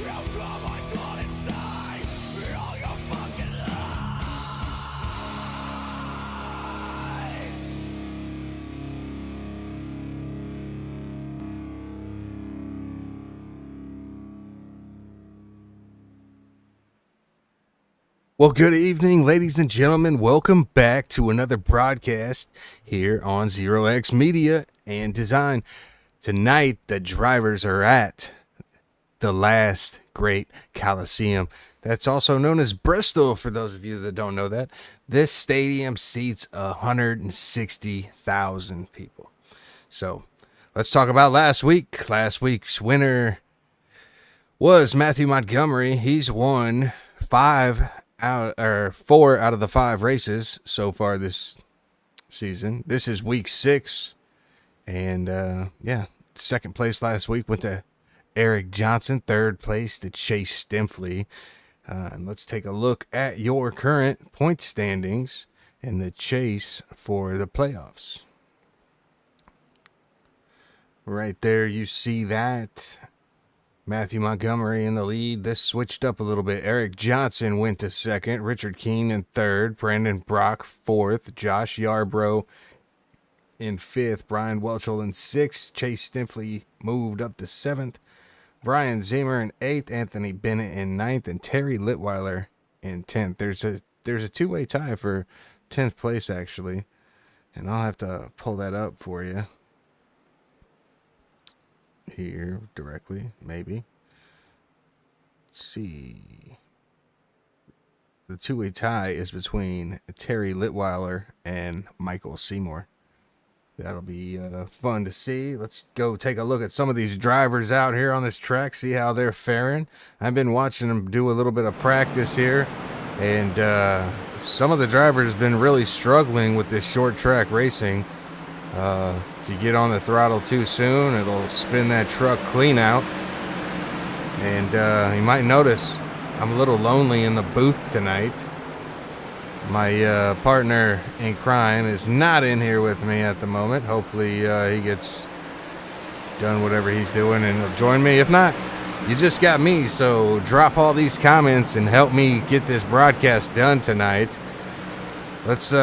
How come I got inside? Well, good evening, ladies and gentlemen. Welcome back to another broadcast here on Zero X Media and Design. Tonight, the drivers are at the last great Coliseum. That's also known as Bristol, for those of you that don't know that. This stadium seats 160,000 people. So, let's talk about last week. Last week's winner was Matthew Montgomery. He's won four out of the 5 races so far this season. This is week 6, and second place last week went to Eric Johnson. Third place to Chase Stimpley. And let's take a look at your current point standings in the chase for the playoffs. Right there, you see that. Matthew Montgomery in the lead. This switched up a little bit. Eric Johnson went to second. Richard Keene in third. Brandon Brock fourth. Josh Yarbrough in fifth. Brian Welchel in sixth. Chase Stimpley moved up to seventh. Brian Zemer in eighth. Anthony Bennett in ninth. And Terry Litweiler in 10th. There's a two-way tie for 10th place, actually. And I'll have to pull that up for you here directly, maybe. Let's see. The two-way tie is between Terry Litweiler and Michael Seymour. That'll be fun to see. Let's go take a look at some of these drivers out here on this track, see how they're faring. I've been watching them do a little bit of practice here, and some of the drivers have been really struggling with this short track racing. If you get on the throttle too soon, it'll spin that truck clean out. And you might notice I'm a little lonely in the booth tonight. My partner in crime is not in here with me at the moment. Hopefully he gets done whatever he's doing and he'll join me. If not, you just got me, so drop all these comments and help me get this broadcast done tonight. Let's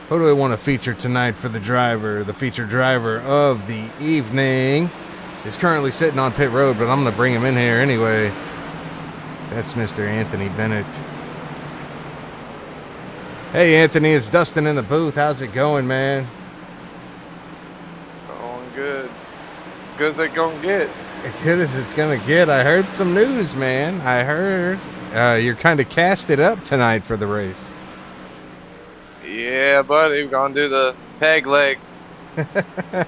who do we want to feature tonight for the driver? The featured driver of the evening is currently sitting on pit road, but I'm going to bring him in here anyway. That's Mr. Anthony Bennett. Hey, Anthony, it's Dustin in the booth. How's it going, man? Going good. As good as it's going to get. As good as it's going to get. I heard some news, man. I heard you're kind of casted up tonight for the race. Yeah, buddy, we're going to do the peg leg. Oh,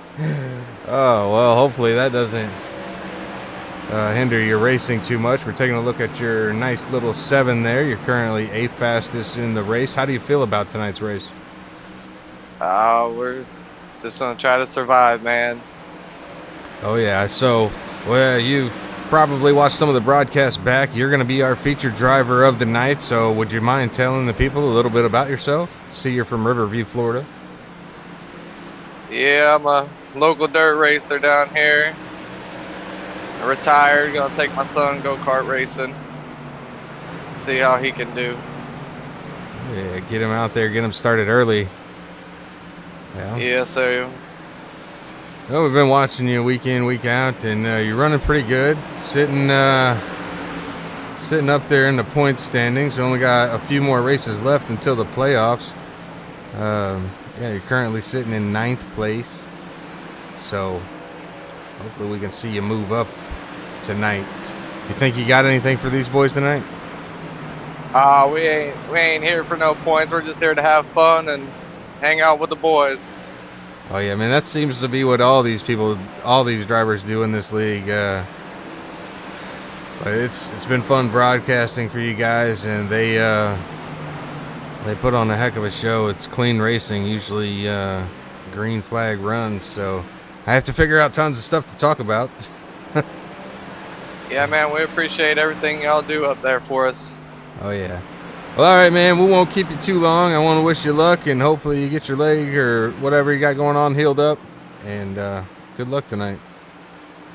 well, hopefully that doesn't hinder your racing too much. We're taking a look at your nice little 7 there. You're currently 8th fastest in the race. How do you feel about tonight's race? We're just going to try to survive, man. Oh, yeah. So, well, you've probably watched some of the broadcasts back. You're going to be our featured driver of the night. So would you mind telling the people a little bit about yourself? See, you're from Riverview, Florida. Yeah, I'm a local dirt racer down here. I'm retired. Going to take my son go-kart racing. See how he can do. Yeah, get him out there. Get him started early. Yeah, so... Well, we've been watching you week in, week out, and you're running pretty good. Sitting up there in the point standings. We only got a few more races left until the playoffs. You're currently sitting in 9th place. So hopefully we can see you move up tonight. You think you got anything for these boys tonight? We ain't here for no points. We're just here to have fun and hang out with the boys. Oh, yeah, man, that seems to be what all these drivers do in this league. But it's been fun broadcasting for you guys, and they put on a heck of a show. It's clean racing, usually green flag runs, so I have to figure out tons of stuff to talk about. Yeah, man, we appreciate everything y'all do up there for us. Oh, yeah. Well, all right, man, we won't keep you too long. I want to wish you luck, and hopefully you get your leg or whatever you got going on healed up. And good luck tonight.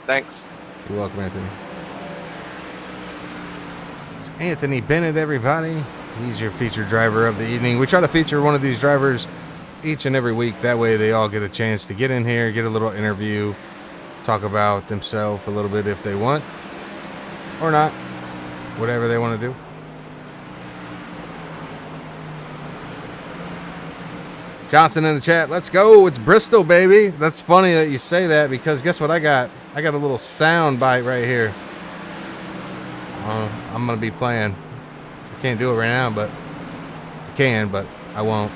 Thanks. You're welcome, Anthony. It's Anthony Bennett, everybody. He's your featured driver of the evening. We try to feature one of these drivers each and every week. That way they all get a chance to get in here, get a little interview, talk about themselves a little bit if they want, or not, whatever they want to do. Johnson in the chat. Let's go. It's Bristol, baby. That's funny that you say that because guess what I got? I got a little sound bite right here. I'm going to be playing. I can't do it right now, but I can, but I won't.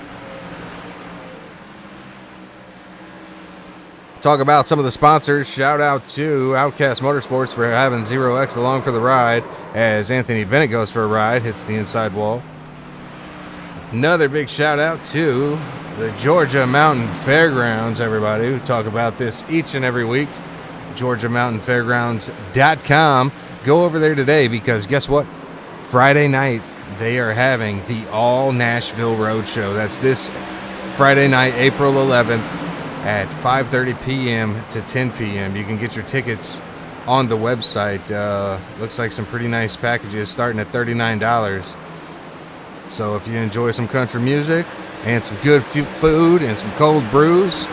Talk about some of the sponsors. Shout out to Outcast Motorsports for having 0X along for the ride as Anthony Bennett goes for a ride, hits the inside wall. Another big shout out to the Georgia Mountain Fairgrounds, everybody. We talk about this each and every week. GeorgiaMountainFairgrounds.com. Go over there today because guess what? Friday night, they are having the All Nashville Roadshow. That's this Friday night, April 11th at 5:30 p.m. to 10 p.m. You can get your tickets on the website. Looks like some pretty nice packages starting at $39. So if you enjoy some country music and some good food and some cold brews,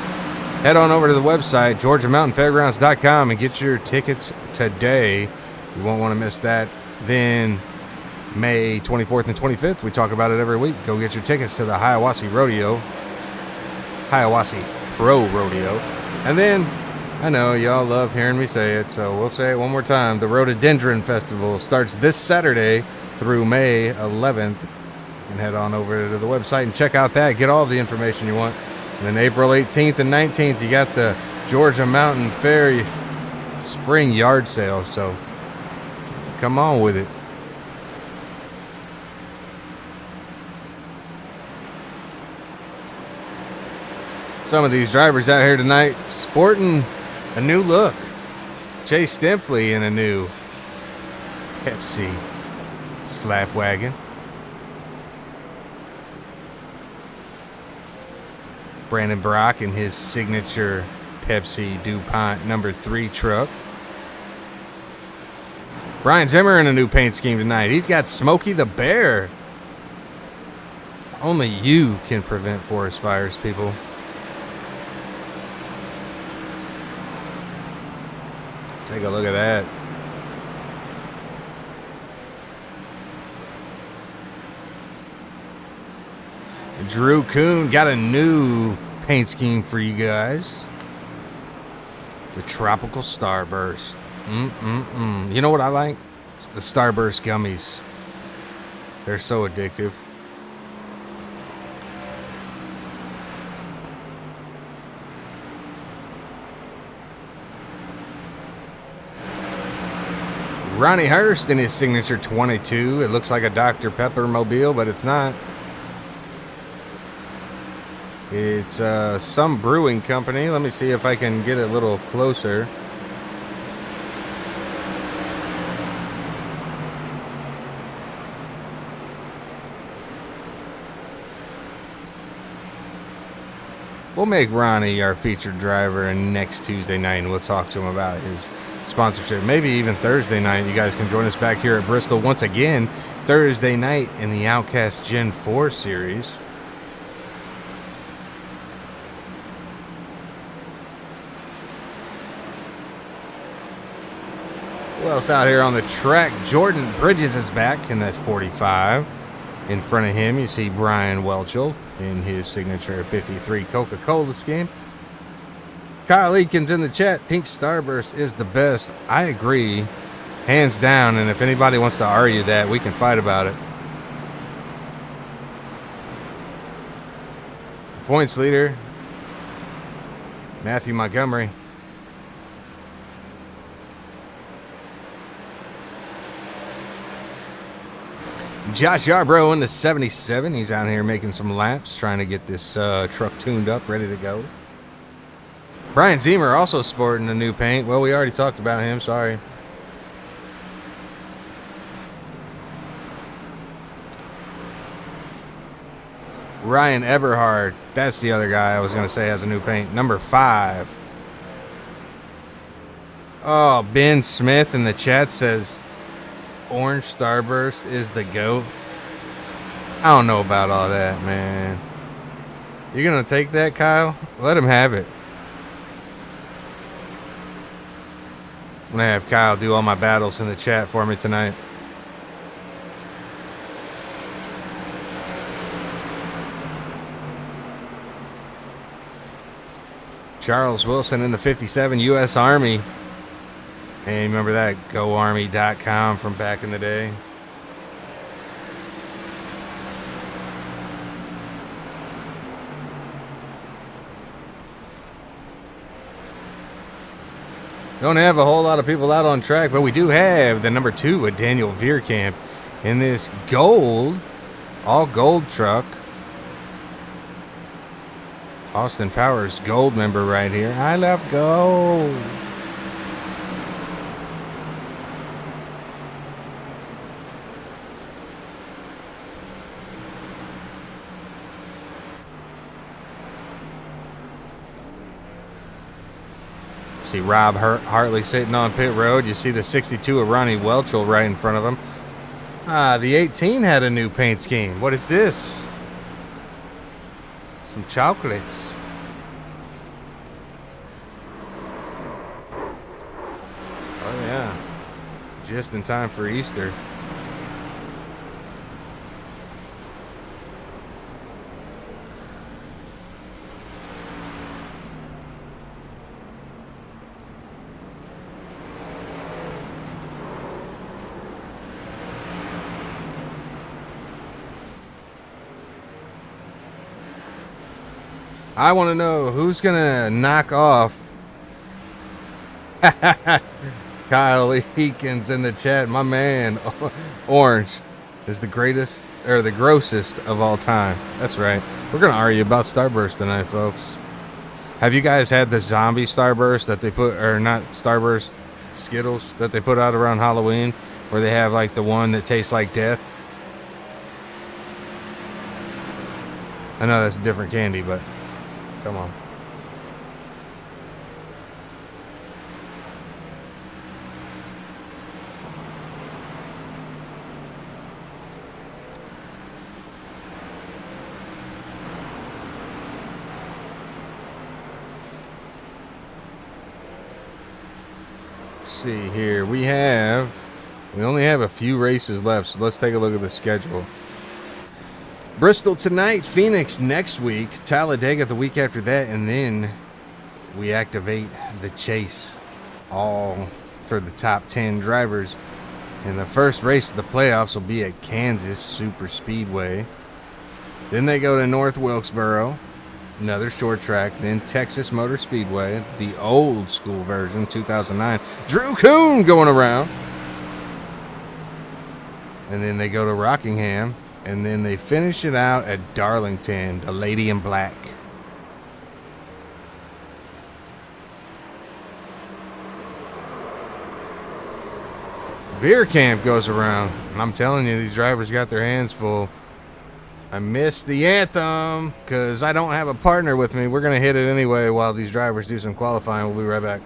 head on over to the website, GeorgiaMountainFairgrounds.com, and get your tickets today. You won't want to miss that. Then May 24th and 25th, we talk about it every week. Go get your tickets to the Hiawassee Pro Rodeo. And then, I know y'all love hearing me say it, so we'll say it one more time. The Rhododendron Festival starts this Saturday through May 11th. You can head on over to the website and check out that. Get all the information you want. And then April 18th and 19th, you got the Georgia Mountain Fair Spring Yard Sale. So come on with it. Some of these drivers out here tonight sporting a new look. Chase Stempley in a new Pepsi slap wagon. Brandon Brock in his signature Pepsi DuPont number 3 truck. Brian Zimmer in a new paint scheme tonight. He's got Smokey the Bear. Only you can prevent forest fires, people. Take a look at that. Drew Kuhn got a new paint scheme for you guys. The Tropical Starburst. You know what I like? It's the Starburst gummies. They're so addictive. Ronnie Hurst in his signature 22. It looks like a Dr. Pepper mobile, but it's not. It's some brewing company. Let me see if I can get a little closer. We'll make Ronnie our featured driver next Tuesday night, and we'll talk to him about his sponsorship. Maybe even Thursday night. You guys can join us back here at Bristol once again Thursday night in the Outcast Gen 4 series. Who else out here on the track? Jordan Bridges is back in that 45. In front of him, you see Brian Welchel in his signature 53 Coca-Cola scheme. Kyle Eakins in the chat. Pink Starburst is the best. I agree. Hands down. And if anybody wants to argue that, we can fight about it. Points leader, Matthew Montgomery. Josh Yarbrough in the 77. He's out here making some laps, trying to get this truck tuned up, ready to go. Brian Zimmer also sporting the new paint. Well, we already talked about him. Sorry. Ryan Eberhard. That's the other guy I was going to say has a new paint. Number 5. Oh, Ben Smith in the chat says Orange Starburst is the GOAT. I don't know about all that, man. You're going to take that, Kyle? Let him have it. I'm going to have Kyle do all my battles in the chat for me tonight. Charles Wilson in the 57 U.S. Army. Hey, remember that GoArmy.com from back in the day? Don't have a whole lot of people out on track, but we do have the number 2 with Daniel Veerkamp in this gold, all gold truck. Austin Powers gold member right here. I love gold. See Rob Hartley sitting on pit road. You see the 62 of Ronnie Welchel right in front of him. The 18 had a new paint scheme. What is this? Some chocolates. Oh yeah. Just in time for Easter. I want to know who's going to knock off Kyle Eakins in the chat. My man, Orange, is the greatest or the grossest of all time. That's right. We're going to argue about Starburst tonight, folks. Have you guys had the zombie Starburst that they put, or not Starburst, Skittles that they put out around Halloween, where they have like the one that tastes like death? I know that's a different candy, but come on. Let's see here. We only have a few races left, so let's take a look at the schedule. Bristol tonight, Phoenix next week, Talladega the week after that, and then we activate the chase, all for the top 10 drivers. And the first race of the playoffs will be at Kansas Super Speedway. Then they go to North Wilkesboro, another short track. Then Texas Motor Speedway, the old school version, 2009. Drew Kuhn going around. And then they go to Rockingham. And then they finish it out at Darlington, the Lady in Black. Veerkamp goes around. And I'm telling you, these drivers got their hands full. I missed the anthem because I don't have a partner with me. We're going to hit it anyway while these drivers do some qualifying. We'll be right back.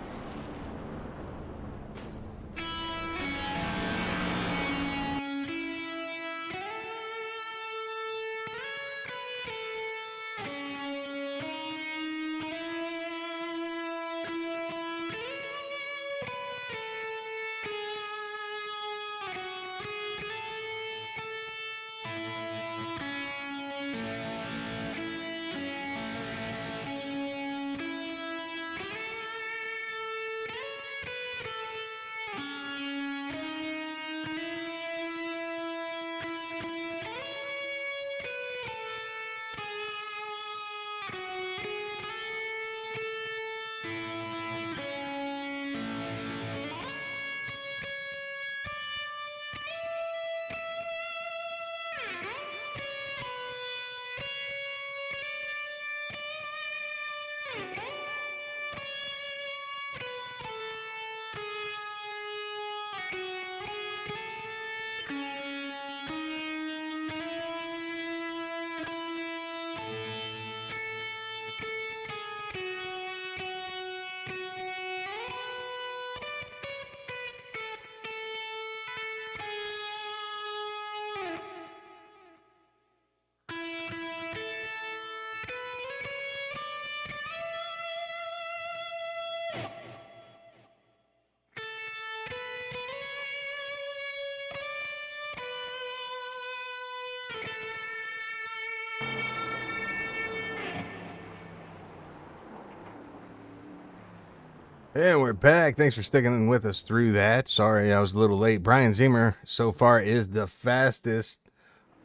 And we're back. Thanks for sticking with us through that. Sorry I was a little late. Brian Zimmer so far is the fastest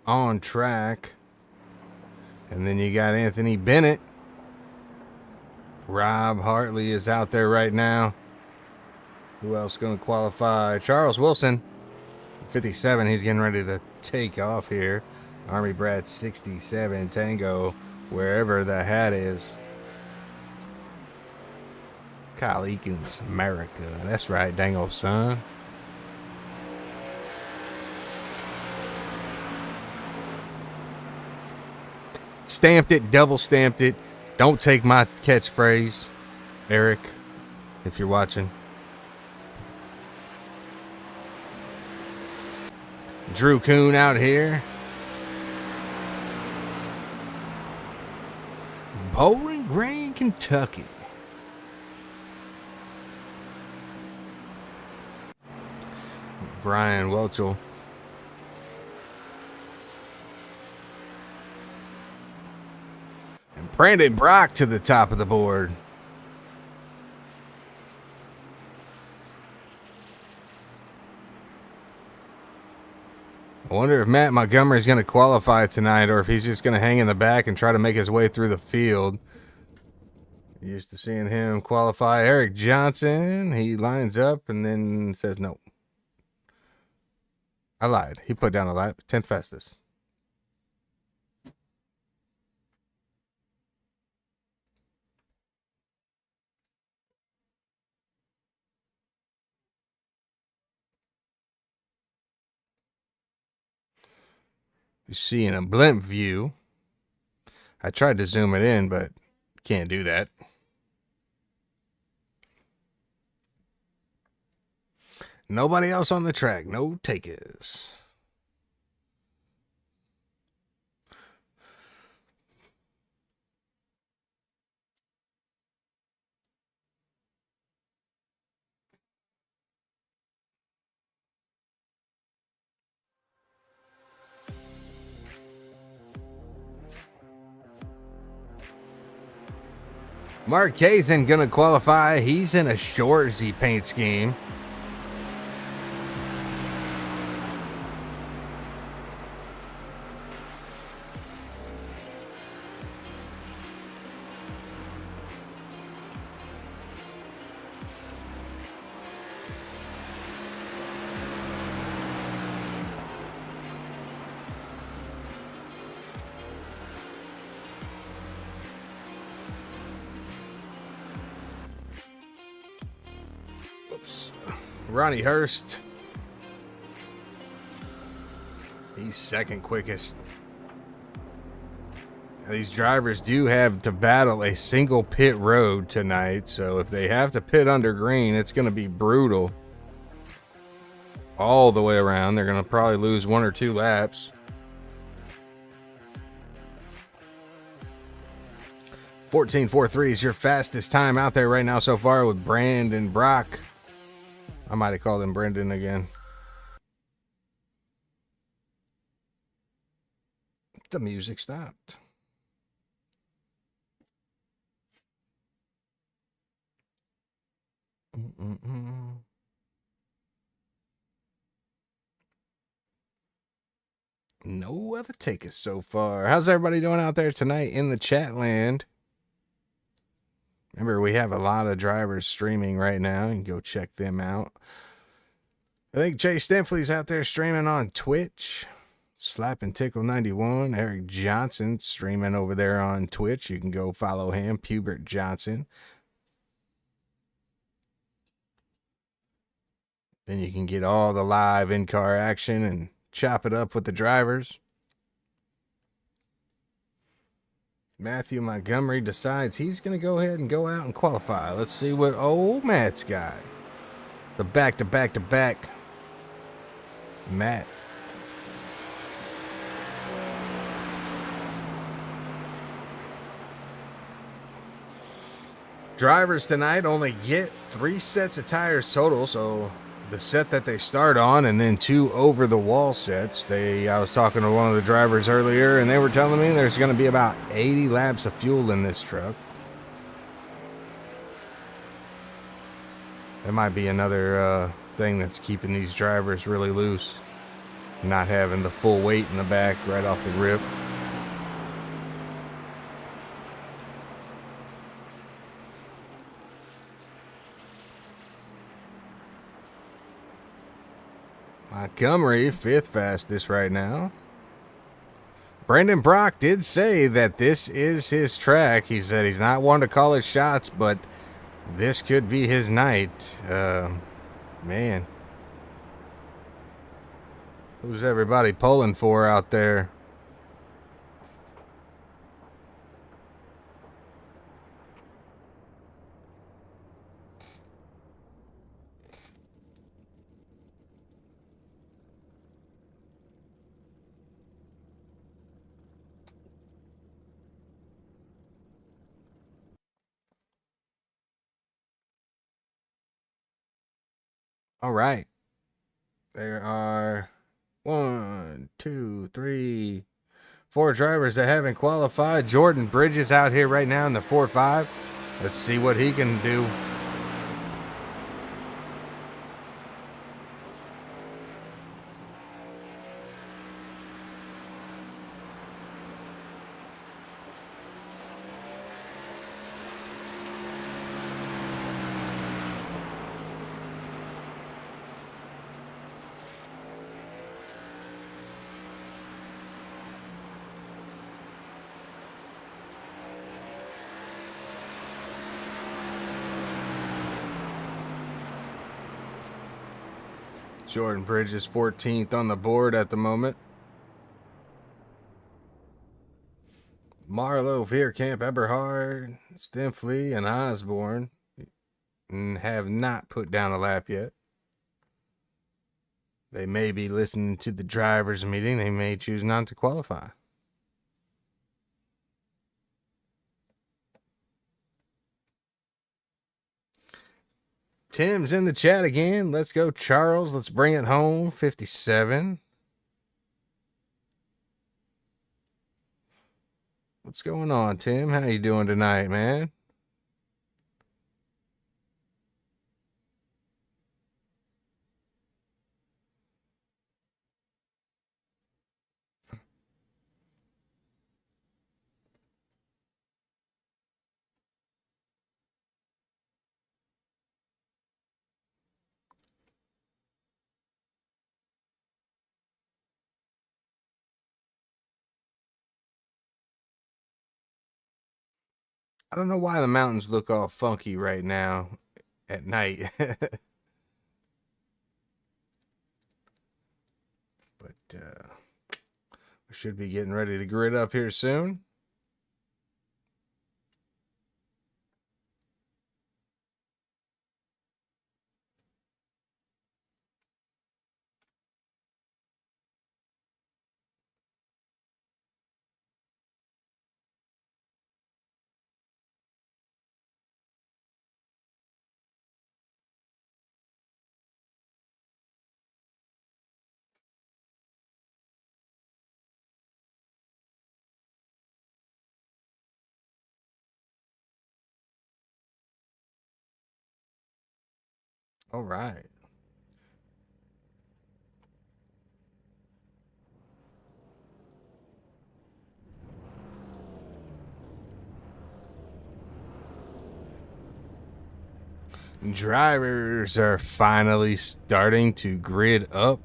on track. And then you got Anthony Bennett. Rob Hartley is out there right now. Who else going to qualify? Charles Wilson, 57. He's getting ready to take off here. Army Brad 67 Tango, wherever the hat is. Kyle Eakins, America. That's right, dang old son. Stamped it, double stamped it. Don't take my catchphrase, Eric, if you're watching. Drew Kuhn out here. Bowling Green, Kentucky. Brian Welchel. And Brandon Brock to the top of the board. I wonder if Matt Montgomery's going to qualify tonight or if he's just going to hang in the back and try to make his way through the field. Used to seeing him qualify. Eric Johnson, he lines up and then says no. I lied. He put down a lap. 10th fastest. You see in a blimp view. I tried to zoom it in, but can't do that. Nobody else on the track. No takers. Mark Kazin gonna qualify. He's in a short Z paint scheme. Ronnie Hurst. He's second quickest. Now, these drivers do have to battle a single pit road tonight, so if they have to pit under green, it's going to be brutal all the way around. They're going to probably lose 1 or 2 laps. 14.43 is your fastest time out there right now so far with Brandon Brock. I might have called him Brendan again. The music stopped. No other takers so far. How's everybody doing out there tonight in the chat land? Remember, we have a lot of drivers streaming right now. You can go check them out. I think Jay Stempley's out there streaming on Twitch. Slap and Tickle 91. Eric Johnson streaming over there on Twitch. You can go follow him. Pubert Johnson. Then you can get all the live in-car action and chop it up with the drivers. Matthew Montgomery decides he's going to go ahead and go out and qualify. Let's see what old Matt's got. The back-to-back-to-back Matt. Drivers tonight only get 3 sets of tires total, so the set that they start on and then 2 over-the-wall sets. I was talking to one of the drivers earlier, and they were telling me there's going to be about 80 laps of fuel in this truck. That might be another thing that's keeping these drivers really loose. Not having the full weight in the back right off the rip. Montgomery, 5th fastest right now. Brandon Brock did say that this is his track. He said he's not one to call his shots, but this could be his night. Man. Who's everybody pulling for out there? All right. There are 1, 2, 3, 4 drivers that haven't qualified. Jordan Bridges out here right now in the 4-5. Let's see what he can do. Jordan Bridges 14th on the board at the moment. Marlowe, Veerkamp, Eberhard, Stinfley, and Osborne have not put down a lap yet. They may be listening to the drivers' meeting. They may choose not to qualify. Tim's in the chat again. Let's go, Charles. Let's bring it home. 57. What's going on, Tim? How you doing tonight, man? I don't know why the mountains look all funky right now at night. But we should be getting ready to grid up here soon. All right. Drivers are finally starting to grid up.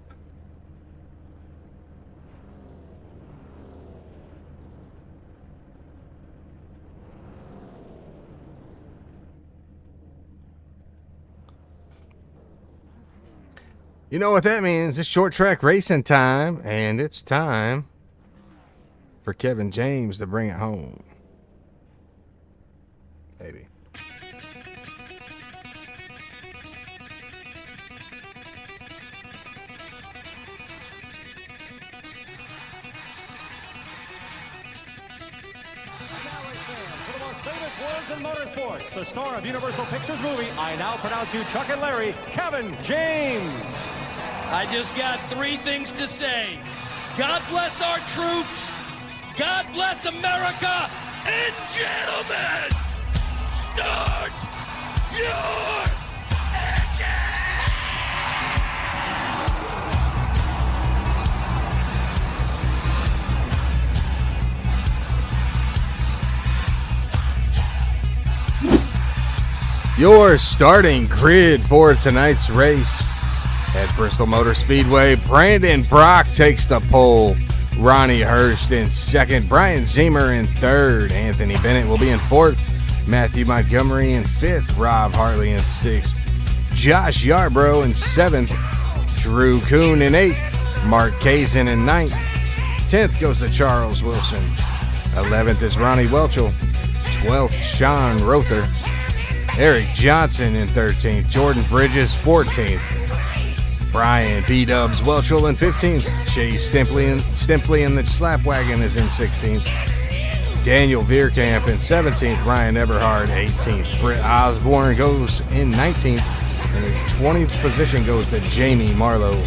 You know what that means? It's short track racing time, and it's time for Kevin James to bring it home. Baby. In motorsports, the star of Universal Pictures movie, I now pronounce you Chuck and Larry, Kevin James. I just got 3 things to say. God bless our troops. God bless America. And gentlemen, start your engine. Your starting grid for tonight's race. At Bristol Motor Speedway, Brandon Brock takes the pole. Ronnie Hurst in second. Brian Zemer in third. Anthony Bennett will be in fourth. Matthew Montgomery in fifth. Rob Hartley in sixth. Josh Yarbrough in seventh. Drew Kuhn in eighth. Mark Kazin in ninth. 10th goes to Charles Wilson. 11th is Ronnie Welchel. 12th, Sean Rother. Eric Johnson in 13th. Jordan Bridges, 14th. Brian B-Dubs Welchel in 15th. Chase Stimpley in the Slap Wagon is in 16th. Daniel Veerkamp in 17th. Ryan Eberhard, 18th. Britt Osborne goes in 19th. And the 20th position goes to Jamie Marlowe.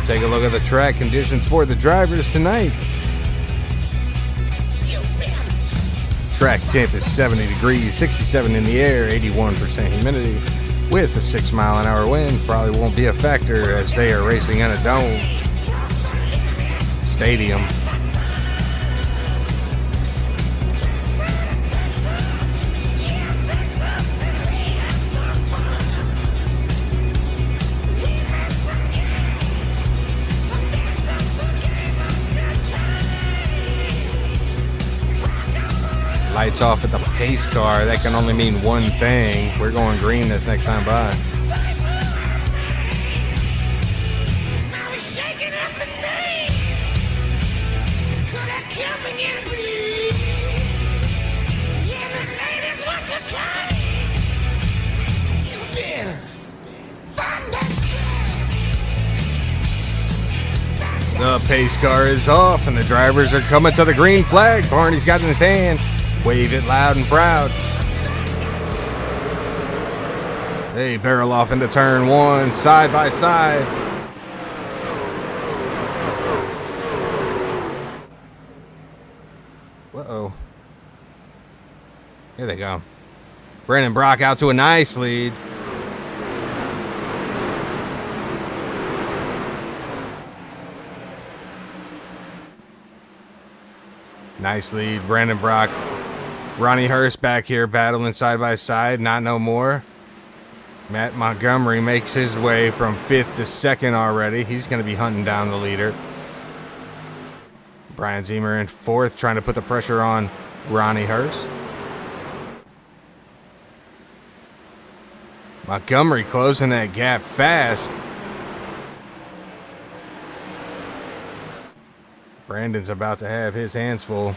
Take a look at the track conditions for the drivers tonight. Track temp is 70 degrees, 67 in the air, 81% humidity, with a 6-mile-an-hour wind. Probably won't be a factor as they are racing in a dome stadium. Lights off at the pace car. That can only mean one thing. We're going green this next time by. The pace car is off and the drivers are coming to the green flag. Barney's got it in his hand. Wave it loud and proud. They barrel off into turn one, side by side. Uh-oh. Here they go. Brandon Brock out to a nice lead. Nice lead, Brandon Brock. Ronnie Hurst back here battling side by side, not no more. Matt Montgomery makes his way from 5th to 2nd already. He's going to be hunting down the leader. Brian Zemer in 4th, trying to put the pressure on Ronnie Hurst. Montgomery closing that gap fast. Brandon's about to have his hands full.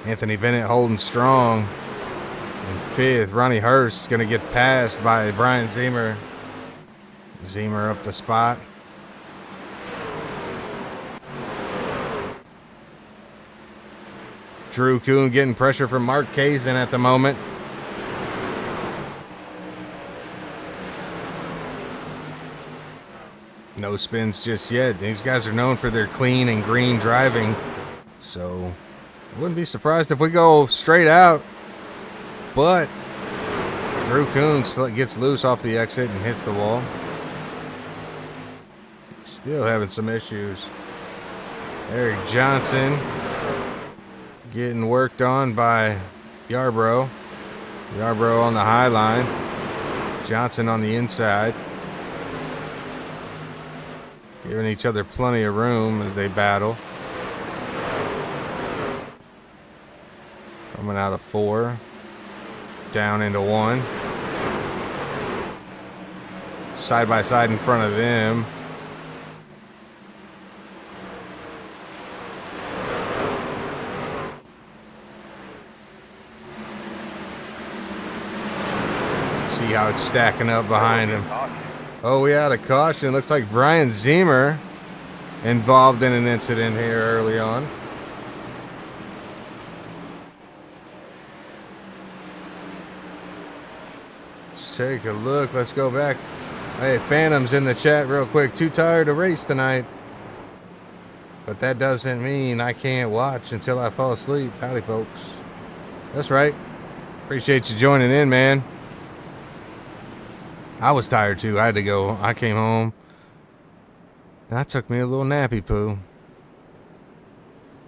Anthony Bennett holding strong. In 5th, Ronnie Hurst is going to get passed by Brian Zemer. Zemer up the spot. Drew Kuhn getting pressure from Mark Kazin at the moment. No spins just yet. These guys are known for their clean and green driving. So I wouldn't be surprised if we go straight out. But Drew Kuhn gets loose off the exit and hits the wall. Still having some issues. Eric Johnson getting worked on by Yarbrough. Yarbrough on the high line. Johnson on the inside. Giving each other plenty of room as they battle. Coming out of 4. Down into 1. Side by side in front of them. See how it's stacking up behind him. Oh, we had a caution. Looks like Brian Zemer involved in an incident here early on. Let's take a look. Let's go back. Hey, Phantom's in the chat real quick. Too tired to race tonight. But that doesn't mean I can't watch until I fall asleep. Howdy, folks. That's right. Appreciate you joining in, man. I was tired too. I had to go. I came home. And I took me a little nappy poo.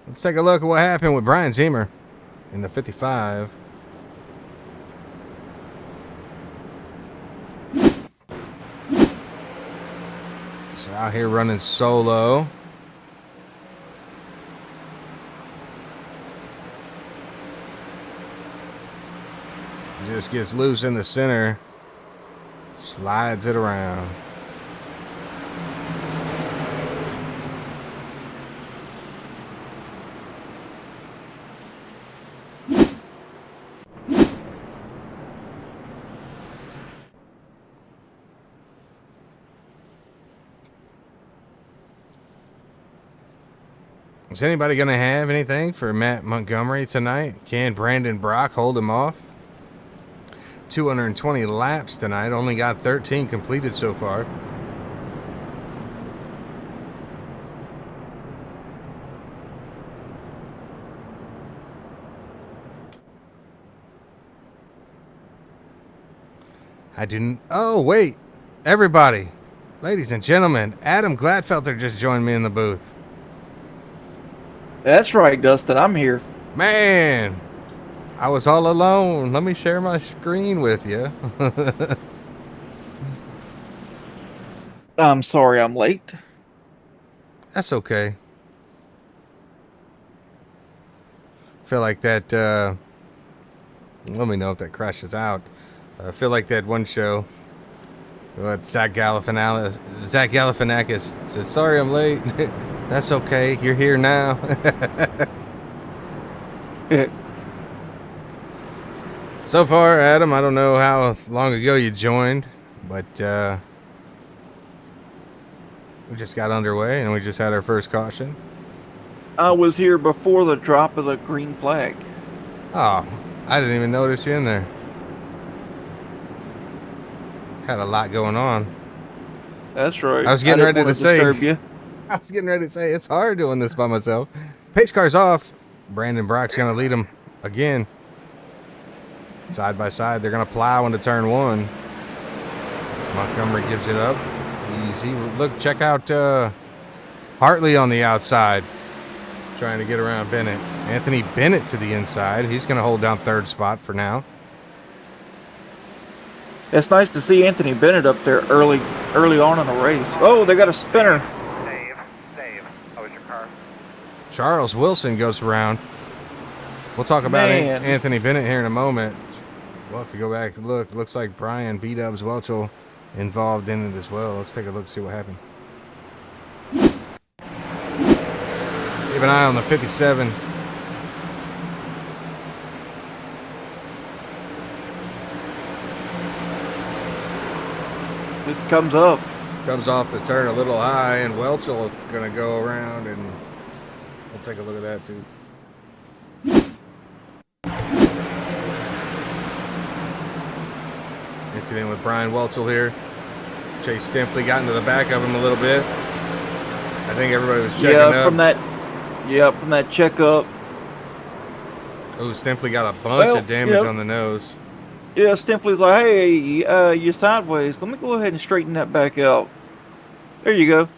Let's take a look at what happened with Brian Ziemer in the 55. He's out here running solo. Just gets loose in the center. Slides it around. Is anybody going to have anything for Matt Montgomery tonight? Can Brandon Brock hold him off? 220 laps tonight. Only got 13 completed so far. I didn't. Oh, wait. Everybody. Ladies and gentlemen, Adam Gladfelter just joined me in the booth. That's right, Dustin. I'm here. Man, I was all alone. Let me share my screen with you. I'm sorry I'm late. That's okay. Feel like that, let me know if that crashes out. I feel like that one show, what Zach Galifianakis said, sorry I'm late. That's okay. You're here now. So far, Adam, I don't know how long ago you joined, but we just got underway and we just had our first caution. I was here before the drop of the green flag. Oh, I didn't even notice you in there. Had a lot going on. That's right. I was getting ready to say. Disturb you. I was getting ready to say it's hard doing this by myself. Pace car's off. Brandon Brock's going to lead him again. Side by side, they're going to plow into turn one. Montgomery gives it up. Easy. Look, check out Hartley on the outside. Trying to get around Bennett. Anthony Bennett to the inside. He's going to hold down third spot for now. It's nice to see Anthony Bennett up there early on in the race. Oh, they got a spinner. Dave, how was your car? Charles Wilson goes around. We'll talk about Man. Anthony Bennett here in a moment. We'll have to go back and look. Looks like Brian B-Dubs Welchel involved in it as well. Let's take a look, see what happened. Keep an eye on the 57. This comes up. Comes off the turn a little high, and Welchel going to go around, and we'll take a look at that too. Incident with Brian Welchel here. Chase Stinfley got into the back of him a little bit. I think everybody was checking up. From that checkup. Oh, Stinfley got a bunch of damage on the nose. Yeah, Stinfley's like, hey, you're sideways. Let me go ahead and straighten that back out. There you go.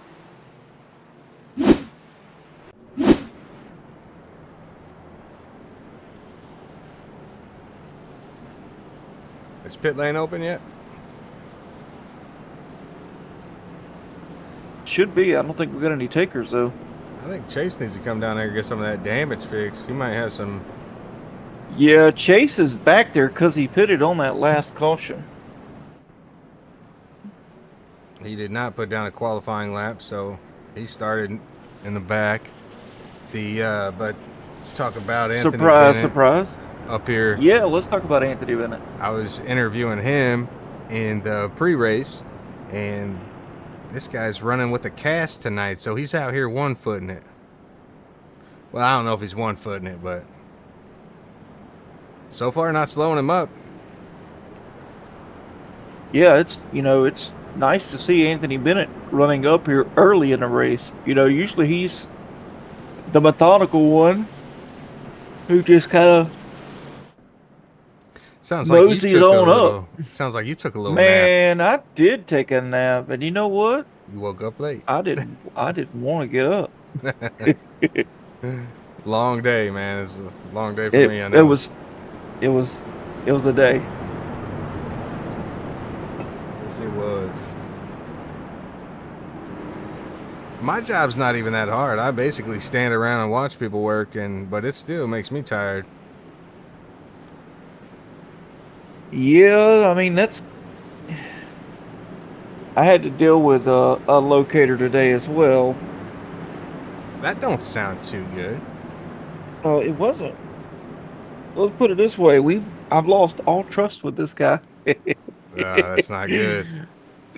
Is pit lane open yet? Should be. I don't think we got any takers, though. I think Chase needs to come down there and get some of that damage fixed. He might have some. Yeah, Chase is back there because he pitted on that last caution. He did not put down a qualifying lap, so he started in the back. But let's talk about Anthony Bennett Surprise. up here. Yeah, let's talk about Anthony Bennett. I was interviewing him in the pre-race, and this guy's running with a cast tonight, so he's out here one-footing it. Well, I don't know if he's one-footing it, but so far not slowing him up. Yeah, it's nice to see Anthony Bennett running up here early in the race. Usually he's the methodical one who just kind of Sounds like you Mosey's took a on up. little. Sounds like you took a little nap. Man, I did take a nap, and you know what? You woke up late. I didn't want to get up. Long day, man. It's a long day for It me. I it know. was it was the day. Yes, it was. My job's not even that hard. I basically stand around and watch people work, but it still makes me tired. Yeah, I mean that's. I had to deal with a locator today as well. That don't sound too good. It wasn't. Let's put it this way: I've lost all trust with this guy. That's not good.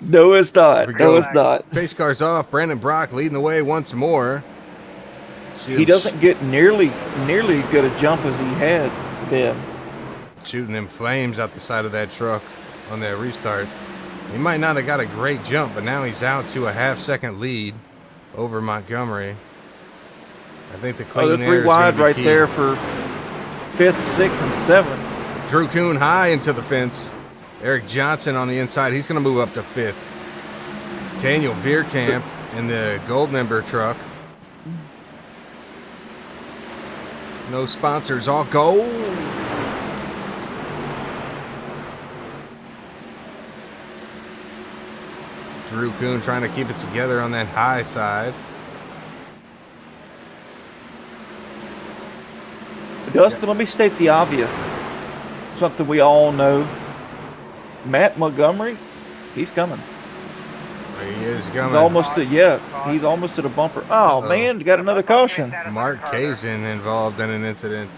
No, it's not. Here we No, go. it's not. Pace car's off. Brandon Brock leading the way once more. He doesn't get nearly as good a jump as he had been. Shooting them flames out the side of that truck on that restart. He might not have got a great jump, but now he's out to a half-second lead over Montgomery. I think the clean they're air 3 is wide gonna be right key. there for 5th, 6th, and 7th. Drew Kuhn high into the fence. Eric Johnson on the inside. He's going to move up to 5th. Daniel Veerkamp in the gold member truck. No sponsors, all gold. Drew Kuhn trying to keep it together on that high side. Dustin, let me state the obvious. Something we all know. Matt Montgomery, he's coming. He is coming. He's almost to the bumper. Oh, man, got another caution. Mark Kazin involved in an incident.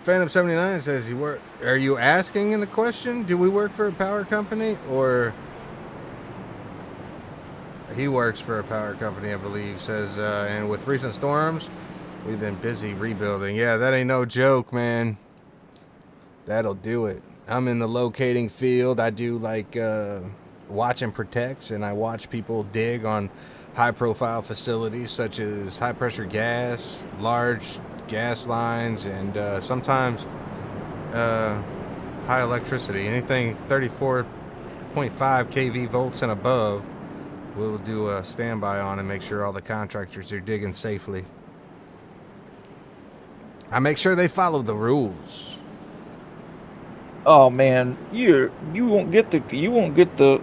Phantom 79 says, are you asking in the question, do we work for a power company? Or he works for a power company, I believe. Says, and with recent storms, we've been busy rebuilding. Yeah, that ain't no joke, man. That'll do it. I'm in the locating field. I do like watch and protects, and I watch people dig on high-profile facilities such as high-pressure gas, large gas lines, and sometimes high electricity. Anything 34.5 kV volts and above, we'll do a standby on and make sure all the contractors are digging safely. I make sure they follow the rules. Oh man, you won't get the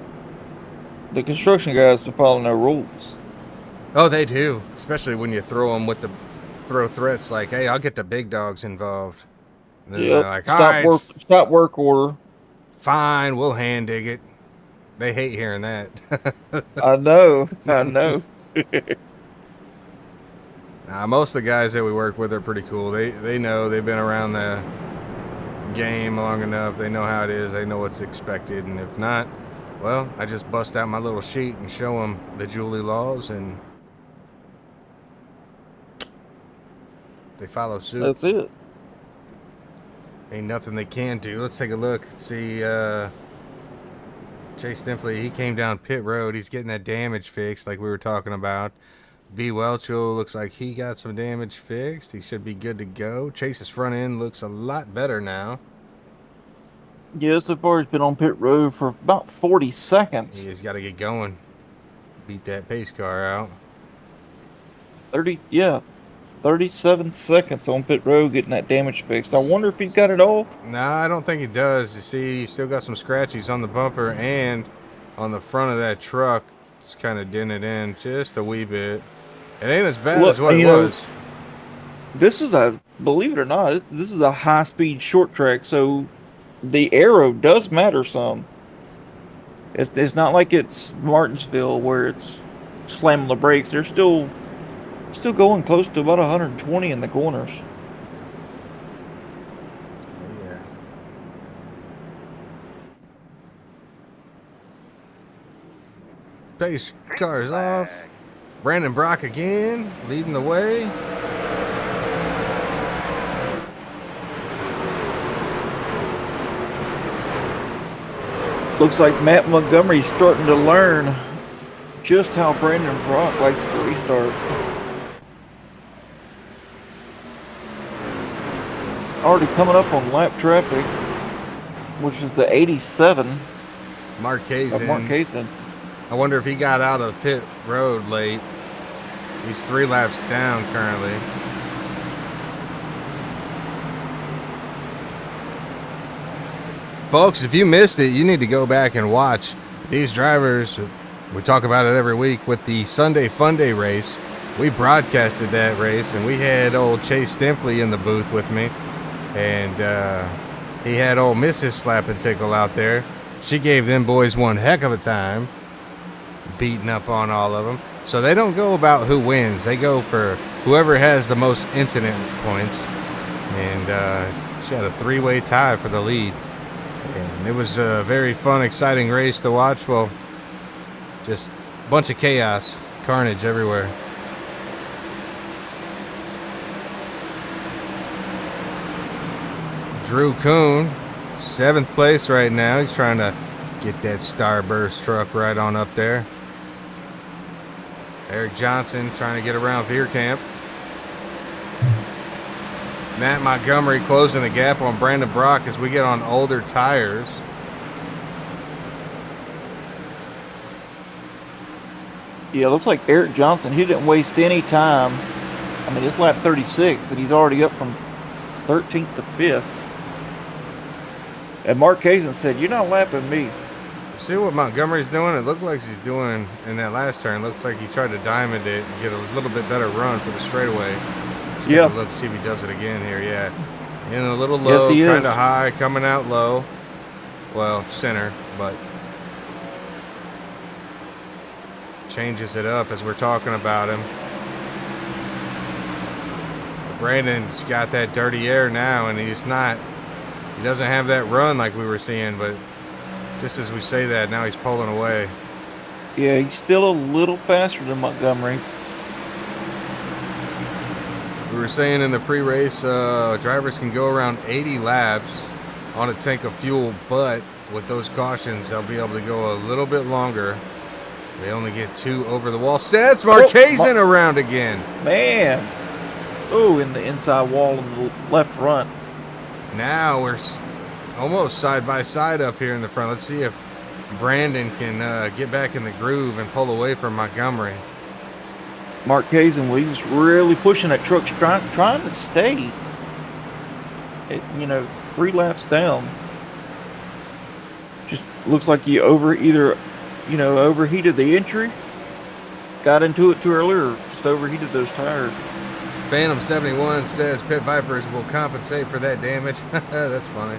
construction guys to follow no rules. Oh, they do, especially when you throw threats like, "Hey, I'll get the big dogs involved." And then they're like, Stop work order. Fine, we'll hand dig it. They hate hearing that. I know. Most of the guys that we work with are pretty cool. They know, they've been around the game long enough. They know how it is. They know what's expected. And if not, well, I just bust out my little sheet and show them the Julie laws, and they follow suit. That's it. Ain't nothing they can do. Let's take a look. See, Chase Stinfley, he came down pit road. He's getting that damage fixed like we were talking about. B. Welchel looks like he got some damage fixed. He should be good to go. Chase's front end looks a lot better now. Yeah, so far he's been on pit road for about 40 seconds. He's got to get going. Beat that pace car out. 37 seconds on pit road getting that damage fixed. I wonder if he's got it all. No, I don't think he does. You see, he's still got some scratches on the bumper and on the front of that truck. It's kind of dented in just a wee bit. It ain't as bad as what it was. This is believe it or not, this is a high-speed short track, so the aero does matter some. It's not like it's Martinsville where it's slamming the brakes. They're still going close to about 120 in the corners. Yeah. Pace car is off. Brandon Brock again, leading the way. Looks like Matt Montgomery's starting to learn just how Brandon Brock likes to restart. already coming up on lap traffic, which is the 87 Mark of Kazin. Mark Kazin. I wonder if he got out of pit road late. He's 3 laps down currently. Folks, if you missed it, you need to go back and watch these drivers. We talk about it every week with the Sunday Fun Day race. We broadcasted that race, and we had old Chase Stempley in the booth with me. And he had old Mrs. Slap and Tickle out there. She gave them boys one heck of a time, beating up on all of them. So they don't go about who wins. They go for whoever has the most incident points. And she had a 3-way tie for the lead. And it was a very fun, exciting race to watch. Well, just a bunch of chaos, carnage everywhere. Drew Kuhn, 7th place right now. He's trying to get that Starburst truck right on up there. Eric Johnson trying to get around Veerkamp. Matt Montgomery closing the gap on Brandon Brock as we get on older tires. Yeah, looks like Eric Johnson, he didn't waste any time. I mean, it's lap 36, and he's already up from 13th to 5th. And Mark Kazin said, "You're not lapping me." See what Montgomery's doing? It looked like he's doing in that last turn. Looks like he tried to diamond it and get a little bit better run for the straightaway. Let's take a look, see if he does it again here. Yeah. In a little low, kind of high, coming out low. Well, center, but changes it up as we're talking about him. Brandon's got that dirty air now, and he doesn't have that run like we were seeing, but just as we say that, now he's pulling away. Yeah, he's still a little faster than Montgomery. We were saying in the pre-race, drivers can go around 80 laps on a tank of fuel, but with those cautions, they'll be able to go a little bit longer. They only get 2 over-the-wall sets. Marquezin around again. Man. Oh, in the inside wall in the left front. Now we're almost side by side up here in the front. Let's see if Brandon can get back in the groove and pull away from Montgomery. Mark Kazin, he was really pushing that truck, trying to stay at, 3 laps down. Just looks like he overheated the entry, got into it too early, or just overheated those tires. Phantom 71 says Pit Vipers will compensate for that damage. That's funny.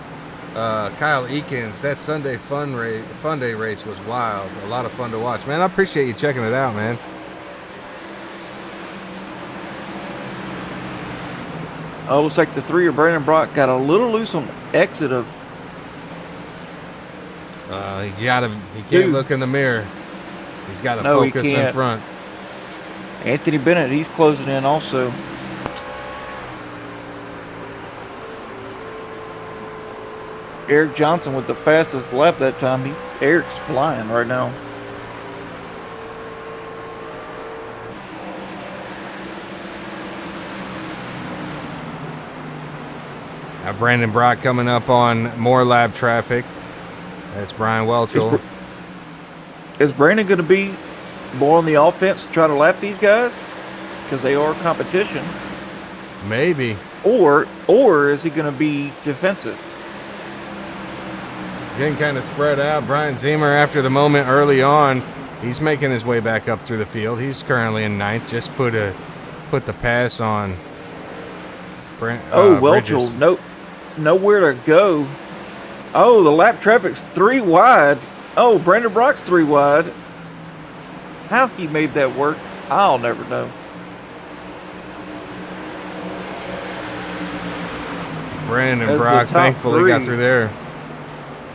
Kyle Eakins, that Sunday Fun Day race was wild. A lot of fun to watch. Man, I appreciate you checking it out, man. Oh, looks like the 3 of Brandon Brock got a little loose on the exit of. He can't look in the mirror. He's got to focus in front. Anthony Bennett, he's closing in also. Eric Johnson with the fastest lap that time. Eric's flying right now. Now Brandon Brock coming up on more lap traffic. That's Brian Welchel. Is Brandon going to be more on the offense to try to lap these guys? Because they are competition. Maybe. Or is he going to be defensive? Getting kind of spread out. Brian Ziemer, after the moment early on, he's making his way back up through the field. He's currently in 9th. Just put the pass on. Welchel, nowhere to go. Oh, the lap traffic's 3 wide. Oh, Brandon Brock's 3 wide. How he made that work, I'll never know. Brandon Brock thankfully got through there.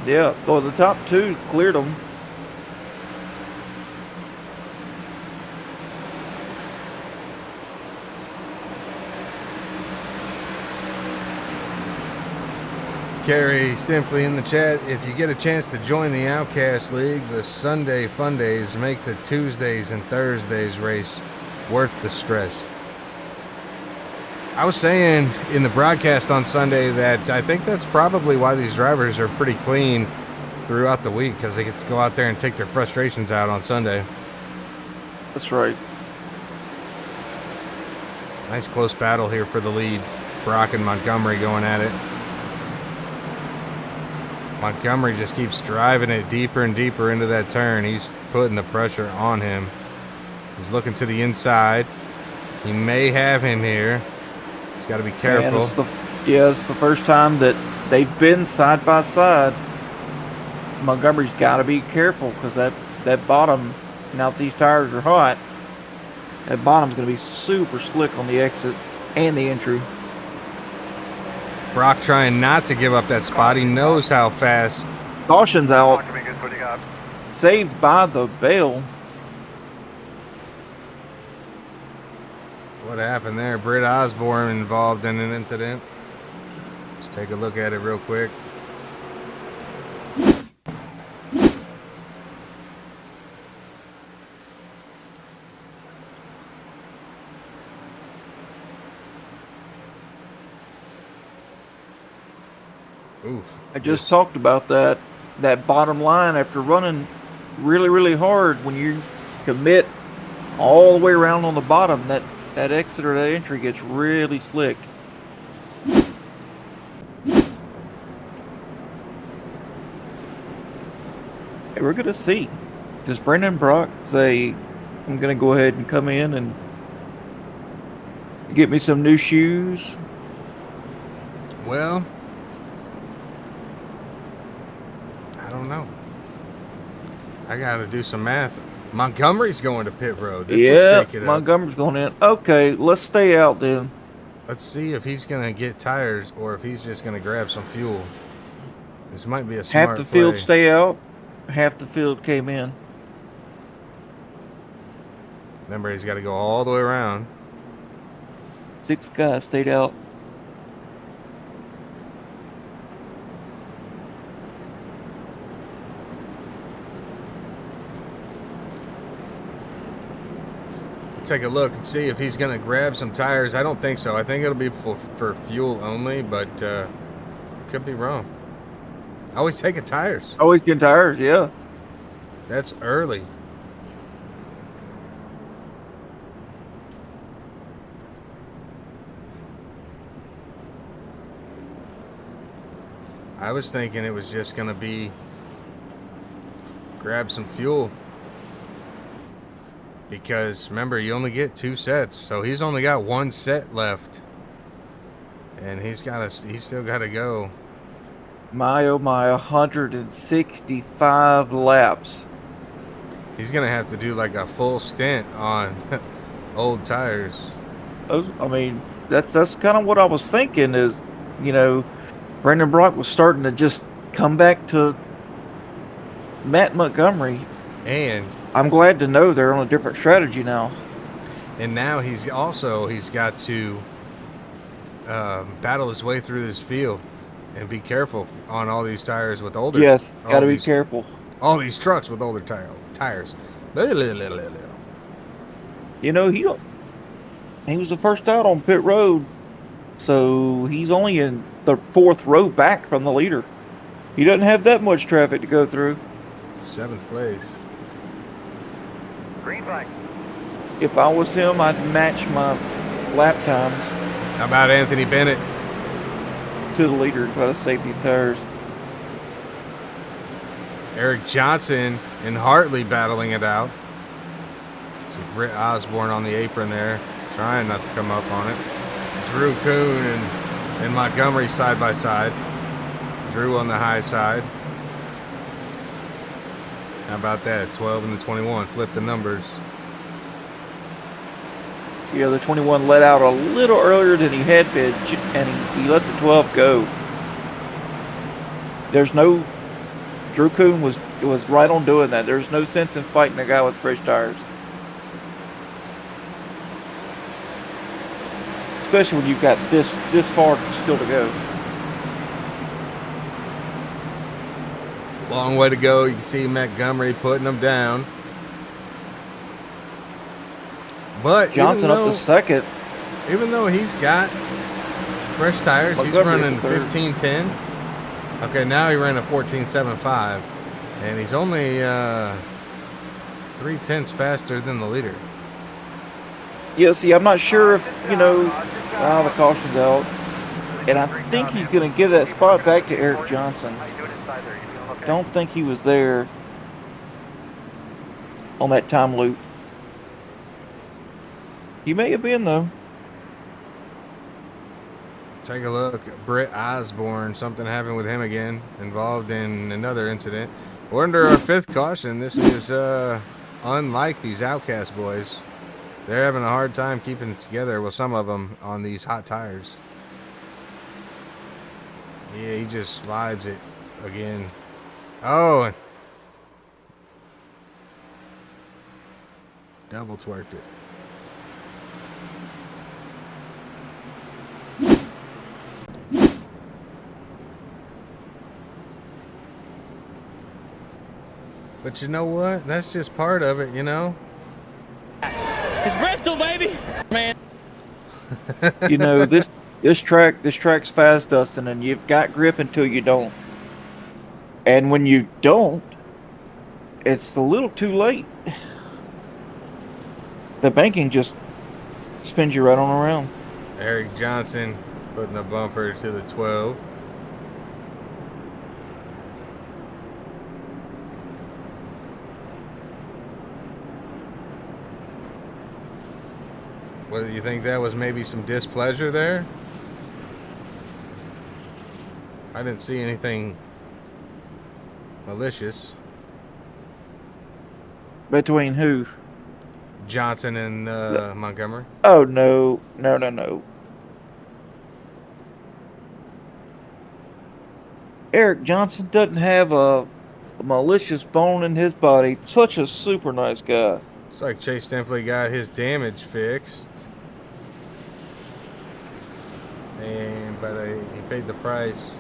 Yeah, well, the top 2 cleared them. Kerry Stempley in the chat. If you get a chance to join the Outcast League, the Sunday Fun Days make the Tuesdays and Thursdays race worth the stress. I was saying in the broadcast on Sunday that I think that's probably why these drivers are pretty clean throughout the week, because they get to go out there and take their frustrations out on Sunday. That's right. Nice close battle here for the lead. Brock and Montgomery going at it. Montgomery just keeps driving it deeper and deeper into that turn. He's putting the pressure on him. He's looking to the inside. He may have him here. He's got to be careful. It's the first time that they've been side by side. Montgomery's got to be careful because that bottom, now that these tires are hot, that bottom's going to be super slick on the exit and the entry. Brock trying not to give up that spot. He knows how fast. Caution's out. Talk to me, good. What do you got? Saved by the bell. What happened there? Britt Osborne involved in an incident. Let's take a look at it real quick. Oof. I just talked about that bottom line after running really, really hard. When you commit all the way around on the bottom, that exit or that entry gets really slick. Hey, we're going to see. Does Brendan Brock say, I'm going to go ahead and come in and get me some new shoes? Well, I don't know. I got to do some math. Montgomery's going to pit road. Let's just shake it up. Montgomery's going in. Okay, let's stay out then. Let's see if he's going to get tires or if he's just going to grab some fuel. This might be a smart Half the field play. stay out, half the field came in. Remember, he's got to go all the way around. 6 guys stayed out. Take a look and see if he's going to grab some tires. I don't think so. I think it'll be for fuel only, but it could be wrong. Always taking tires. Always getting tires, yeah. That's early. I was thinking it was just going to be grab some fuel. Because remember, you only get 2 sets, so he's only got 1 set left, and he's still got to go. My oh my, 165 laps. He's gonna have to do like a full stint on old tires. I mean, that's kind of what I was thinking. Is Brendan Brock was starting to just come back to Matt Montgomery, And I'm glad to know they're on a different strategy now. And now he's got to battle his way through this field and be careful on all these tires with older. Yes, got to be careful. All these trucks with older tires. He was the first out on pit road, so he's only in the 4th row back from the leader. He doesn't have that much traffic to go through. 7th place. Green flag. If I was him, I'd match my lap times How about Anthony Bennett? to the leader and try to save these tires. Eric Johnson and Hartley battling it out. See Britt Osborne on the apron there, trying not to come up on it. Drew Kuhn and Montgomery side by side. Drew on the high side. How about that? 12 and the 21. Flip the numbers. Yeah, the 21 let out a little earlier than he had been, and he let the 12 go. Drew Kuhn was right on doing that. There's no sense in fighting a guy with fresh tires. Especially when you've got this far still to go. Long way to go. You can see Montgomery putting them down. But Johnson up to second. Even though he's got Fresh tires. He's Montgomery running for third. 15.10. Okay, now he ran a 14.75, and he's only 3/10 faster than the leader. Yeah, see, I'm not sure if, the caution's out. And I think he's going to give that spot back to Eric Johnson. How you doing inside there? You feeling okay? Don't think he was there on that time loop. He may have been, though. Take a look. Britt Osborne. Something happened with him again. Involved in another incident. We're under our 5th caution. This is unlike these Outcast boys. They're having a hard time keeping it together. Well, some of them on these hot tires. Yeah, he just slides it again. Oh. Double twerked it. But you know what? That's just part of it, you know? It's Bristol, baby. Man. This track's fast, Dustin, and you've got grip until you don't. And when you don't, it's a little too late. The banking just spins you right on around. Eric Johnson putting the bumper to the 12. What do you think? That was maybe some displeasure there? I didn't see anything malicious. Between who? Johnson and Montgomery. Oh, no. Eric Johnson doesn't have a malicious bone in his body. Such a super nice guy. Looks like Chase Stempley got his damage fixed. But he paid the price.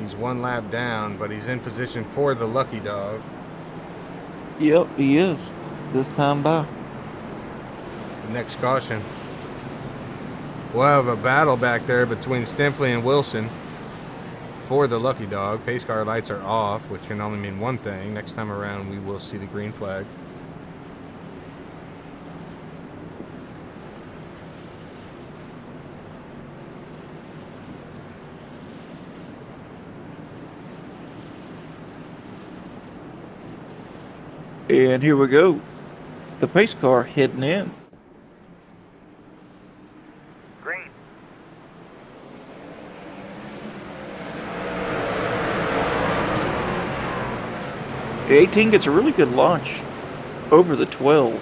He's 1 lap down, but he's in position for the lucky dog. Yep, he is. This time by. Next caution. We'll have a battle back there between Stempley and Wilson for the lucky dog. Pace car lights are off, which can only mean one thing. Next time around, we will see the green flag. And here we go. The pace car heading in. Green. The 18 gets a really good launch over the 12.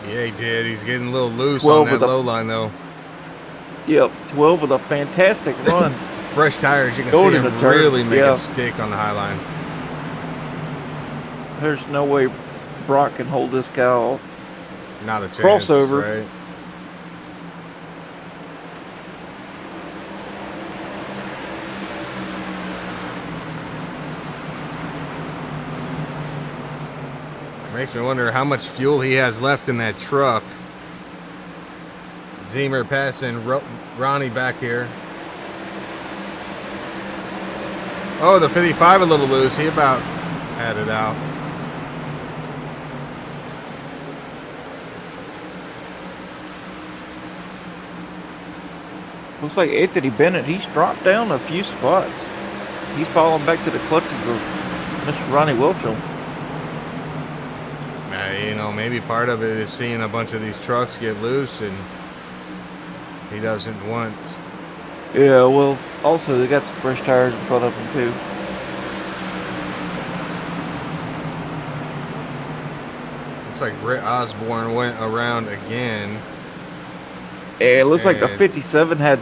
Yeah, he did. He's getting a little loose 12 on that with a- low line, though. Yep, 12 with a fantastic run. Fresh tires, you can Going see in him the turn, really make yeah. a stick on the high line. There's no way Brock can hold this guy off. Not a chance. Crossover. Right? Makes me wonder how much fuel he has left in that truck. Zemer passing Ronnie back here. Oh, the 55 a little loose. He about had it out. Looks like Anthony Bennett, he's dropped down a few spots. He's falling back to the clutches of Mr. Ronnie Welchel. Maybe part of it is seeing a bunch of these trucks get loose and he doesn't want. Yeah, well, also they got some fresh tires in front of them too. Looks like Britt Osborne went around again. And it looks like the And 57 had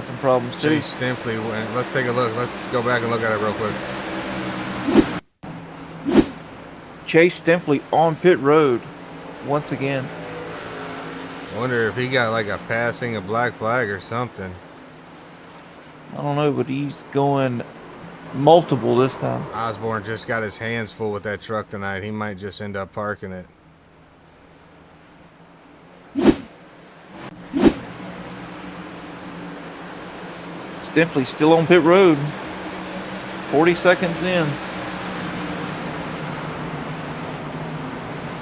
some problems too. Chase Stempley went. Let's take a look. Let's go back and look at it real quick. Chase Stempley on pit road once again. I wonder if he got like a passing, a black flag or something. I don't know, but he's going multiple this time. Osborne just got his hands full with that truck tonight. He might just end up parking it. Stinfley's still on pit road. 40 seconds in.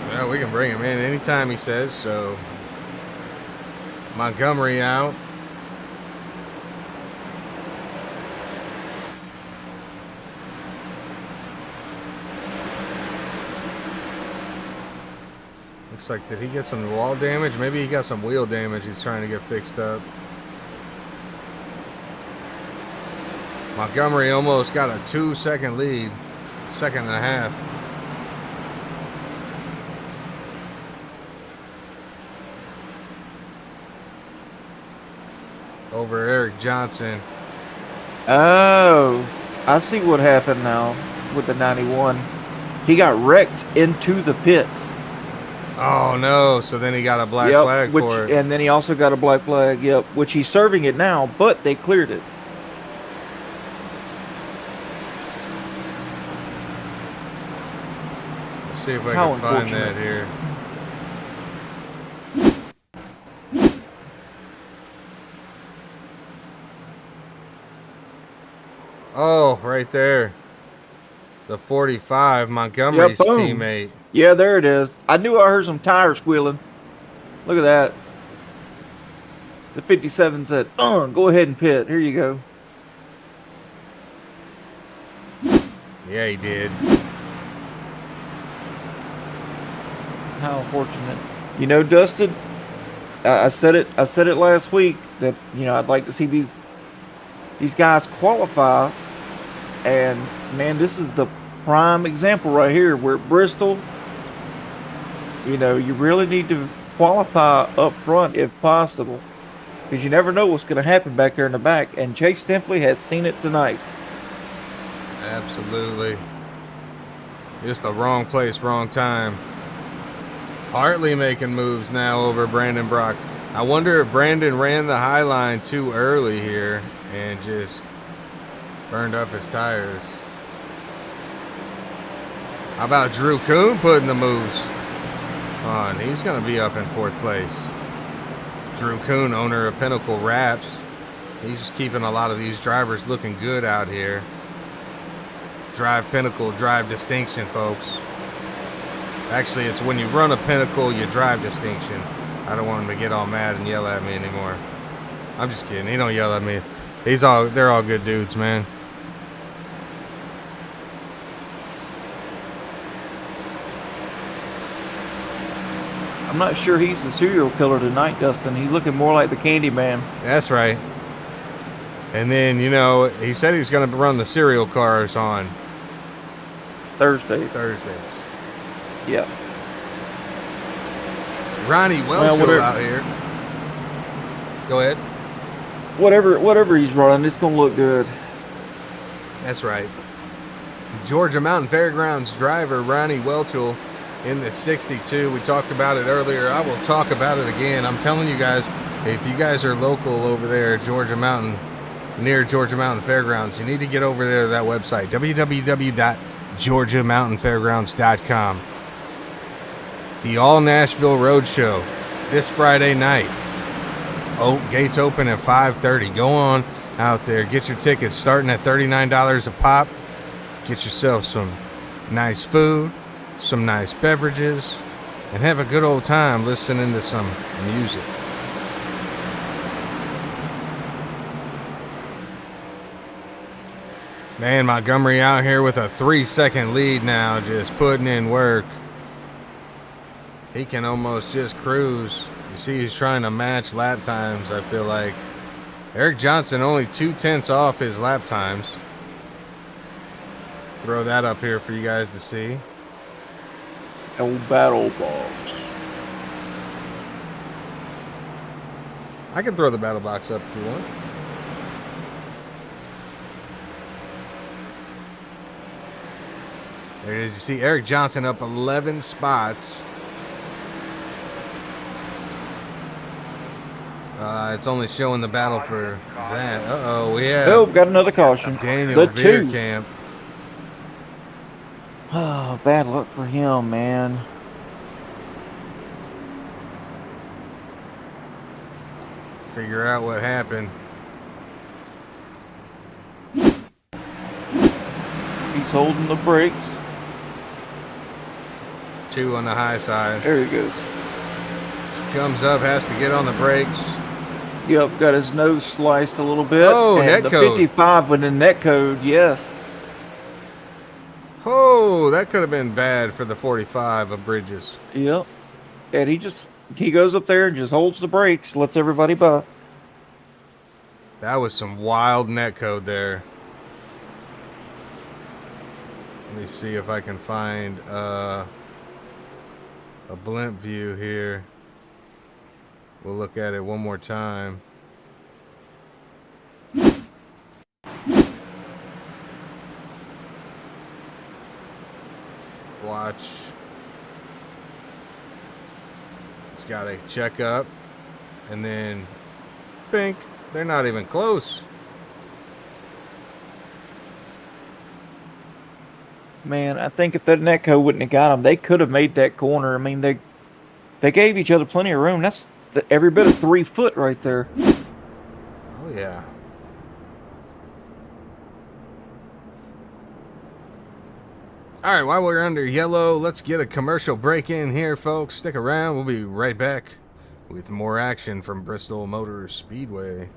Well, we can bring him in anytime he says so. Montgomery out. Looks like, did he get some wall damage? Maybe he got some wheel damage he's trying to get fixed up. Montgomery almost got a 2-second lead. 2.5 seconds. Over Eric Johnson. Oh, I see what happened now with the 91. He got wrecked into the pits. Oh no! So then he got a black flag for it. And then he also got a black flag. Yep, which he's serving it now, but they cleared it. Let's see if I How can find unfortunate. that here. Oh, right there. The 45, Montgomery's boom. teammate. Yeah, there it is. I knew I heard some tires squealing. Look at that. The 57 said, go ahead and pit. Here you go. Yeah, he did. How unfortunate. You know, Dustin, I said it last week that, you know, I'd like to see these guys qualify. And man, this is the prime example right here where Bristol, you know, you really need to qualify up front if possible, because you never know what's going to happen back there in the back. And Chase Stinfley has seen it tonight. Absolutely. Just the wrong place, wrong time. Hartley making moves now over Brandon Brock. I wonder if Brandon ran the high line too early here and just burned up his tires. How about Drew Kuhn putting the moves on? He's going to be up in 4th place. Drew Kuhn, owner of Pinnacle Wraps. He's just keeping a lot of these drivers looking good out here. Drive Pinnacle, drive distinction, folks. Actually, it's when you run a Pinnacle, you drive distinction. I don't want him to get all mad and yell at me anymore. I'm just kidding. He don't yell at me. They're all good dudes, man. I'm not sure he's the serial killer tonight, Dustin. He's looking more like the Candyman. That's right. And then, you know, he said he's going to run the serial cars on Thursdays. Yeah. Ronnie Welchel out here. Go ahead. Whatever he's running, it's going to look good. That's right. Georgia Mountain Fairgrounds driver Ronnie Welchel in the 62. We talked about it earlier. I will talk about it again. I'm telling you guys, if you guys are local over there at Georgia Mountain, near Georgia Mountain Fairgrounds, you need to get over there to that website, www.georgiamountainfairgrounds.com. The All Nashville Roadshow this Friday night. Oh, gates open at 5:30. Go on out there. Get your tickets starting at $39 a pop. Get yourself some nice food, some nice beverages, and have a good old time listening to some music. Man, Montgomery out here with a 3-second lead now, just putting in work. He can almost just cruise. You see he's trying to match lap times, I feel like. Eric Johnson only 0.2 off his lap times. Throw that up here for you guys to see. Old battle box. I can throw the battle box up if you want. There it is. You see Eric Johnson up 11 spots. It's only showing the battle for that. Uh-oh, we have Oh, got another caution. Daniel The 2. Veerkamp. Oh, bad luck for him, man. Figure out what happened. He's holding the brakes. 2 on the high side. There he goes. Comes up, has to get on the brakes. Yep, got his nose sliced a little bit. Oh, and net the code. 55 with the net code, yes. Oh, that could have been bad for the 45 of Bridges. Yep. And he goes up there and just holds the brakes, lets everybody by. That was some wild net code there. Let me see if I can find a blimp view here. We'll look at it one more time. Watch. It's got to check up. And then, bink. They're not even close. Man, I think if that netco wouldn't have got him, they could have made that corner. I mean, they gave each other plenty of room. That's every bit of 3 foot right there. Oh, yeah. All right, while we're under yellow, let's get a commercial break in here, folks. Stick around. We'll be right back with more action from Bristol Motor Speedway.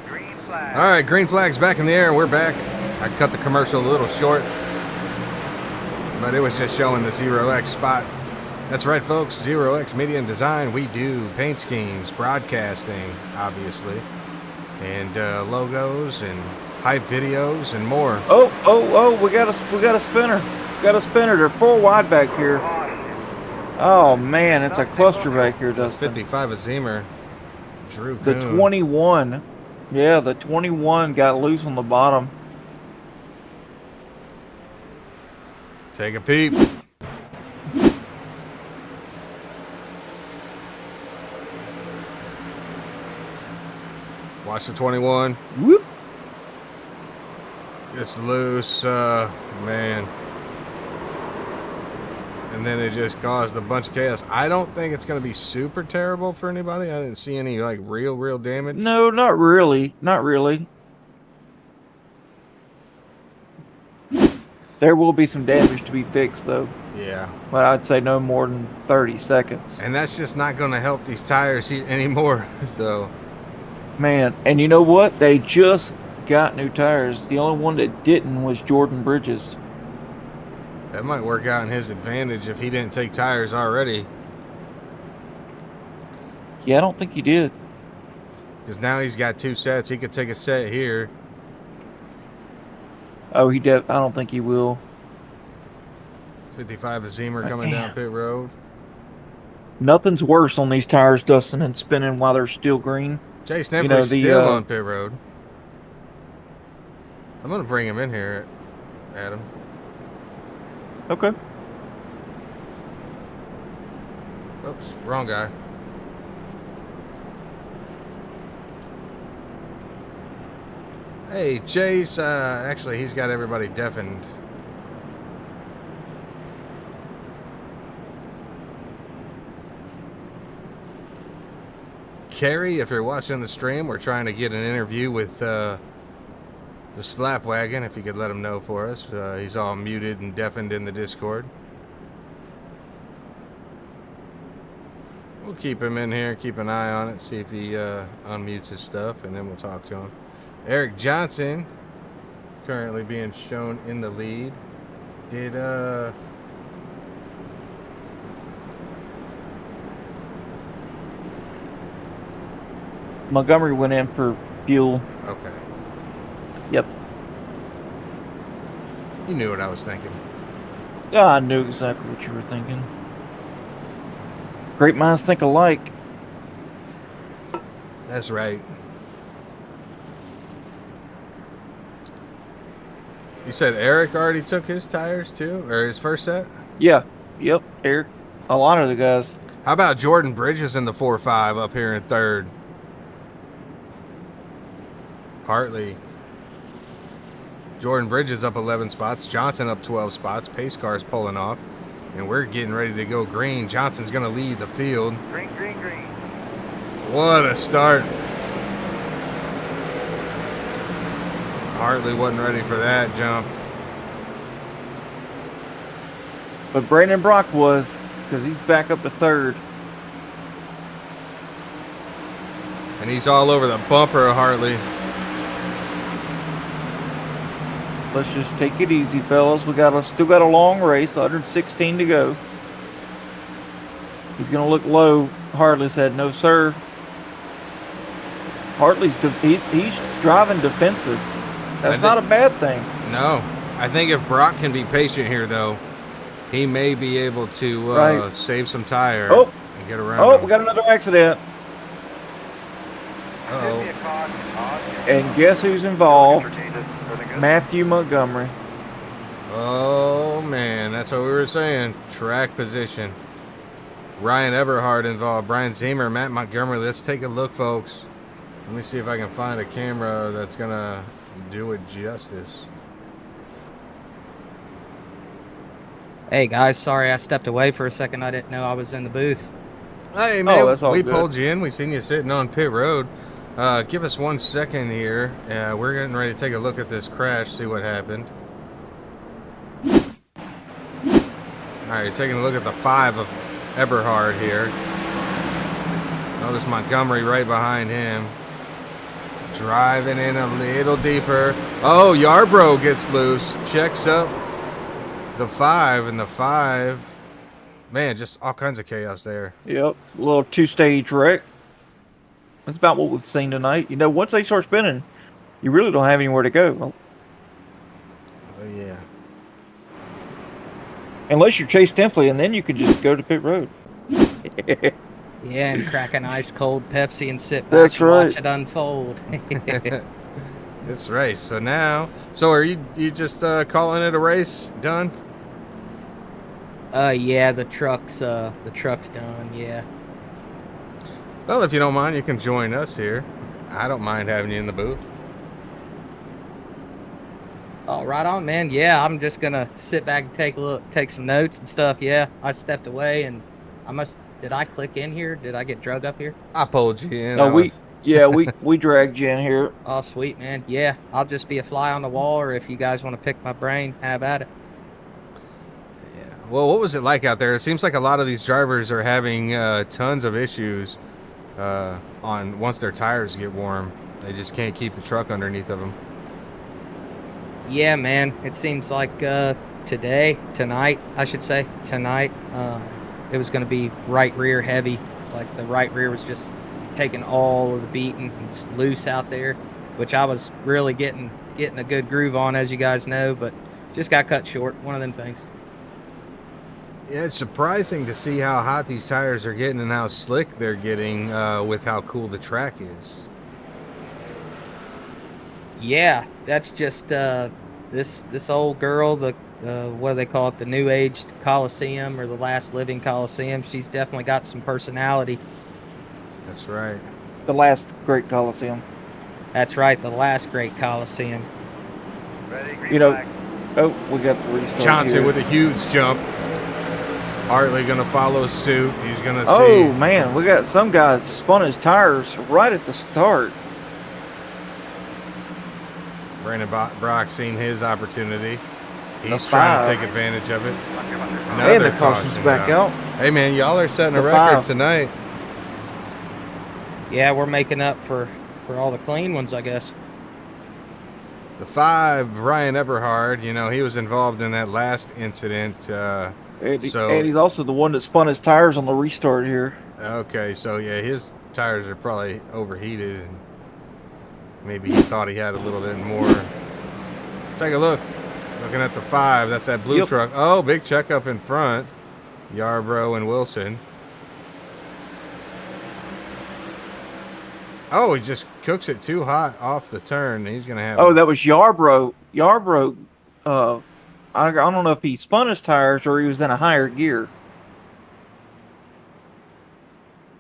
Green flag. All right, green flag's back in the air, and we're back. I cut the commercial a little short, but it was just showing the 0X spot. That's right, folks. 0X Media and Design. We do paint schemes, broadcasting, obviously, and logos and hype videos and more. Oh, we got a spinner. Got a spinner. They're 4 wide back here. Oh, man, it's a cluster back here, Dustin. 55 of Zemer. Drew The Kuhn. 21. Yeah, the 21 got loose on the bottom. Take a peep. Watch the 21. Whoop. Gets loose, man. And then it just caused a bunch of chaos. I don't think it's going to be super terrible for anybody. I didn't see any, like, real damage. No, not really. Not really. There will be some damage to be fixed, though. Yeah. But I'd say no more than 30 seconds. And that's just not going to help these tires anymore. So, Man, and you know what? They just got new tires. The only one that didn't was Jordan Bridges. that might work out in his advantage if he didn't take tires already. Yeah, I don't think he did. Because now he's got 2 sets. He could take a set here. Oh, I don't think he will. 55 of Zemer coming down pit road. Nothing's worse on these tires, Dustin, than spinning while they're still green. Jay Sneffley's know, still on pit road. I'm going to bring him in here, Adam. Okay. Oops, wrong guy. Hey, Chase. Actually, he's got everybody deafened. Carrie, if you're watching the stream, we're trying to get an interview with the Slap Wagon. If you could let him know for us. He's all muted and deafened in the Discord. We'll keep him in here, keep an eye on it, see if he unmutes his stuff, and then we'll talk to him. Eric Johnson currently being shown in the lead. Did Montgomery went in for fuel. okay. Yep. You knew what I was thinking. Yeah, I knew exactly what you were thinking. Great minds think alike. That's right. You said Eric already took his tires too, or his first set? Yeah. Yep. Eric. A lot of the guys. How about Jordan Bridges in the 4-5 up here in third? Hartley. Jordan Bridges up 11 spots. Johnson up 12 spots. Pace car's pulling off. And we're getting ready to go green. Johnson's going to lead the field. Green, green, green. What a start. Hartley wasn't ready for that jump. But Brandon Brock was, because he's back up to third. And he's all over the bumper of Hartley. Let's just take it easy, fellas. We still got a long race, 116 to go. He's gonna look low. Hartley said, "No, sir." Hartley's he's driving defensive. That's not a bad thing. No. I think if Brock can be patient here, though, he may be able to save some tire and get around. Oh, him. we got another accident. Uh-oh. Should be a caution on. And guess who's involved? Jesus, are they good? Matthew Montgomery. Oh, man. That's what we were saying. Track position. Ryan Eberhard involved. Brian Zimmer, Matt Montgomery. Let's take a look, folks. Let me see if I can find a camera that's going to do it justice. Hey guys, sorry I stepped away for a second. I didn't know I was in the booth. Hey, man. that's all We good. pulled you in. We seen you sitting on pit road. Give us 1 second here. We're getting ready to take a look at this crash, see what happened. All right, taking a look at the 5 of Eberhard here. Notice Montgomery right behind him. Driving in a little deeper. Oh, Yarbrough gets loose. Checks up the 5, and the 5. Man, just all kinds of chaos there. Yep, a little two-stage wreck. That's about what we've seen tonight. You know, once they start spinning, you really don't have anywhere to go. Oh, yeah. Unless you're Chase Tinfley, and then you can just go to pit road. Yeah, and crack an ice cold Pepsi and sit back That's and right. watch it unfold. That's right. So now, are you just calling it a race? Done? Yeah, the truck's done. Yeah. Well, if you don't mind, you can join us here. I don't mind having you in the booth. Oh, right on, man. Yeah, I'm just gonna sit back and take some notes and stuff. Yeah, I stepped away and did I click in here? Did I get drug up here? I pulled you in. No, we dragged you in here. Oh, sweet, man. Yeah, I'll just be a fly on the wall, or if you guys want to pick my brain, have at it. Yeah. Well, what was it like out there? It seems like a lot of these drivers are having tons of issues once their tires get warm. They just can't keep the truck underneath of them. Yeah, man. It seems like tonight, it was going to be right rear heavy. Like the right rear was just taking all of the beating. It's loose out there, which I was really getting a good groove on, as you guys know, but just got cut short. One of them things. Yeah, it's surprising to see how hot these tires are getting and how slick they're getting with how cool the track is. Yeah, that's just this old girl, the what do they call it, the new aged Coliseum, or the last living Coliseum. She's definitely got some personality. That's right. The last great Coliseum. That's right, the last great Coliseum. Ready, green You know, flag. oh, we got the restart Johnson here. with a huge jump. Hartley going to follow suit. He's going to see. Oh, man, we got some guy that spun his tires right at the start. Brandon Brock seen his opportunity. He's The trying to 5. take advantage of it. And Another the caution's caution back out. Hey, man, y'all are setting a The record 5. tonight. Yeah, we're making up for all the clean ones, I guess. The 5, Ryan Eberhard, you know, he was involved in that last incident. And So he's also the one that spun his tires on the restart here. okay, so yeah, his tires are probably overheated, and maybe he thought he had a little bit more. Take a look. Looking at the 5, that's that blue Yep. truck. Oh, big checkup in front. Yarbrough and Wilson. Oh, he just cooks it too hot off the turn. He's gonna have. Oh, that was Yarbrough. Yarbrough, I don't know if he spun his tires or he was in a higher gear.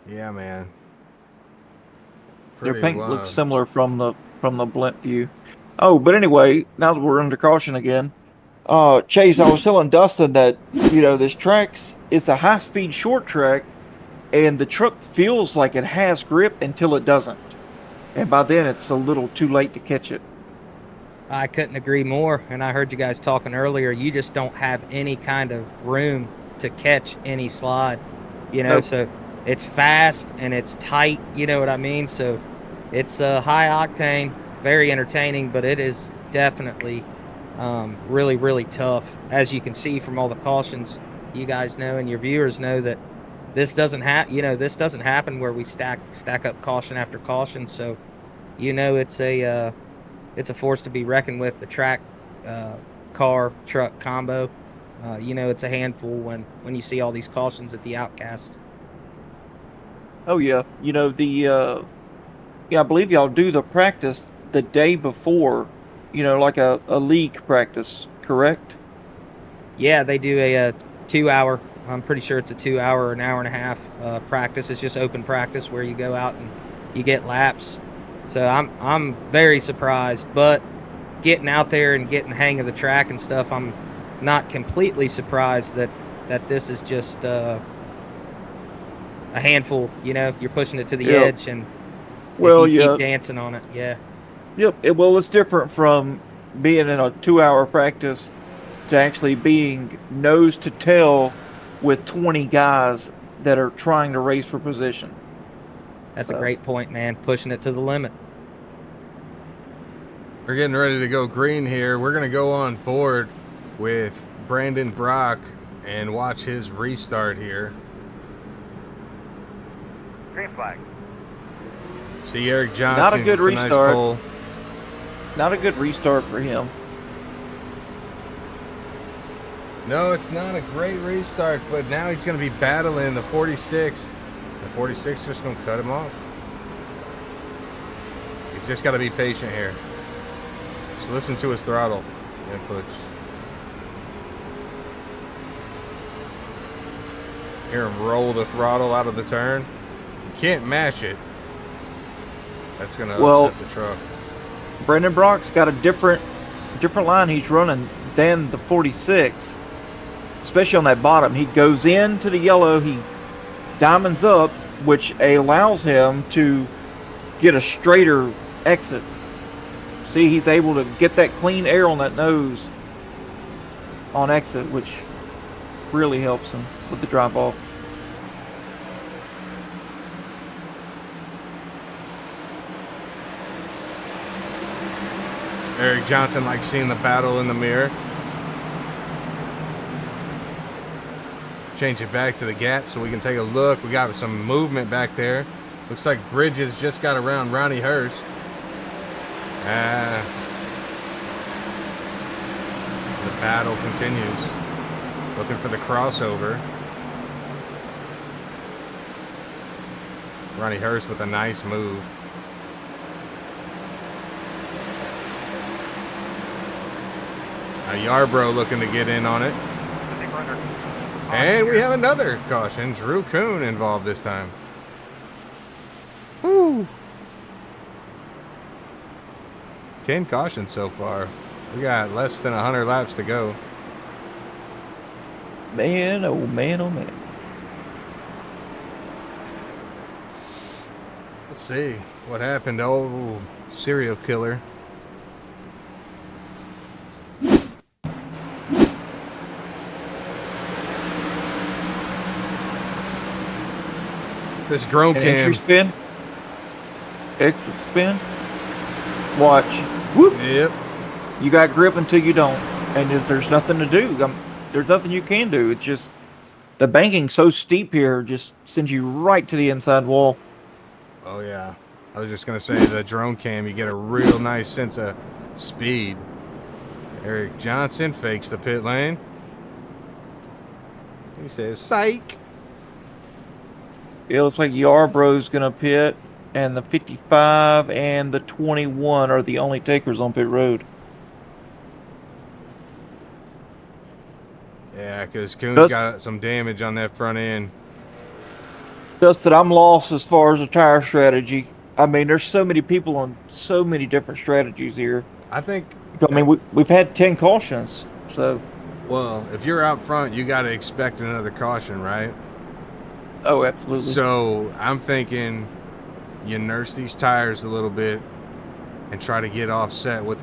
Yeah, man. Their Pretty paint wild. looks similar from the blimp view. Oh, but anyway, now that we're under caution again, Chase, I was telling Dustin that this it's a high-speed short track, and the truck feels like it has grip until it doesn't, and by then it's a little too late to catch it. I couldn't agree more. And I heard you guys talking earlier. You just don't have any kind of room to catch any slide, Nope. So it's fast and it's tight. You know what I mean? So it's high octane, very entertaining, but it is definitely really, really tough. As you can see from all the cautions, you guys know and your viewers know that this doesn't this doesn't happen where we stack up caution after caution. So it's a force to be reckoned with. The track, car, truck combo. It's a handful when you see all these cautions at the Outcast. Oh yeah, I believe y'all do the practice the day before, like a league practice, correct? Yeah, they do a 2 hour. I'm pretty sure it's a 2 hour or an hour and a half practice. It's just open practice where you go out and you get laps. So I'm very surprised, but getting out there and getting the hang of the track and stuff, I'm not completely surprised that this is just a handful. You're pushing it to the Yep. edge, and Well, if you yeah. keep dancing on it, yeah. Yep. Well, it's different from being in a 2-hour practice to actually being nose to tail with 20 guys that are trying to race for position. That's a great point, man. Pushing it to the limit. We're getting ready to go green here. We're gonna go on board with Brandon Brock and watch his restart here. Green flag. See Eric Johnson. Not a good gets nice restart. pole. Not a good restart for him. No, it's not a great restart, but now he's going to be battling the 46. The 46 just going to cut him off. He's just got to be patient here. Just listen to his throttle inputs. Hear him roll the throttle out of the turn. You can't mash it. That's going to upset the truck. Brandon Brock's got a different line he's running than the 46. Especially on that bottom. He goes into the yellow, he diamonds up, which allows him to get a straighter exit. See, he's able to get that clean air on that nose on exit, which really helps him with the drop off. Eric Johnson likes seeing the battle in the mirror. Change it back to the gap so we can take a look. We got some movement back there. Looks like Bridges just got around Ronnie Hurst. The battle continues. Looking for the crossover. Ronnie Hurst with a nice move. Now Yarbrough looking to get in on it. I think we're under. And we have another caution. Drew Kuhn involved this time. Woo! 10 cautions so far. We got less than 100 laps to go. Man, oh man, oh man. Let's see what happened. Oh, serial killer. This drone An cam. entry spin? exit spin. Watch. Whoop. Yep. You got grip until you don't, and there's nothing to do. There's nothing you can do. It's just the banking's so steep here, just sends you right to the inside wall. Oh yeah. I was just gonna say the drone cam, you get a real nice sense of speed. Eric Johnson fakes the pit lane. He says, "Psych." It looks like Yarbrough's gonna pit, and the 55 and the 21 are the only takers on pit road. Yeah, because Coon's got some damage on that front end. Dustin, I'm lost as far as the tire strategy. I mean, there's so many people on so many different strategies here. I think. I mean, we've had 10 cautions, so. Well, if you're out front, you got to expect another caution, right? Oh, absolutely. So I'm thinking you nurse these tires a little bit and try to get offset with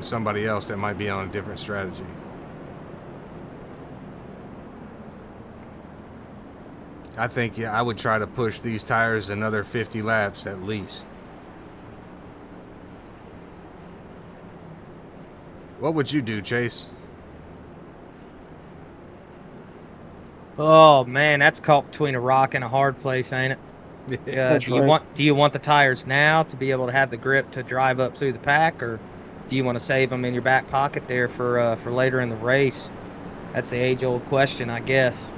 somebody else that might be on a different strategy. I think I would try to push these tires another 50 laps at least. What would you do, Chase? Oh man, that's caught between a rock and a hard place, ain't it? That's do you right. do you want the tires now to be able to have the grip to drive up through the pack, or do you want to save them in your back pocket there for later in the race? That's the age-old question, I guess.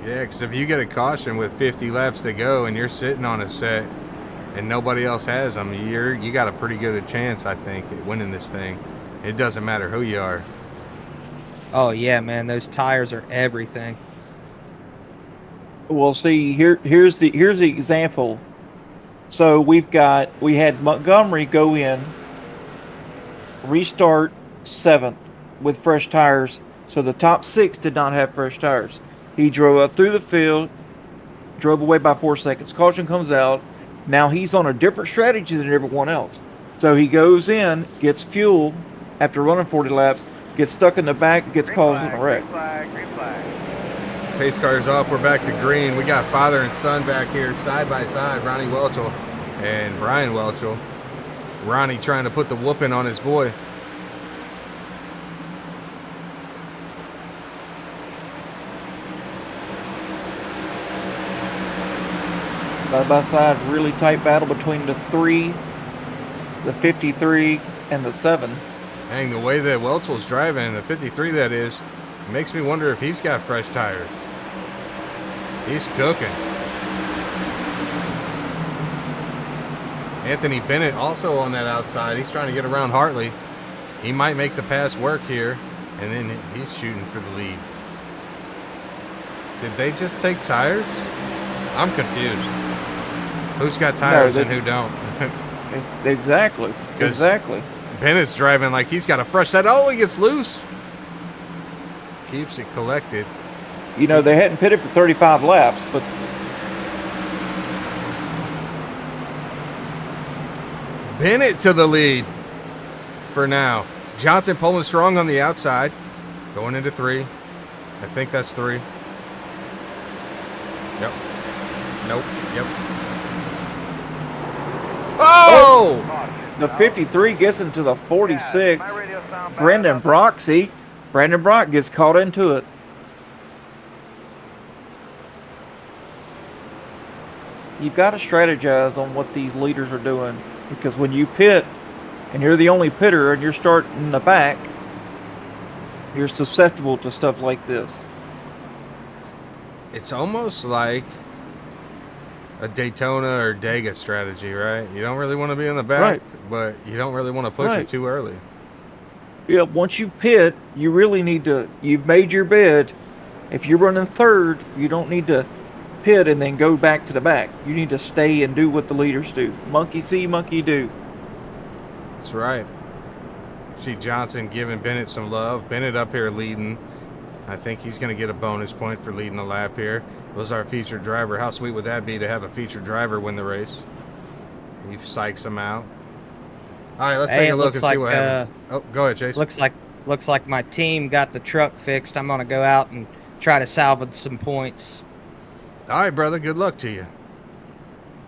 Yeah, because if you get a caution with 50 laps to go and you're sitting on a set and nobody else has them, you got a pretty good chance, I think, at winning this thing. It doesn't matter who you are. Oh yeah, man, those tires are everything. Well, see, here's the example. So we had Montgomery go in, restart 7th with fresh tires. So the top 6 did not have fresh tires. He drove up through the field, drove away by 4 seconds. Caution comes out. Now he's on a different strategy than everyone else. So he goes in, gets fuel after running 40 laps, gets stuck in the back, gets caused in a wreck. Green flag. Pace car's off. We're back to green. We got father and son back here side by side, Ronnie Welchel and Brian Welchel. Ronnie trying to put the whooping on his boy. Side by side, really tight battle between the 3, the 53, and the 7. Dang, the way that Welchel's driving, the 53 that is, makes me wonder if he's got fresh tires. He's cooking. Anthony Bennett also on that outside. He's trying to get around Hartley. He might make the pass work here, and then he's shooting for the lead. Did they just take tires? I'm confused. Who's got tires and who don't? Exactly. Exactly. Bennett's driving like he's got a fresh set. Oh, he gets loose. Keeps it collected. You know, they hadn't pitted for 35 laps, but Bennett to the lead for now. Johnson pulling strong on the outside. Going into 3. I think that's 3. Yep. Nope. Yep. Oh! the 53 gets into the 46. Brandon Brock, see? Brandon Brock gets caught into it. You've got to strategize on what these leaders are doing, because when you pit and you're the only pitter and you're starting in the back, you're susceptible to stuff like this. It's almost like a Daytona or Dega strategy, right? You don't really want to be in the back, Right. but you don't really want to push it too early. Yeah, once you pit, you really need to, you've made your bed. If you're running third, you don't need to pit and then go back to the back. You need to stay and do what the leaders do. Monkey see, monkey do. That's right. See Johnson giving Bennett some love. Bennett up here leading. I think he's going to get a bonus point for leading the lap here. Was our featured driver. How sweet would that be to have a featured driver win the race? He psychs him out. All right, let's take a look and see what happens. Oh, go ahead, Chase. Looks like my team got the truck fixed. I'm gonna go out and try to salvage some points. All right, brother. Good luck to you.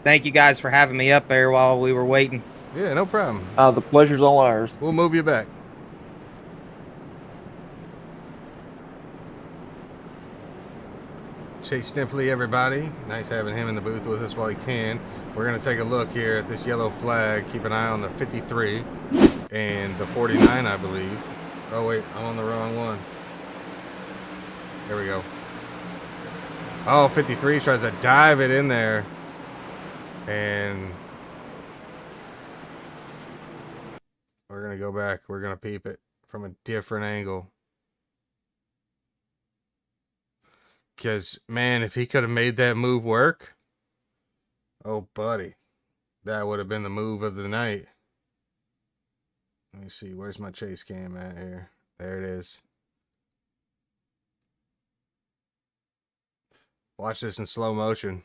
thank you guys for having me up there while we were waiting. Yeah, no problem. The pleasure's all ours. We'll move you back. Chase Stimpley, everybody. Nice having him in the booth with us while he can. We're going to take a look here at this yellow flag. Keep an eye on the 53 and the 49, I believe. Oh, wait, I'm on the wrong one. There we go. Oh, 53 tries to dive it in there. And we're going to go back. We're going to peep it from a different angle. Because, man, if he could have made that move work, oh, buddy, that would have been the move of the night. Let me see. Where's my chase cam at here? There it is. Watch this in slow motion.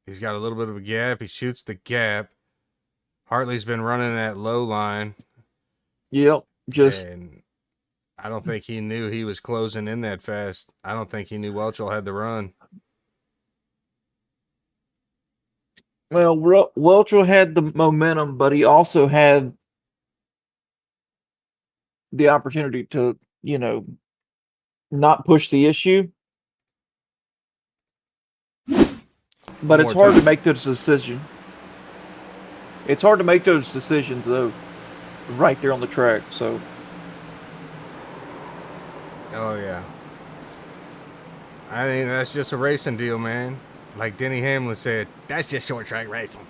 He's got a little bit of a gap. He shoots the gap. Hartley's been running that low line. Yep. And I don't think he knew he was closing in that fast. I don't think he knew Welchel had the run. Well, Welchel had the momentum, but he also had the opportunity to, not push the issue. But it's hard to make those decisions. It's hard to make those decisions, though, right there on the track. So. Oh, yeah. I mean, that's just a racing deal, man. Like Denny Hamlin said, that's just short track racing.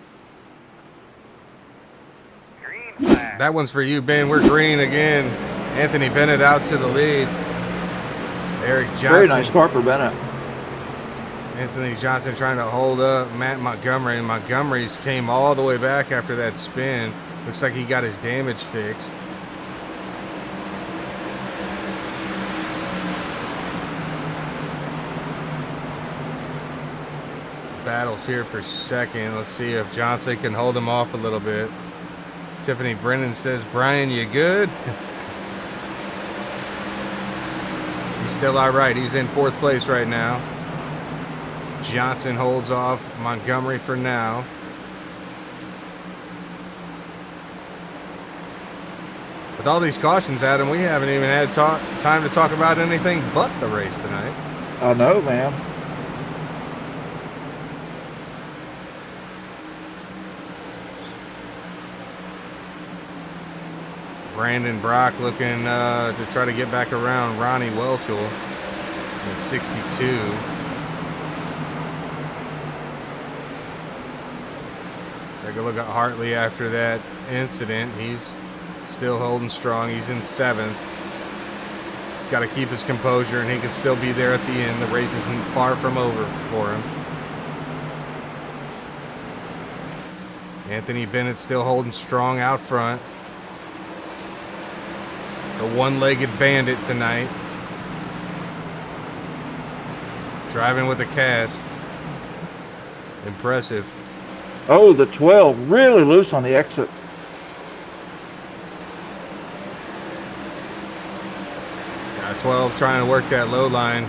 Green flag. That one's for you, Ben. We're green again. Anthony Bennett out to the lead. Eric Johnson. Very nice car for Bennett. Anthony Johnson trying to hold up Matt Montgomery. And Montgomery's came all the way back after that spin. Looks like he got his damage fixed. Battles here for second. Let's see if Johnson can hold him off a little bit. Tiffany Brennan says, Brian, you good? He's still all right. He's in fourth place right now. Johnson holds off Montgomery for now. With all these cautions, Adam, we haven't even had time to talk about anything but the race tonight. I know, man. Brandon Brock looking to try to get back around Ronnie Welchel at 62. Take a look at Hartley after that incident. He's still holding strong. He's in seventh. He's got to keep his composure, and he can still be there at the end. The race isn't far from over for him. Anthony Bennett still holding strong out front. The one-legged bandit tonight. Driving with a cast. Impressive. Oh, the 12 really loose on the exit. Yeah, 12 trying to work that low line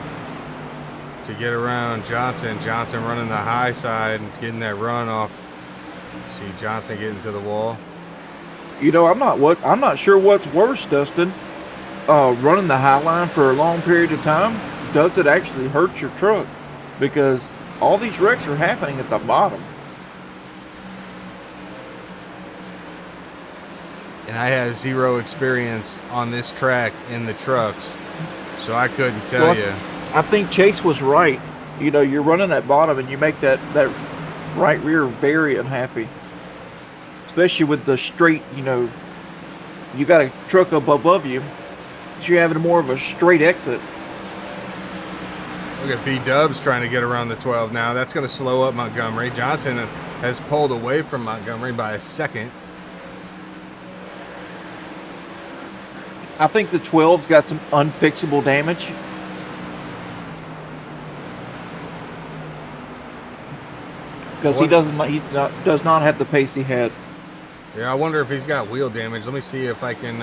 to get around Johnson. Johnson running the high side and getting that run off. See Johnson getting to the wall. I'm not sure what's worse, Dustin. Running the high line for a long period of time, does it actually hurt your truck? Because all these wrecks are happening at the bottom. And I have zero experience on this track in the trucks, so I couldn't tell you. I think Chase was right. You're running that bottom and you make that right rear very unhappy. Especially with the straight, you got a truck up above you. So you're having more of a straight exit. Look at B-Dubs trying to get around the 12 now. That's going to slow up Montgomery. Johnson has pulled away from Montgomery by a second. I think the 12's got some unfixable damage. Because he does not have the pace he had. Yeah, I wonder if he's got wheel damage. Let me see if I can,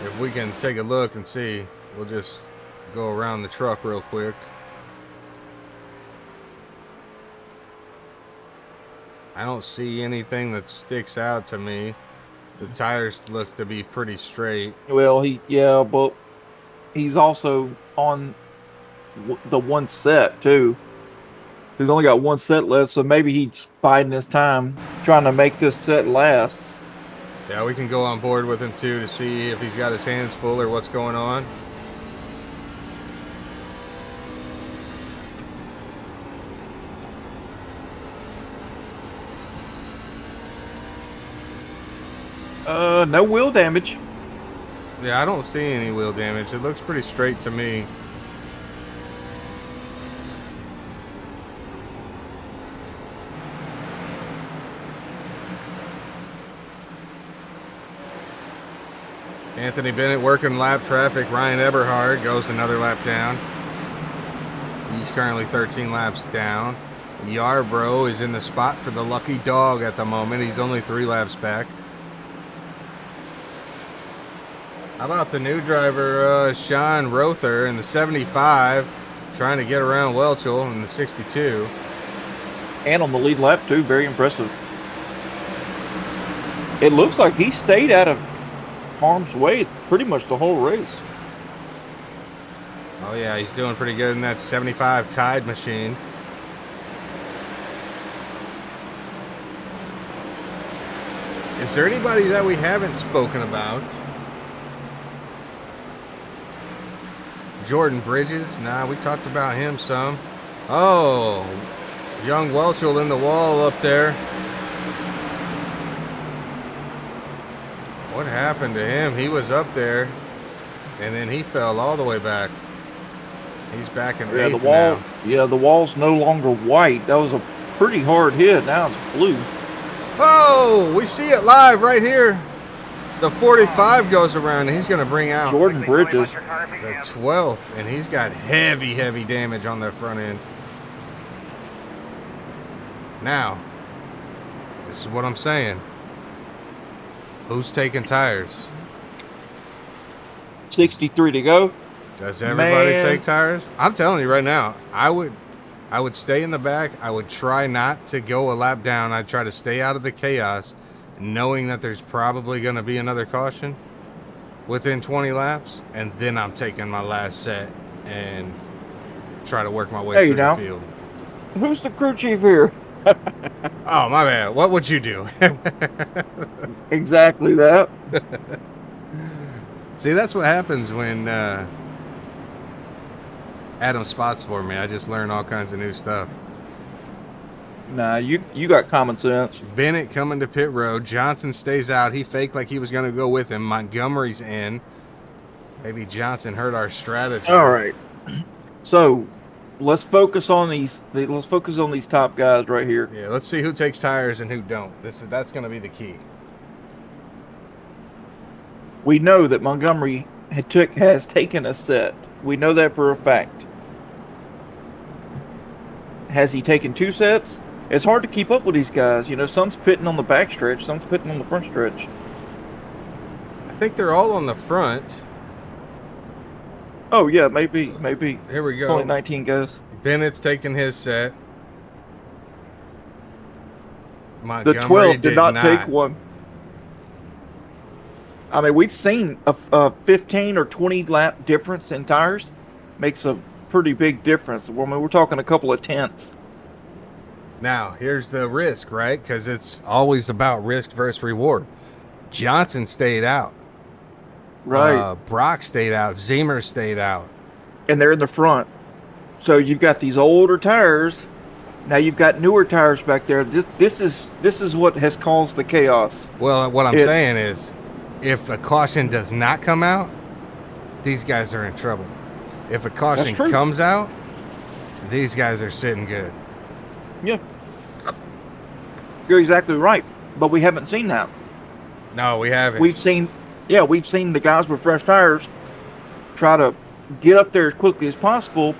if we can take a look and see. We'll just go around the truck real quick. I don't see anything that sticks out to me. The tires look to be pretty straight. Well, but he's also on the one set too. So he's only got one set left, so maybe he's biding his time, trying to make this set last. Yeah, we can go on board with him too to see if he's got his hands full or what's going on. No wheel damage. Yeah, I don't see any wheel damage. It looks pretty straight to me. Anthony Bennett working lap traffic. Ryan Eberhard goes another lap down. He's currently 13 laps down. Yarbrough is in the spot for the lucky dog at the moment. He's only 3 laps back. How about the new driver, Sean Rother, in the 75, trying to get around Welchel in the 62. And on the lead lap, too. Very impressive. It looks like he stayed out of harm's way pretty much the whole race. Oh, yeah, he's doing pretty good in that 75 Tide machine. Is there anybody that we haven't spoken about? Jordan Bridges? Nah, we talked about him some. Oh, young Welchel in the wall up there. What happened to him? He was up there, and then he fell all the way back. He's back in eighth the wall. now. Yeah, the wall's no longer white. That was a pretty hard hit. Now it's blue. Oh, we see it live right here. The 45 goes around, and he's going to bring out Jordan Bridges. the 12th, and he's got heavy, heavy damage on that front end. Now, this is what I'm saying. Who's taking tires? 63 to go. Does everybody Man. take tires? I'm telling you right now, I would stay in the back. I would try not to go a lap down. I'd try to stay out of the chaos, knowing that there's probably going to be another caution within 20 laps, and then I'm taking my last set and try to work my way through the field. Who's the crew chief here? Oh, my bad. What would you do? Exactly that. See, that's what happens when Adam spots for me. I just learn all kinds of new stuff. Nah, you got common sense. Bennett coming to pit road. Johnson stays out. He faked like he was going to go with him. Montgomery's in. Maybe Johnson heard our strategy. All right. So, let's focus on these. Let's focus on these top guys right here. Yeah, let's see who takes tires and who don't. That's going to be the key. We know that Montgomery has taken a set. We know that for a fact. Has he taken 2 sets? It's hard to keep up with these guys. You know, some's pitting on the back stretch, some's pitting on the front stretch. I think they're all on the front. Oh, yeah, maybe. Here we go. Only 19 guys. Bennett's taking his set. The Montgomery 12 did not take one. I mean, we've seen a 15 or 20 lap difference in tires. Makes a pretty big difference. I mean, we're talking a couple of tenths. Now, here's the risk, right? Because it's always about risk versus reward. Johnson stayed out. Right. Brock stayed out. Zemer stayed out. And they're in the front. So you've got these older tires. Now you've got newer tires back there. This is what has caused the chaos. Well, what I'm saying is, if a caution does not come out, these guys are in trouble. If a caution comes out, these guys are sitting good. Yeah. You're exactly right. But we haven't seen that. No, we haven't. We've seen the guys with fresh tires try to get up there as quickly as possible.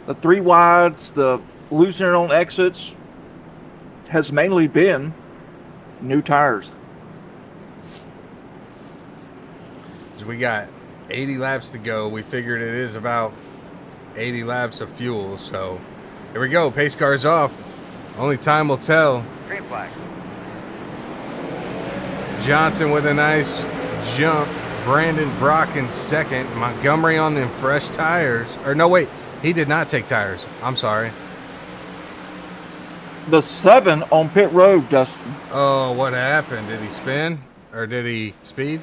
The 3 wides, the loosening on exits has mainly been new tires. We got 80 laps to go. We figured it is about 80 laps of fuel. So here we go. Pace car's off. Only time will tell. Green flag. Johnson with a nice jump. Brandon Brock in second. Montgomery on them fresh tires. Or no, wait. He did not take tires. I'm sorry. The 7 on pit road, Dustin. Oh, what happened? Did he spin? Or did he speed?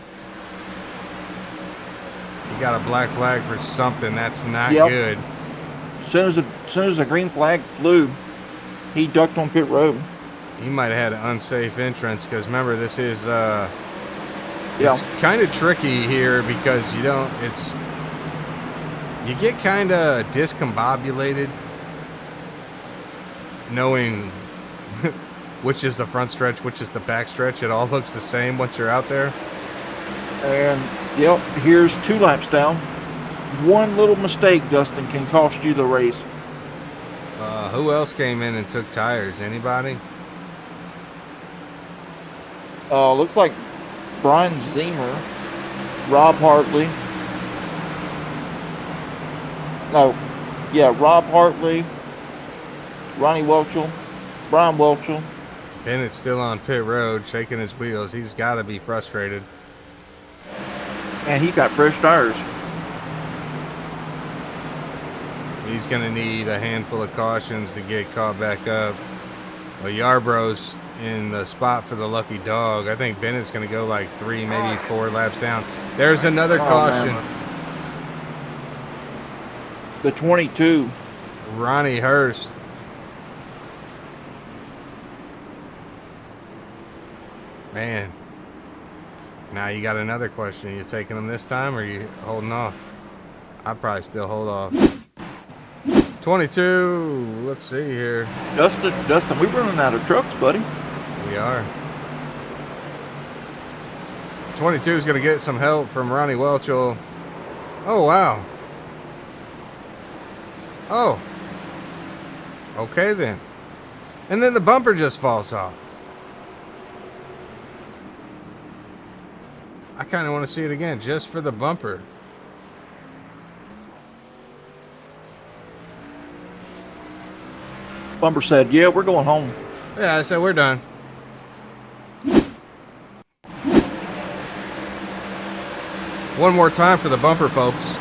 He got a black flag for something. That's not good. As soon as the green flag flew, he ducked on pit road. He might have had an unsafe entrance because remember, this is Yeah. it's kind of tricky here because you get kind of discombobulated knowing which is the front stretch, which is the back stretch. It all looks the same once you're out there. And yep, here's 2 laps down. One little mistake, Dustin, can cost you the race. Who else came in and took tires? Anybody? Looks like Brian Zemer, Rob Hartley. No, yeah, Rob Hartley, Ronnie Welchel, Brian Welchel. Bennett's still on pit road, shaking his wheels. He's got to be frustrated. And he got fresh tires. He's going to need a handful of cautions to get caught back up. Well, Yarbrough's in the spot for the lucky dog. I think Bennett's going to go like 3, maybe 4 laps down. There's another caution. Man. The 22. Ronnie Hurst. Man. Now you got another question. You taking them this time or you holding off? I'd probably still hold off. 22. Let's see here. Dustin, we're running out of trucks, buddy. We are. 22 is going to get some help from Ronnie Welchel. Oh, wow. Oh. Okay, then. And then the bumper just falls off. I kind of want to see it again just for the bumper. Bumper said, yeah, we're going home. Yeah, I said we're done. One more time for the bumper, folks.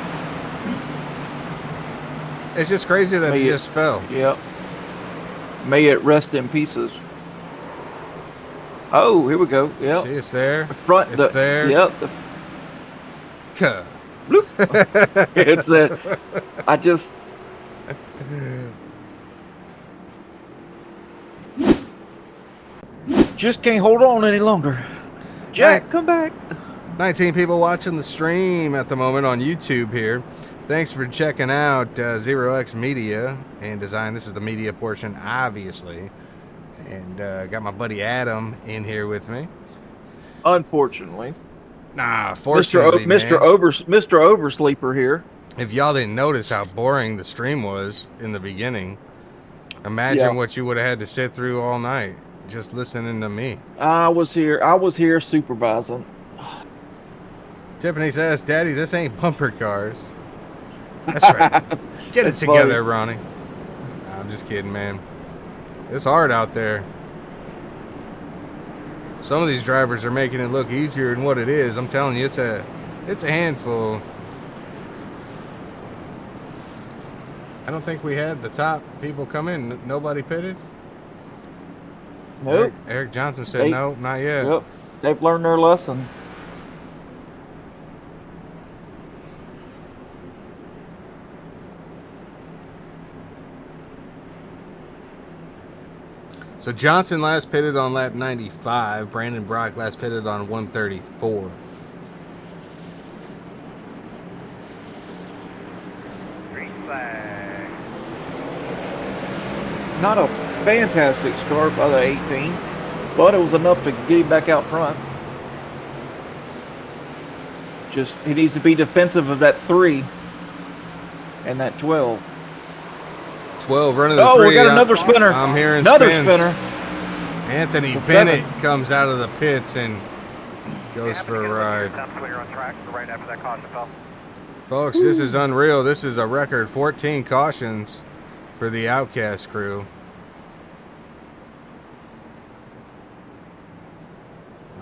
It's just crazy that he just fell. Yep. May it rest in pieces. Oh, here we go. Yep. See, it's there. It's there. Yep. It's that. I just. Just can't hold on any longer. Jack, come back. 19 people watching the stream at the moment on YouTube here. Thanks for checking out Zero X Media and Design. This is the media portion, obviously. And got my buddy Adam in here with me. Unfortunately. Nah, fortunately, Mr. Oversleeper here. If y'all didn't notice how boring the stream was in the beginning, imagine what you would have had to sit through all night just listening to me. I was here supervising. Tiffany says, Daddy, this ain't bumper cars. That's right. Get it together, funny. Ronnie. I'm just kidding, man. It's hard out there. Some of these drivers are making it look easier than what it is. I'm telling you, it's a handful. I don't think we had the top people come in. Nobody pitted? Nope. Eric Johnson said no, not yet. Yep. They've learned their lesson. So Johnson last pitted on lap 95. Brandon Brock last pitted on 134. Green flag. Not a fantastic start by the 18, but it was enough to get him back out front. Just, he needs to be defensive of that 3 and that 12. 12 running the 3. Oh, we got another spinner. I'm hearing another spins. spinner. Anthony The Bennett 7. comes out of the pits and goes for a ride. Clear on track right after that caution fell. Folks, this is unreal. This is a record 14 cautions for the Outcast crew.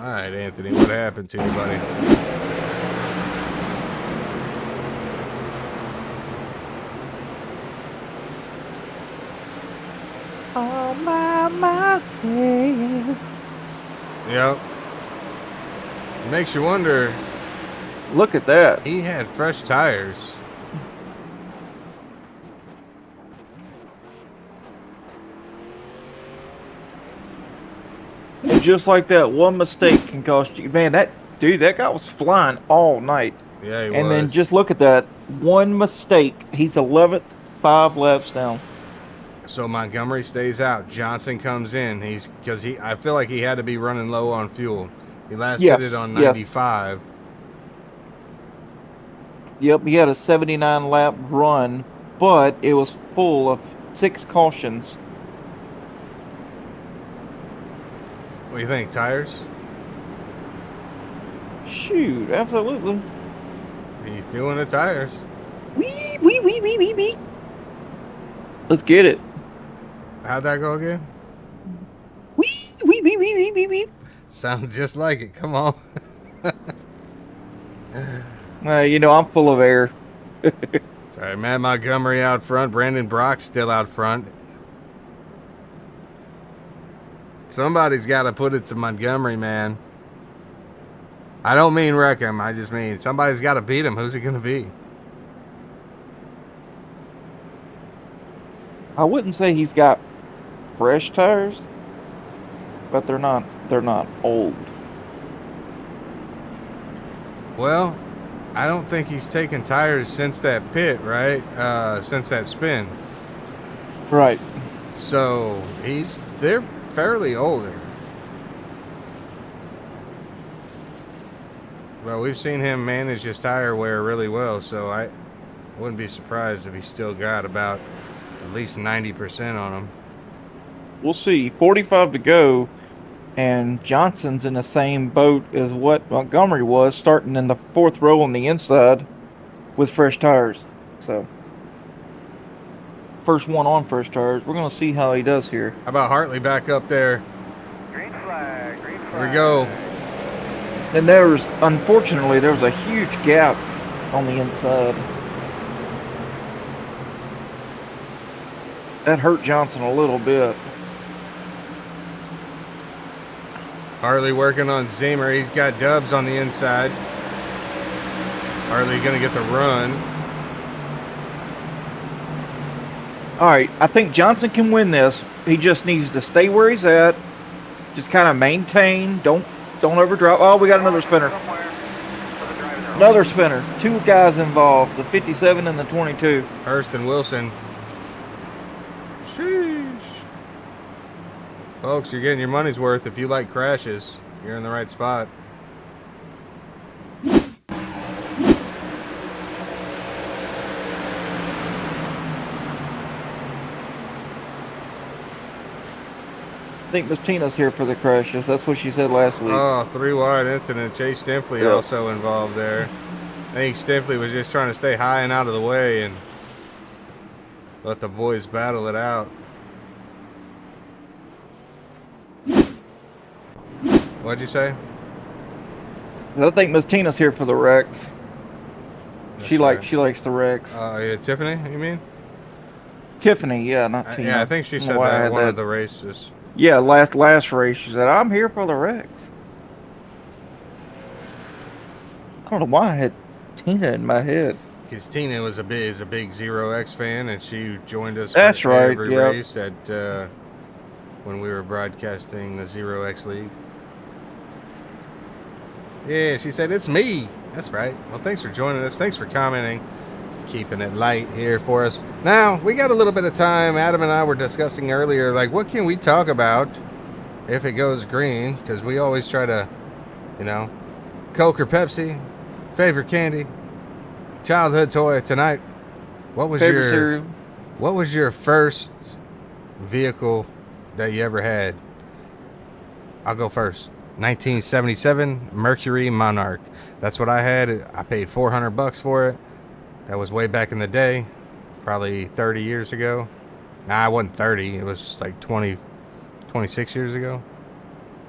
All right, Anthony, what happened to you, buddy? All by myself. Yep. Makes you wonder. Look at that. He had fresh tires. And just like that, one mistake can cost you. Man, that guy was flying all night. Yeah, he was. And then just look at that. One mistake. He's 11th, 5 laps down. So Montgomery stays out. Johnson comes in. I feel like he had to be running low on fuel. He last pitted on 95. Yep, he had a 79 lap run, but it was full of 6 cautions. What do you think, tires? Shoot, absolutely. He's doing the tires. Wee, wee, wee, wee, wee, wee. Let's get it. How'd that go again? Wee, wee, wee, wee, wee, wee, wee. Sound just like it. Come on. I'm full of air. Sorry, Matt Montgomery out front. Brandon Brock still out front. Somebody's got to put it to Montgomery, man. I don't mean wreck him. I just mean somebody's got to beat him. Who's it going to be? I wouldn't say he's got fresh tires, but they're not old. Well, I don't think he's taken tires since that pit, right? Since that spin. Right. So they're fairly older. Well, we've seen him manage his tire wear really well, so I wouldn't be surprised if he still got about at least 90% on him. We'll see. 45 to go, and Johnson's in the same boat as what Montgomery was, starting in the 4th row on the inside with fresh tires. So, first one on fresh tires. We're going to see how he does here. How about Hartley back up there? Green flag, green flag. Here we go. And unfortunately, there was a huge gap on the inside. That hurt Johnson a little bit. Hartley working on Zemer. He's got Dubs on the inside. Hartley going to get the run. All right, I think Johnson can win this. He just needs to stay where he's at. Just kind of maintain. Don't overdrive. Oh, we got another spinner. Another spinner. 2 guys involved. The 57 and the 22. Hurst and Wilson. Sheesh. Folks, you're getting your money's worth. If you like crashes, you're in the right spot. I think Miss Tina's here for the crashes. That's what she said last week. Oh, 3 wide incident. Chase Stinfley also involved there. I think Stinfley was just trying to stay high and out of the way and let the boys battle it out. What'd you say? I think Miss Tina's here for the wrecks. She likes the wrecks. Yeah, Tiffany, you mean? Tiffany, yeah, not Tina. Yeah, I think she said that at one of the races. Yeah, last race she said, "I'm here for the wrecks." I don't know why I had Tina in my head. Because Tina is a big Zero X fan, and she joined us That's for right, every yep. race at when we were broadcasting the Zero X League. Yeah, she said, "It's me." That's right. Well, thanks for joining us. Thanks for commenting. Keeping it light here for us. Now, we got a little bit of time. Adam and I were discussing earlier, like, what can we talk about if it goes green? Because we always try to, Coke or Pepsi, favorite candy, childhood toy tonight. What was Favorite cereal? What was your first vehicle that you ever had? I'll go first. 1977 Mercury Monarch. That's what I had. I paid $400 for it. That was way back in the day, probably 30 years ago. Nah, it wasn't 30. It was like 26 years ago.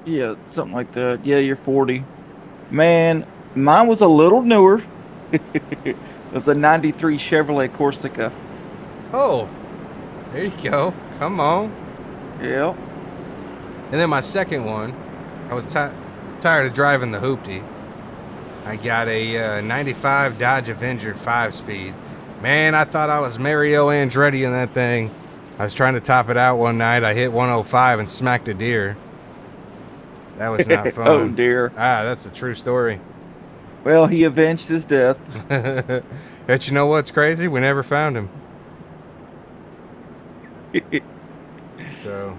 Yeah, something like that. Yeah, you're 40. Man, mine was a little newer. It was a 93 Chevrolet Corsica. Oh, there you go. Come on. Yeah. And then my second one, I was tired of driving the hoopty. I got a 95 Dodge Avenger 5-speed. Man, I thought I was Mario Andretti in that thing. I was trying to top it out one night. I hit 105 and smacked a deer. That was not fun. Oh, dear. Ah, that's a true story. Well, he avenged his death. But you know what's crazy? We never found him. So,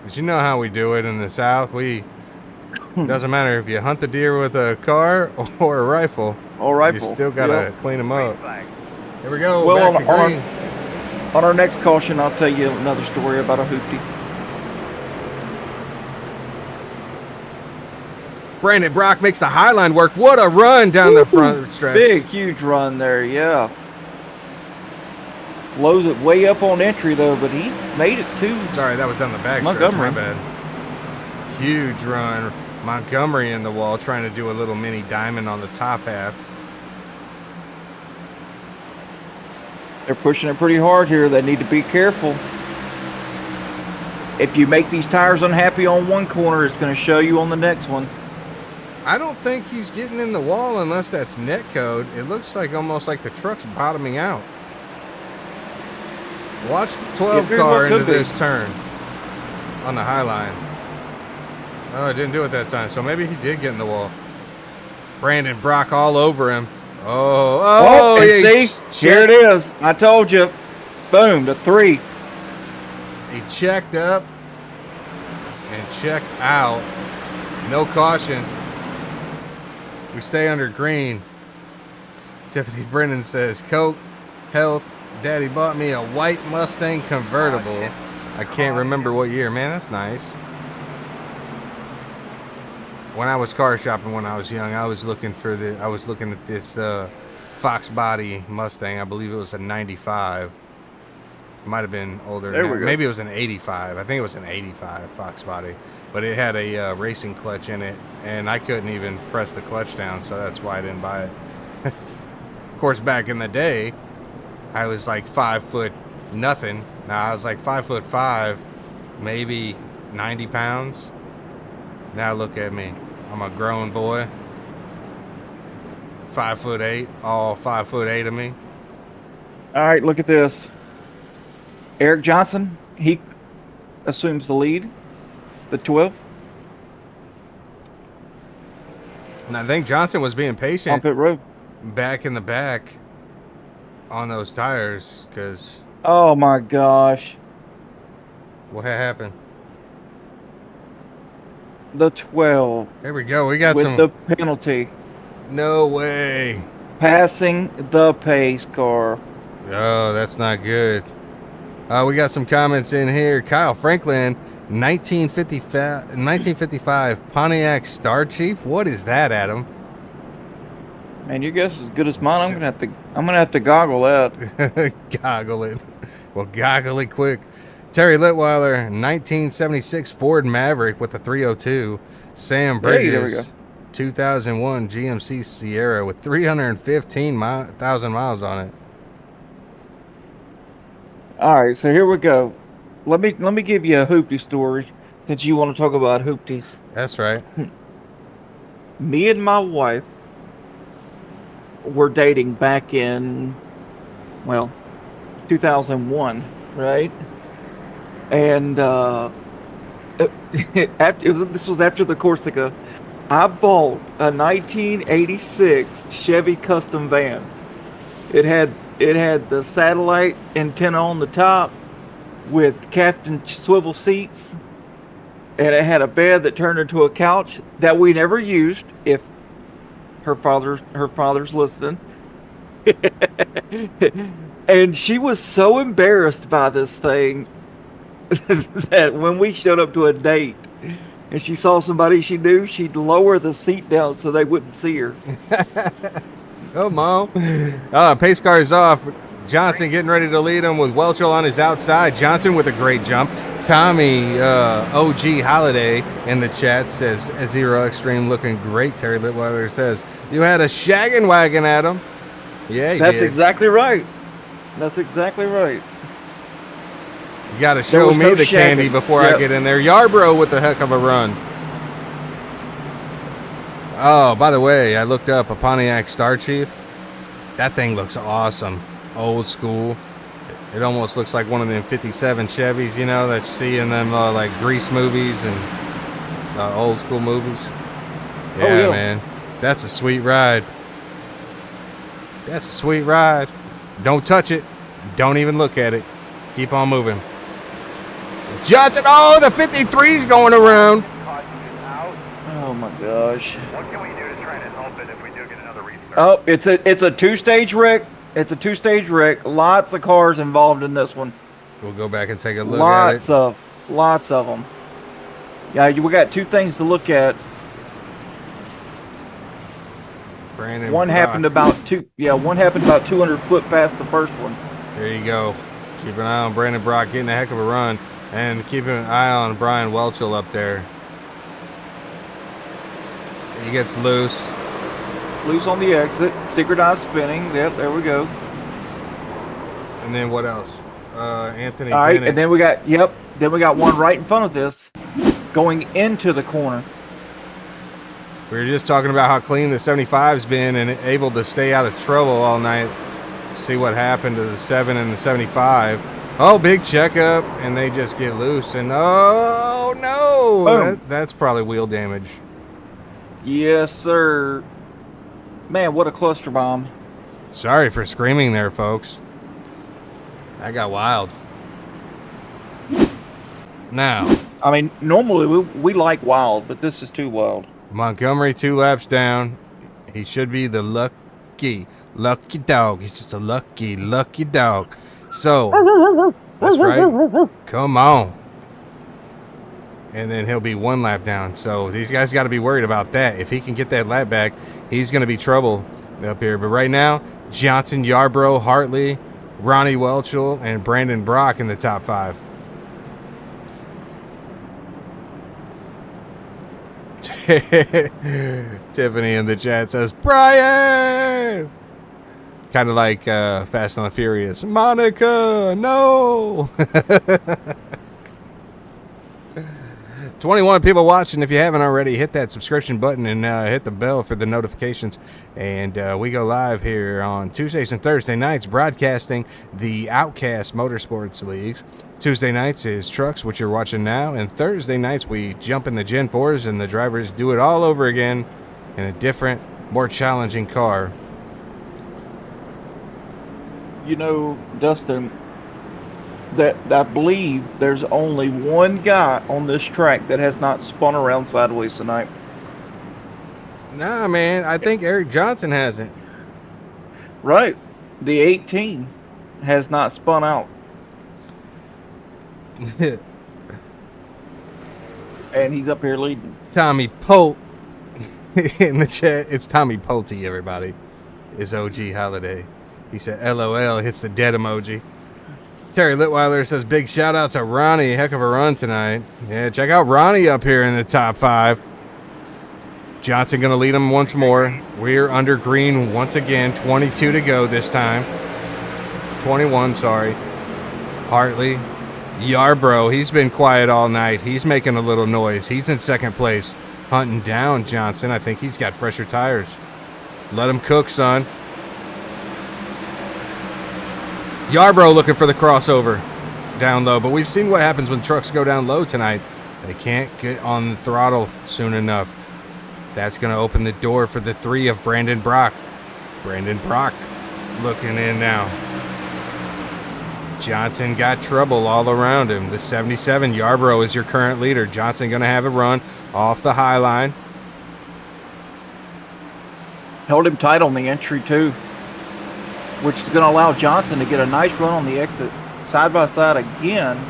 but you know how we do it in the South. Doesn't matter if you hunt the deer with a car or a rifle. All rifle. You still gotta clean them up. Here we go. Well, back to green. on our next caution, I'll tell you another story about a hoopty. Brandon Brock makes the highline work. What a run down the front stretch. Big, huge run there, yeah. Slows it way up on entry, though, but he made it too. Sorry, that was down the back stretch. My bad. Huge run. Montgomery in the wall trying to do a little mini diamond on the top half. They're pushing it pretty hard here. They need to be careful. If you make these tires unhappy on one corner, it's going to show you on the next one. I don't think he's getting in the wall unless that's net code. It looks like almost like the truck's bottoming out. Watch the 12 car into this turn on the high line. Oh, it didn't do it that time, so maybe he did get in the wall. Brandon Brock all over him. Oh, and see, here it is. I told you. Boom, the 3. He checked up and checked out. No caution. We stay under green. Tiffany Brennan says, Coke, health, Daddy bought me a white Mustang convertible. I can't remember what year. Man, that's nice. When I was car shopping when I was young, I was looking at this Fox body Mustang. I believe it was a 95. It might have been older. Maybe it was an 85. I think it was an 85 Fox body. But it had a racing clutch in it, and I couldn't even press the clutch down, so that's why I didn't buy it. Of course, back in the day, I was like 5 foot nothing. Now I was like 5'5", maybe 90 pounds. Now look at me. I'm a grown boy. 5'8", all 5'8" of me. All right, look at this. Eric Johnson, he assumes the lead. The 12. And I think Johnson was being patient on pit road. Back in the back on those tires because... Oh, my gosh. What happened? The 12. There we go. We got with some... the penalty. No way. Passing the pace car. Oh, that's not good. We got some comments in here. Kyle Franklin, 1955 Pontiac Star Chief. What is that, Adam? Man, your guess is as good as mine. I'm gonna have to goggle that. Goggle it. Well, goggle it quick. Terry Litweiler, 1976 Ford Maverick with the 302. Sam Bridges, there we go. 2001 GMC Sierra with 315,000 miles on it. All right, so here we go. Let me give you a hoopty story since you want to talk about hoopties. That's right. Me and my wife were dating back in, 2001, right? And this was after the Corsica. I bought a 1986 Chevy custom van. It had the satellite antenna on the top with captain swivel seats, and it had a bed that turned into a couch that we never used. If her father's listening. And she was so embarrassed by this thing that when we showed up to a date and she saw somebody she knew, she'd lower the seat down so they wouldn't see her. Oh, Mom. Pace car is off. Johnson getting ready to lead him with Welchel on his outside. Johnson with a great jump. Tommy OG Holiday in the chat says, Zero Extreme looking great. Terry Litweiler says, you had a shaggin' wagon at him. Yeah, he That's did. exactly right. That's exactly right. You got to show me no the candy shagging. before Yep. I get in there. Yarbrough with a heck of a run. Oh, by the way, I looked up a Pontiac Star Chief. That thing looks awesome. Old school. It almost looks like one of them 57 Chevys, you know, that you see in them like Grease movies and old school movies. Yeah, man. That's a sweet ride. That's a sweet ride. Don't touch it. Don't even look at it. Keep on moving. Johnson, oh, the 53's going around. Oh my gosh. What can we do to try to help it if we do get another restart? Oh, it's a two-stage wreck. It's a two-stage wreck. Lots of cars involved in this one. We'll go back and take a look at it. Lots of them. Yeah, we got two things to look at. Brandon One Brock. happened about 200 foot past the first one. There you go. Keep an eye on Brandon Brock getting a heck of a run, and keep an eye on Brian Welchel up there. He gets loose. Loose on the exit. Synchronized spinning. Yep, there we go. And then what else? Anthony All right, Bennett. and then we got one right in front of this, going into the corner. We were just talking about how clean the 75's been and able to stay out of trouble all night. See what happened to the 7 and the 75. Oh, big checkup, and they just get loose. And oh no, that's probably wheel damage. Yes, sir. Man, what a cluster bomb. Sorry for screaming there, folks. That got wild. Now, I mean, normally we like wild, but this is too wild. Montgomery 2 laps down. He should be the lucky dog. He's just a lucky dog. So, that's right. Come on. And then he'll be 1 lap down. So these guys got to be worried about that. If he can get that lap back, he's going to be trouble up here. But right now, Johnson, Yarbrough, Hartley, Ronnie Welchel, and Brandon Brock in the top 5. Tiffany in the chat says, Brian! Kind of like Fast and the Furious. Monica, no! 21 people watching. If you haven't already, hit that subscription button and hit the bell for the notifications. And we go live here on Tuesdays and Thursday nights, broadcasting the Outcast Motorsports Leagues. Tuesday nights is trucks, which you're watching now. And Thursday nights, we jump in the Gen 4s and the drivers do it all over again in a different, more challenging car. You know, Dustin, that I believe there's only one guy on this track that has not spun around sideways tonight. Nah, man, I think Eric Johnson hasn't. Right. The 18 has not spun out. And he's up here leading. Tommy Polt in the chat. It's Tommy Pulte, everybody. It's OG Holiday. He said LOL, hits the dead emoji. Terry Litweiler says big shout out to Ronnie. Heck of a run tonight. Yeah, check out Ronnie up here in the top 5. Johnson going to lead him once more. We're under green once again. 22 to go this time. 21, sorry. Hartley. Yarbrough, he's been quiet all night. He's making a little noise. He's in second place, hunting down Johnson. I think he's got fresher tires. Let him cook, son. Yarbrough looking for the crossover down low, but we've seen what happens when trucks go down low tonight. They can't get on the throttle soon enough. That's going to open the door for the 3 of Brandon Brock. Brandon Brock looking in now. Johnson got trouble all around him. The 77, Yarbrough, is your current leader. Johnson going to have a run off the high line. Held him tight on the entry, too, which is going to allow Johnson to get a nice run on the exit. Side by side again.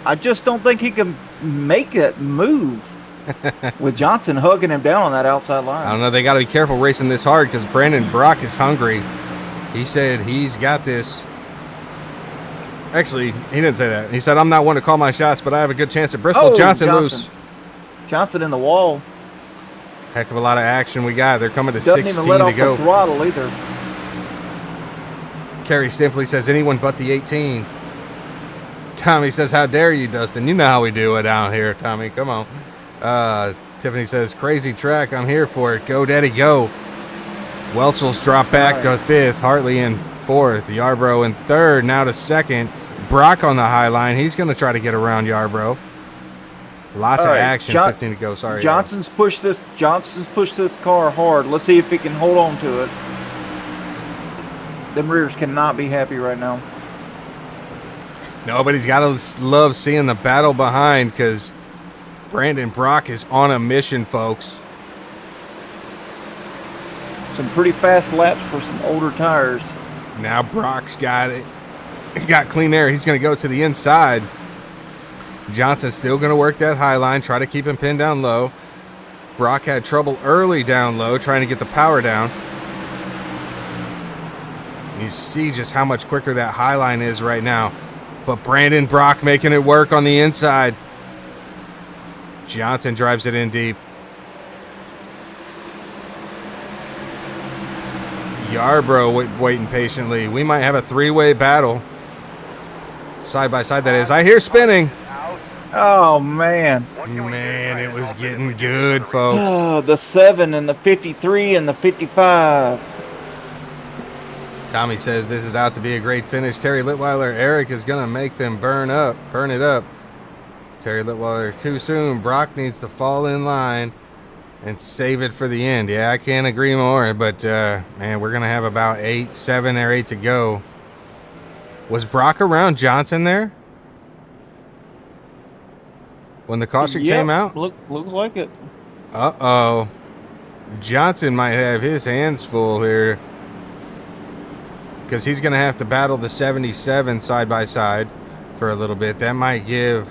I just don't think he can make it move with Johnson hugging him down on that outside line. I don't know. They got to be careful racing this hard because Brandon Brock is hungry. He said he's got this. Actually, he didn't say that. He said, I'm not one to call my shots, but I have a good chance at Bristol. Oh, Johnson loose. Johnson in the wall. Heck of a lot of action we got. They're coming to Doesn't 16 even let to off go. the throttle either. Kerry Stinfley says, anyone but the 18. Tommy says, how dare you, Dustin? You know how we do it down here, Tommy. Come on. Tiffany says, crazy track. I'm here for it. Go, Daddy, go. Welchels drop back to 5th. Hartley in 4th. Yarbrough in 3rd. Now to 2nd. Brock on the high line. He's going to try to get around Yarbrough. Lots of action. 15 to go. Sorry. Johnson's pushed this car hard. Let's see if he can hold on to it. Them rears cannot be happy right now. Nobody's got to love seeing the battle behind because Brandon Brock is on a mission, folks. Some pretty fast laps for some older tires. Now Brock's got it. He got clean air. He's going to go to the inside. Johnson's still going to work that high line, try to keep him pinned down low. Brock had trouble early down low, trying to get the power down. You see just how much quicker that high line is right now. But Brandon Brock making it work on the inside. Johnson drives it in deep. Yarbrough waiting patiently. We might have a three-way battle. Side by side, that is. I hear spinning. Oh, man. Man, it was getting good, folks. Oh, the 7 and the 53 and the 55. Tommy says this is out to be a great finish. Terry Litweiler, Eric is going to make them burn it up. Terry Litweiler, too soon. Brock needs to fall in line and save it for the end. Yeah, I can't agree more, but, man, we're going to have about 7 or 8 to go. Was Brock around Johnson there when the caution came out? Looks like it. Uh-oh. Johnson might have his hands full here because he's going to have to battle the 77 side by side for a little bit. That might give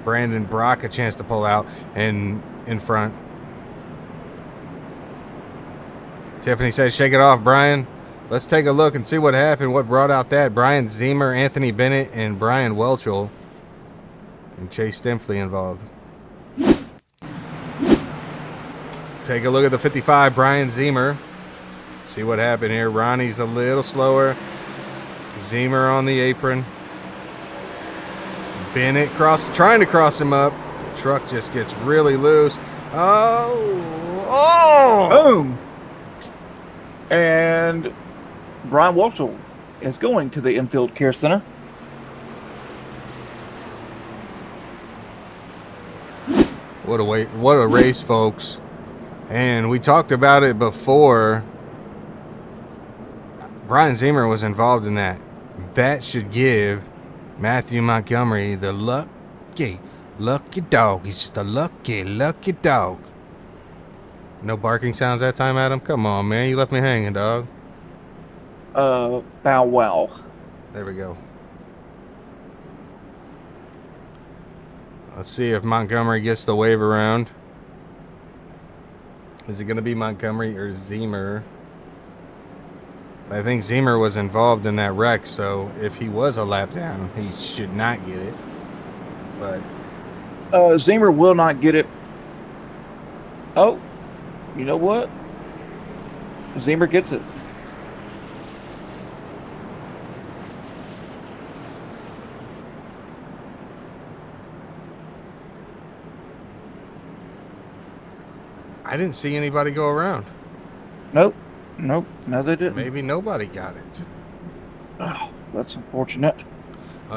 Brandon Brock a chance to pull out and in front. Tiffany says, shake it off, Brian. Let's take a look and see what happened, what brought out that. Brian Zemer, Anthony Bennett, and Brian Welchel. And Chase Stinfley involved. Take a look at the 55, Brian Zemer. See what happened here. Ronnie's a little slower. Zemer on the apron. Bennett trying to cross him up. The truck just gets really loose. Oh! Boom! And Brian Welchel is going to the infield care center. What a race, folks. And we talked about it before. Brian Zemer was involved in that. That should give Matthew Montgomery the lucky dog. He's just a lucky dog. No barking sounds that time, Adam? Come on, man. You left me hanging, dog. Bow wow. There we go. Let's see if Montgomery gets the wave around. Is it going to be Montgomery or Zemer? I think Zemer was involved in that wreck, so if he was a lap down, he should not get it. But Zemer will not get it. Oh, you know what? Zemer gets it. I didn't see anybody go around. Nope. No, they didn't. Maybe nobody got it. Oh, that's unfortunate.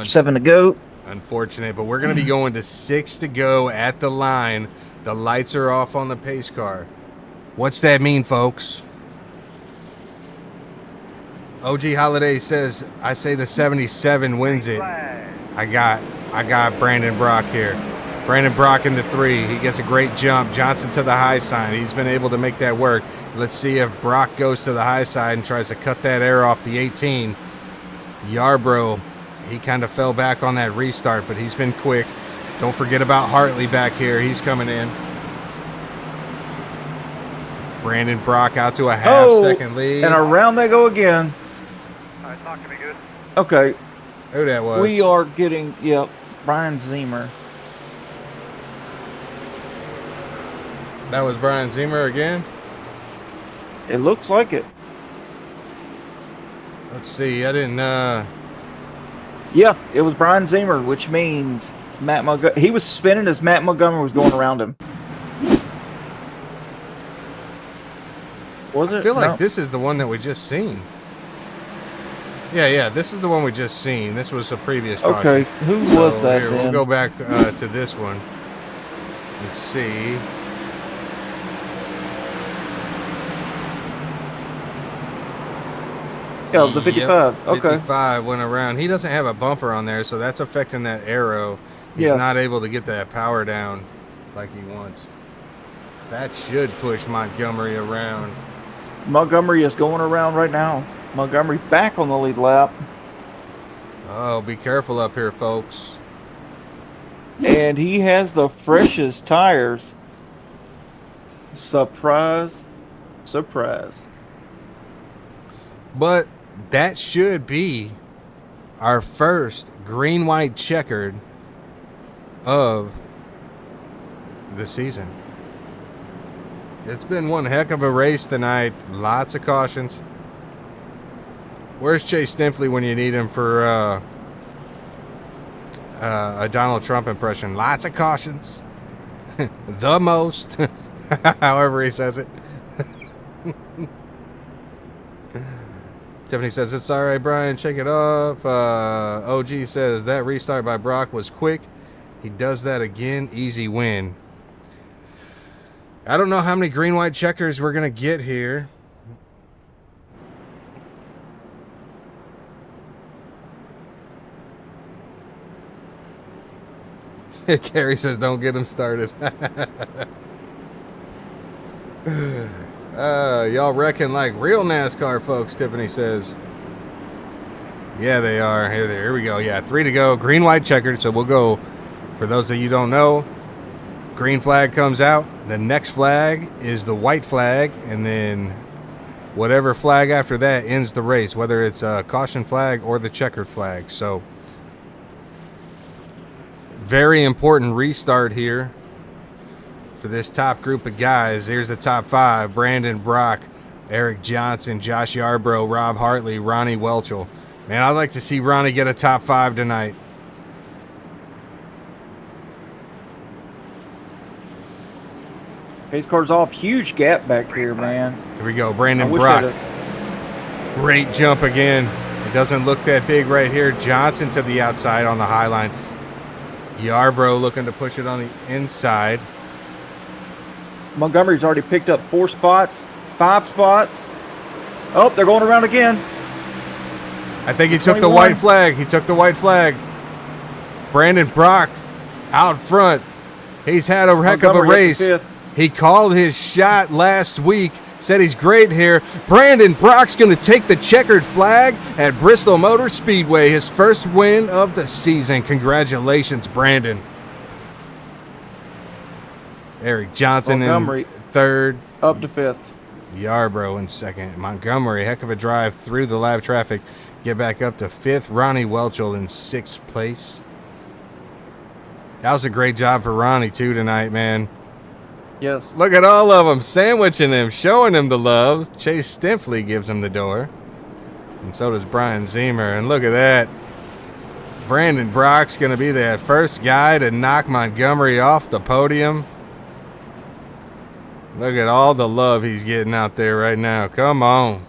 7 to go. Unfortunate, but we're going to be going to 6 to go at the line. The lights are off on the pace car. What's that mean, folks? OG Holiday says, I say the 77 wins it. I got Brandon Brock here. Brandon Brock in the 3. He gets a great jump. Johnson to the high side. He's been able to make that work. Let's see if Brock goes to the high side and tries to cut that air off the 18. Yarbrough, he kind of fell back on that restart, but he's been quick. Don't forget about Hartley back here. He's coming in. Brandon Brock out to a half-second lead. And around they go again. Brock to be good. Okay, Who that was? we are getting, yep, Brian Zimmer. That was Brian Zimmer again? It looks like it. Let's see. I didn't, Yeah, it was Brian Zimmer, which means Matt Montgomery. He was spinning as Matt Montgomery was going around him. Was it? I feel like No. this is the one that we just seen. Yeah, this is the one we just seen. This was a previous caution. Okay, who was that Here, then? we'll go back to this one. Let's see. Yeah, it was the 55. Yep, Okay. 55 went around. He doesn't have a bumper on there, so that's affecting that arrow. He's Yes. not able to get that power down like he wants. That should push Montgomery around. Montgomery is going around right now. Montgomery back on the lead lap. Oh, be careful up here, folks. And he has the freshest tires. Surprise. Surprise. But that should be our first green-white checkered of the season. It's been one heck of a race tonight. Lots of cautions. Where's Chase Stinfley when you need him for a Donald Trump impression? Lots of cautions. The most. However he says it. Tiffany says, it's all right, Brian. Shake it off. OG says, that restart by Brock was quick. He does that again. Easy win. I don't know how many green-white checkers we're going to get here. Carrie says, don't get him started. Y'all reckon like real NASCAR folks, Tiffany says. Yeah, they are. Here we go. Yeah, 3 to go. Green, white, checkered. So we'll go, for those of you who don't know, green flag comes out. The next flag is the white flag. And then whatever flag after that ends the race, whether it's a caution flag or the checkered flag. So very important restart here for this top group of guys. Here's the top 5. Brandon Brock, Eric Johnson, Josh Yarbrough, Rob Hartley, Ronnie Welchel. Man, I'd like to see Ronnie get a top 5 tonight. Pace car's off. Huge gap back here, man. Here we go. Brandon I wish Brock. I'd Great jump again. It doesn't look that big right here. Johnson to the outside on the high line. Yarbrough looking to push it on the inside. Montgomery's already picked up 4 spots, 5 spots. Oh, they're going around again. I think he took the 21. white flag. He took the white flag. Brandon Brock out front. He's had a heck of a Montgomery up race. to 5th. He called his shot last week. Said he's great here. Brandon Brock's going to take the checkered flag at Bristol Motor Speedway. His first win of the season. Congratulations, Brandon. Eric Johnson Montgomery in 3rd. up to 5th. Yarbrough in 2nd. Montgomery, heck of a drive through the lap traffic. Get back up to 5th. Ronnie Welchel in 6th place. That was a great job for Ronnie, too, tonight, man. Yes. Look at all of them sandwiching him, showing him the love. Chase Stinfley gives him the door. And so does Brian Zimmer. And look at that. Brandon Brock's going to be the first guy to knock Montgomery off the podium. Look at all the love he's getting out there right now. Come on.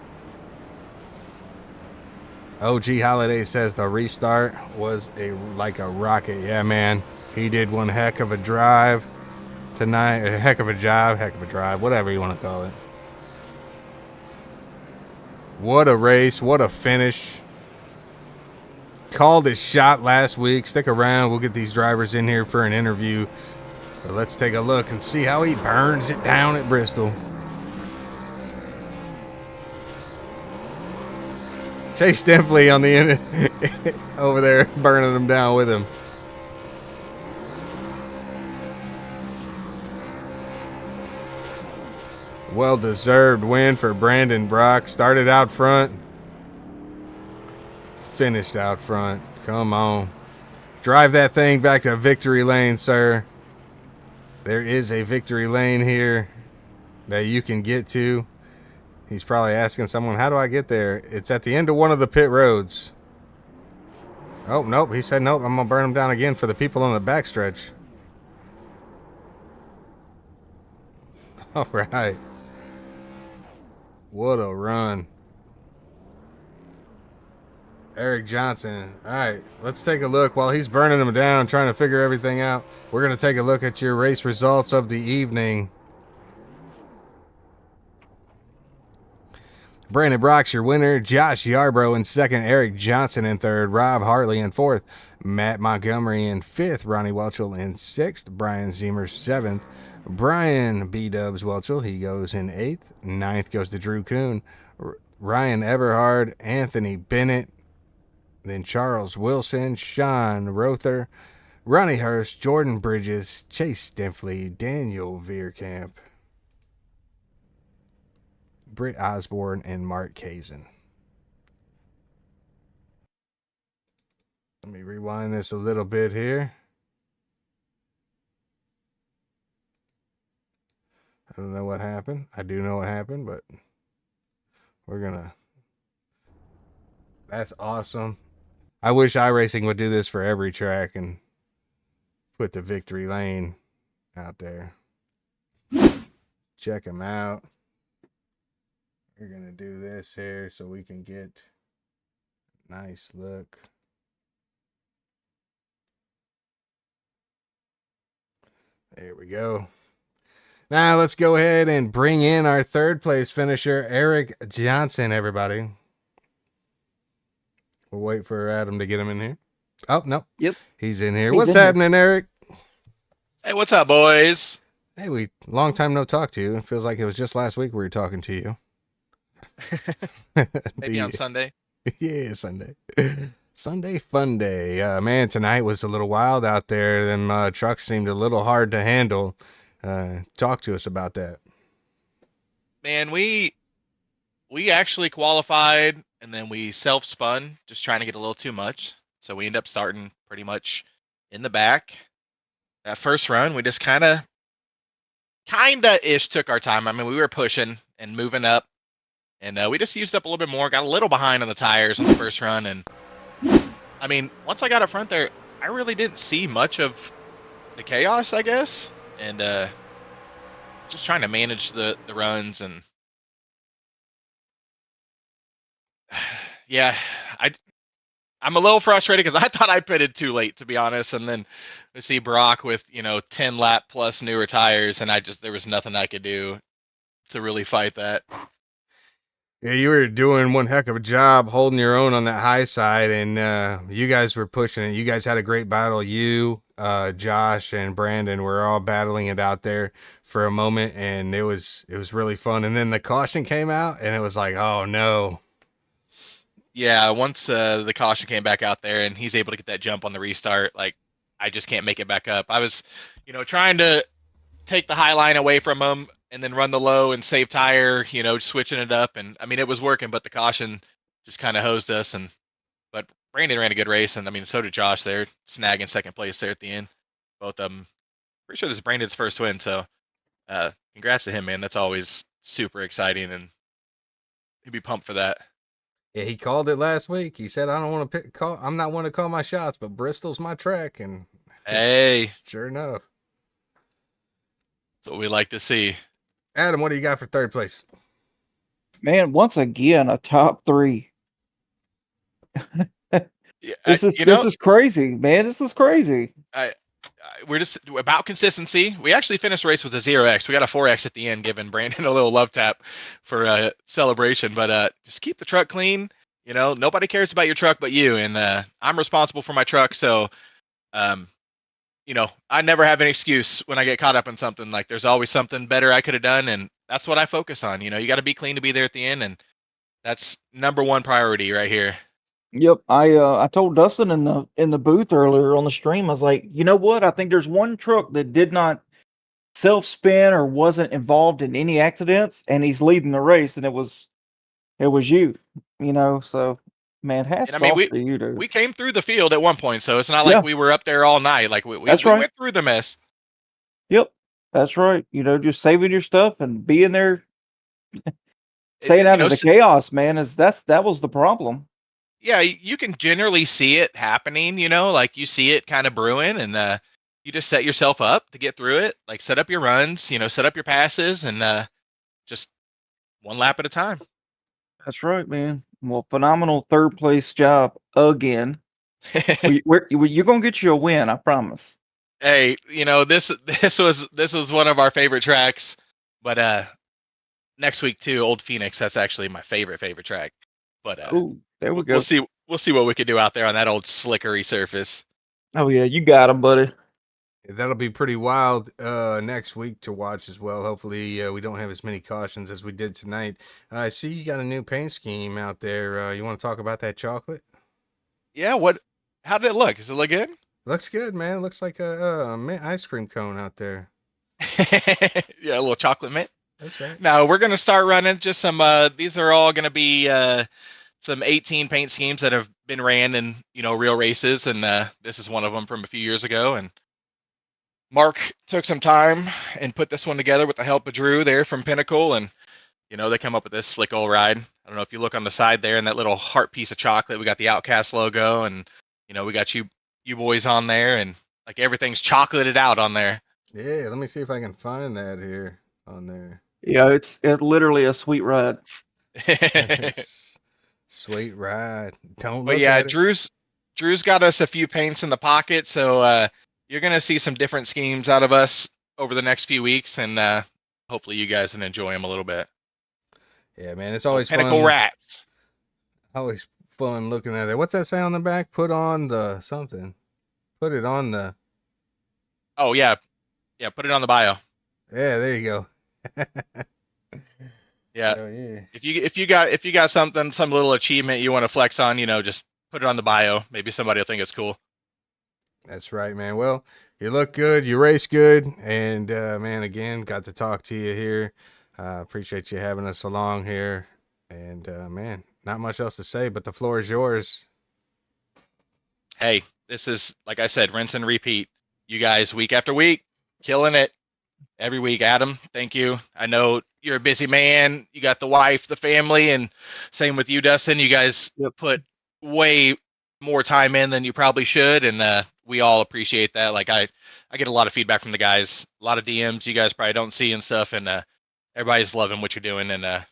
OG Holiday says the restart was like a rocket. Yeah, man. He did one heck of a drive tonight. A heck of a job, heck of a drive, whatever you want to call it. What a race. What a finish. Called his shot last week. Stick around. We'll get these drivers in here for an interview. But let's take a look and see how he burns it down at Bristol. Chase Stinfley on the end over there burning them down with him. Well-deserved win for Brandon Brock. Started out front. finished out front. Come on. Drive that thing back to victory lane, sir. There is a victory lane here that you can get to. He's probably asking someone, how do I get there? It's at the end of one of the pit roads. Oh, nope. He said, nope, I'm going to burn him down again for the people on the backstretch. All right. What a run. Eric Johnson. All right, let's take a look. While he's burning them down, trying to figure everything out, we're going to take a look at your race results of the evening. Brandon Brock's your winner. Josh Yarbrough in second. Eric Johnson in third. Rob Hartley in fourth. Matt Montgomery in fifth. Ronnie Welchel in sixth. Brian Zemer seventh. Brian B-Dubs Welchel, he goes in eighth. Ninth goes to Drew Kuhn. Ryan Eberhard. Anthony Bennett. Then Charles Wilson. Sean Rother. Ronnie Hurst. Jordan Bridges. Chase Stinfley. Daniel Veerkamp. Britt Osborne, and Mark Kazin. Let me rewind this a little bit here. I don't know what happened. I do know what happened, but we're gonna... That's awesome. I wish iRacing would do this for every track and put the victory lane out there. Check them out. We're going to do this here so we can get a nice look. There we go. Now let's go ahead and bring in our third place finisher, Eric Johnson, everybody. We'll wait for Adam to get him in here. Oh, no. Yep. He's in here. He's What's in here. happening, Eric? Hey, what's up, boys? Hey, long time no talk to you. It feels like it was just last week we were talking to you. Maybe on Sunday. Yeah, Sunday. Sunday fun day. Man, tonight was a little wild out there. Them trucks seemed a little hard to handle. Talk to us about that. Man, we actually qualified and then we self-spun, just trying to get a little too much. So we end up starting pretty much in the back. That first run, we just kinda-ish took our time. I mean, we were pushing and moving up. And we just used up a little bit more, got a little behind on the tires on the first run. And I mean, once I got up front there, I really didn't see much of the chaos, I guess. And just trying to manage the runs. And yeah, I'm a little frustrated because I thought I pitted too late, to be honest. And then we see Brock with, 10 lap plus newer tires. And there was nothing I could do to really fight that. Yeah, you were doing one heck of a job holding your own on that high side, and you guys were pushing it. You guys had a great battle. You, Josh, and Brandon were all battling it out there for a moment, and it was really fun. And then the caution came out, and it was like, oh no. Yeah, once the caution came back out there, and he's able to get that jump on the restart, like I just can't make it back up. I was, trying to take the high line away from him. And then run the low and save tire, switching it up. And I mean, it was working, but the caution just kind of hosed us. But Brandon ran a good race. And I mean, so did Josh there, snagging second place there at the end. Both of them. Pretty sure this is Brandon's first win. So congrats to him, man. That's always super exciting. And he'd be pumped for that. Yeah, he called it last week. He said, I don't want to I'm not one to call my shots, but Bristol's my track. And hey, sure enough. That's what we like to see. Adam, what do you got for third place? Man, once again, a top three. This is crazy, man. This is crazy. We're just about consistency. We actually finished the race with a 0x. We got a 4x at the end, giving Brandon a little love tap for a celebration. But just keep the truck clean. Nobody cares about your truck but you. And I'm responsible for my truck. So, I never have an excuse when I get caught up in something. Like there's always something better I could have done. And that's what I focus on. You got to be clean to be there at the end. And that's number one priority right here. Yep. I told Dustin in the booth earlier on the stream, I was like, you know what? I think there's one truck that did not self-spin or wasn't involved in any accidents, and he's leading the race, and it was you, so Man, hats And I mean, off to you, dude. we came through the field at one point, so it's not Yeah. like we were up there all night. Like we That's right. went through the mess. Yep, that's right. Just saving your stuff and being there, staying You out know, of the chaos, man. That was the problem. yeah, you can generally see it happening, like you see it kind of brewing, and you just set yourself up to get through it. Like set up your runs, set up your passes, and just one lap at a time. That's right, man. Well, phenomenal third place job again. You're gonna get you a win, I promise. Hey, this was one of our favorite tracks, but next week too, Old Phoenix. That's actually my favorite track. But Oh, there we we'll go. see what we can do out there on that old slickery surface. Oh yeah, you got him, buddy. That'll be pretty wild next week to watch as well. Hopefully, we don't have as many cautions as we did tonight. I see you got a new paint scheme out there. You want to talk about that chocolate? Yeah. How did it look? Does it look good? Looks good, man. It looks like a mint ice cream cone out there. Yeah, a little chocolate mint. That's right. Now we're gonna start running just some. These are all gonna be some 18 paint schemes that have been ran in real races, and this is one of them from a few years ago. And Mark took some time and put this one together with the help of Drew there from Pinnacle, and they come up with this slick old ride. I don't know if you look on the side there in that little heart piece of chocolate, we got the Outcast logo, and we got you boys on there, and like everything's chocolated out on there. Yeah, let me see if I can find that here on there. Yeah, it's literally a sweet ride. Sweet ride. Don't look But yeah, at it. Drew's got us a few paints in the pocket, so you're gonna see some different schemes out of us over the next few weeks, and hopefully you guys can enjoy them a little bit. Yeah, man, it's always Pinnacle fun. wraps. Always fun looking at it. What's that say on the back? Put on the something. Put it on the. Oh yeah, put it on the bio. Yeah, there you go. Yeah. Oh, yeah. If you got something, some little achievement you want to flex on, just put it on the bio. Maybe somebody will think it's cool. That's right, man. Well, you look good, you race good, and man, again, got to talk to you here. Appreciate you having us along here, and man, not much else to say, but the floor is yours. Hey, this is, like I said, rinse and repeat. You guys, week after week, killing it every week. Adam, thank you. I know you're a busy man. You got the wife, the family, and same with you, Dustin. You guys put way more time in than you probably should, and we all appreciate that. Like I get a lot of feedback from the guys, a lot of DMs you guys probably don't see and stuff, and everybody's loving what you're doing, and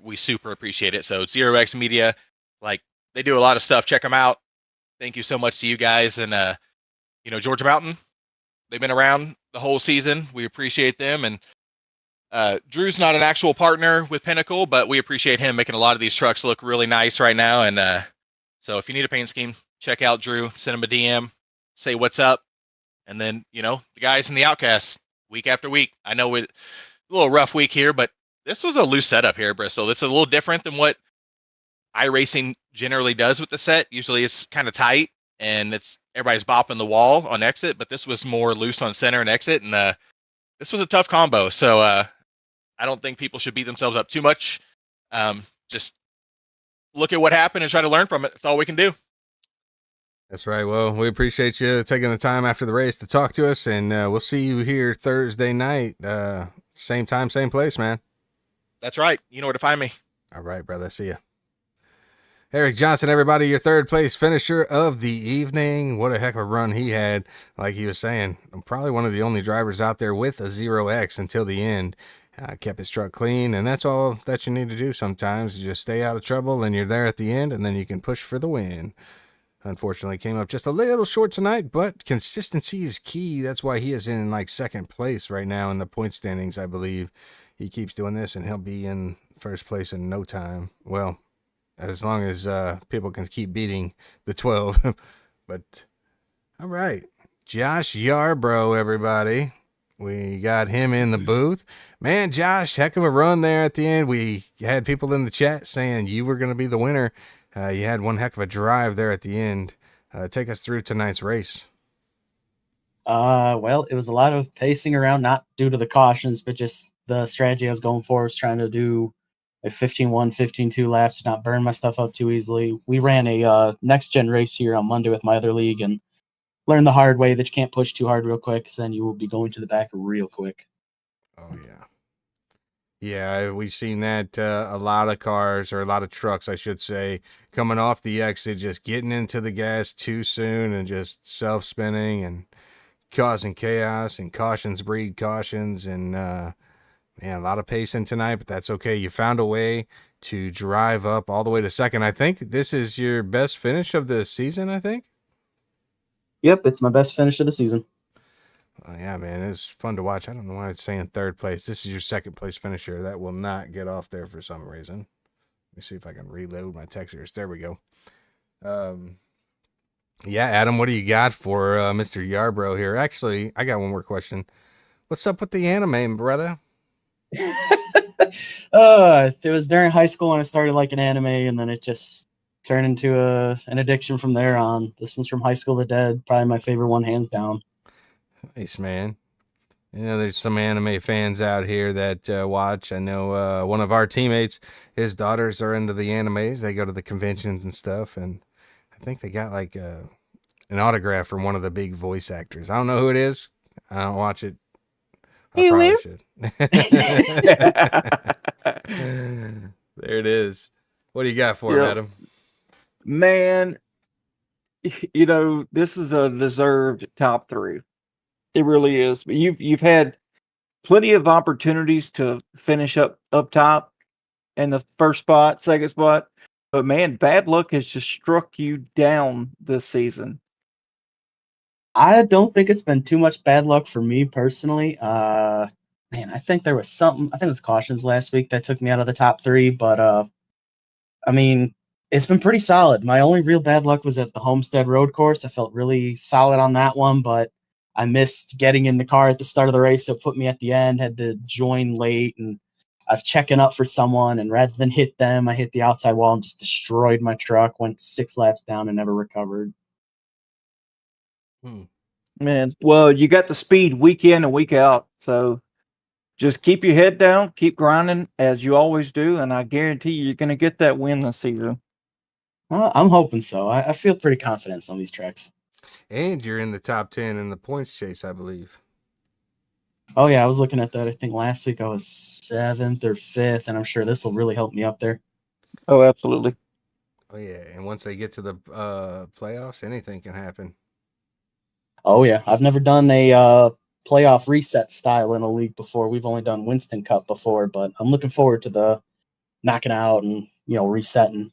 we super appreciate it. So 0x Media, like they do a lot of stuff. Check them out. Thank you so much to you guys, and Georgia Mountain. They've been around the whole season. We appreciate them, and Drew's not an actual partner with Pinnacle, but we appreciate him making a lot of these trucks look really nice right now. And so if you need a paint scheme, check out Drew, send him a DM, say what's up. And then, the guys in the Outcasts week after week. I know it's a little rough week here, but this was a loose setup here at Bristol. It's a little different than what iRacing generally does with the set. Usually it's kind of tight and everybody's bopping the wall on exit, but this was more loose on center and exit. And this was a tough combo. So I don't think people should beat themselves up too much. Just look at what happened and try to learn from it. That's all we can do. That's right. Well, we appreciate you taking the time after the race to talk to us, and we'll see you here Thursday night. Same time, same place, man. That's right. You know where to find me. All right, brother. See ya. Eric Johnson, everybody, your third place finisher of the evening. What a heck of a run he had. Like he was saying, I'm probably one of the only drivers out there with a 0X until the end. Kept his truck clean, and that's all that you need to do sometimes. You just stay out of trouble, and you're there at the end, and then you can push for the win. Unfortunately, came up just a little short tonight, but consistency is key. That's why he is in like second place right now in the point standings, I believe. He keeps doing this, and he'll be in first place in no time. Well, as long as people can keep beating the 12. But, all right. Josh Yarbrough, everybody. We got him in the booth. Man, Josh, heck of a run there at the end. We had people in the chat saying you were going to be the winner. You had one heck of a drive there at the end. Take us through tonight's race. Well, it was a lot of pacing around, not due to the cautions, but just the strategy I was going for was trying to do like 15-1, 15-2 laps, not burn my stuff up too easily. We ran a next gen race here on Monday with my other league and learned the hard way that you can't push too hard real quick, because then you will be going to the back real quick. Oh yeah. Yeah, we've seen that a lot of cars, or a lot of trucks, I should say, coming off the exit, just getting into the gas too soon and just self-spinning and causing chaos, and cautions breed cautions. And man, a lot of pacing tonight, but that's okay. You found a way to drive up all the way to second. I think this is your best finish of the season, I think. Yep, it's my best finish of the season. Yeah, man, it's fun to watch. I don't know why it's saying third place. This is your second place finisher. That will not get off there for some reason. Let me see if I can reload my textures. There we go. Yeah, Adam, what do you got for Mr. Yarbrough here? Actually, I got one more question. What's up with the anime, brother? It was during high school when I started liking anime, and then it just turned into an addiction from there on. This one's from High School of the Dead, probably my favorite one, hands down. Nice, man. You know, there's some anime fans out here that watch. I know one of our teammates, his daughters are into the animes. They go to the conventions and stuff, and I think they got like an autograph from one of the big voice actors. I don't know who it is. I don't watch it. I probably should. There it is. What do you got for him, Adam? Man, you know, this is a deserved top 3. It really is. But you've had plenty of opportunities to finish up top in the first spot, second spot. But man, bad luck has just struck you down this season. I don't think it's been too much bad luck for me personally. Man, I think there was something. I think it was cautions last week that took me out of the top 3. But I mean, it's been pretty solid. My only real bad luck was at the Homestead Road Course. I felt really solid on that one, but I missed getting in the car at the start of the race, so it put me at the end. Had to join late, and I was checking up for someone, and rather than hit them, I hit the outside wall and just destroyed my truck. Went 6 laps down and never recovered. Man, well, you got the speed week in and week out, so just keep your head down, keep grinding as you always do, and I guarantee you're going to get that win this season. Well, I'm hoping so. I feel pretty confident on these tracks. And you're in the top 10 in the points chase, I believe. Oh, yeah, I was looking at that. I think last week I was 7th or 5th, and I'm sure this will really help me up there. Oh, absolutely. Oh, yeah, and once they get to the playoffs, anything can happen. Oh, yeah. I've never done a playoff reset style in a league before. We've only done Winston Cup before, but I'm looking forward to the knocking out and, resetting.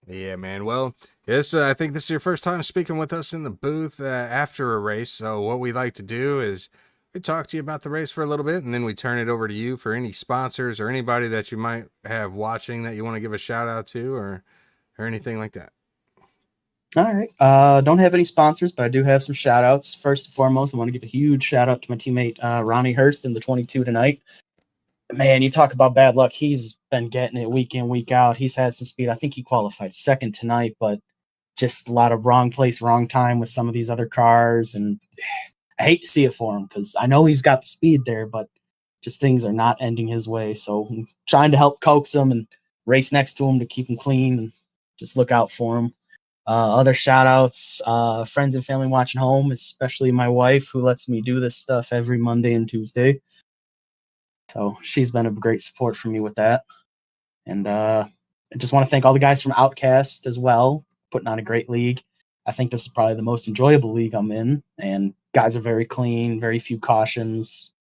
Yeah, man. Well, yes, I think this is your first time speaking with us in the booth after a race. So what we like to do is we talk to you about the race for a little bit, and then we turn it over to you for any sponsors or anybody that you might have watching that you want to give a shout out to, or anything like that. All right. Don't have any sponsors, but I do have some shout outs. First and foremost, I want to give a huge shout out to my teammate, Ronnie Hurst in the 22 tonight. Man, you talk about bad luck. He's been getting it week in, week out. He's had some speed. I think he qualified second tonight, but just a lot of wrong place, wrong time with some of these other cars. And I hate to see it for him because I know he's got the speed there, but just things are not ending his way. So I'm trying to help coax him and race next to him to keep him clean and just look out for him. Other shout outs, friends and family watching home, especially my wife, who lets me do this stuff every Monday and Tuesday. So she's been a great support for me with that. And I just want to thank all the guys from Outcast as well, putting on a great league. I think this is probably the most enjoyable league I'm in. And guys are very clean, very few cautions,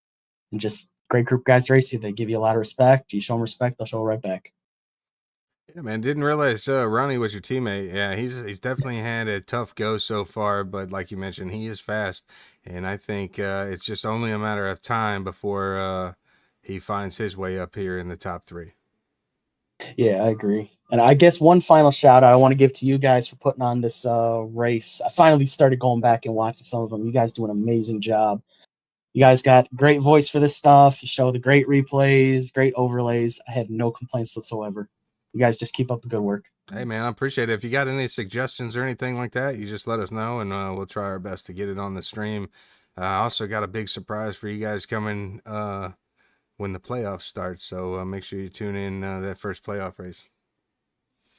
and just great group of guys to race you. They give you a lot of respect. You show them respect, they'll show it right back. Yeah, man. Didn't realize Ronnie was your teammate. Yeah, he's definitely had a tough go so far, but like you mentioned, he is fast. And I think it's just only a matter of time before he finds his way up here in the top 3. Yeah, I agree. And I guess one final shout out I want to give to you guys for putting on this race. I finally started going back and watching some of them. You guys do an amazing job. You guys got great voice for this stuff. You show the great replays, great overlays. I have no complaints whatsoever. You guys just keep up the good work. Hey, man, I appreciate it. If you got any suggestions or anything like that, you just let us know, and we'll try our best to get it on the stream. I also got a big surprise for you guys coming when the playoffs start. So make sure you tune in that first playoff race.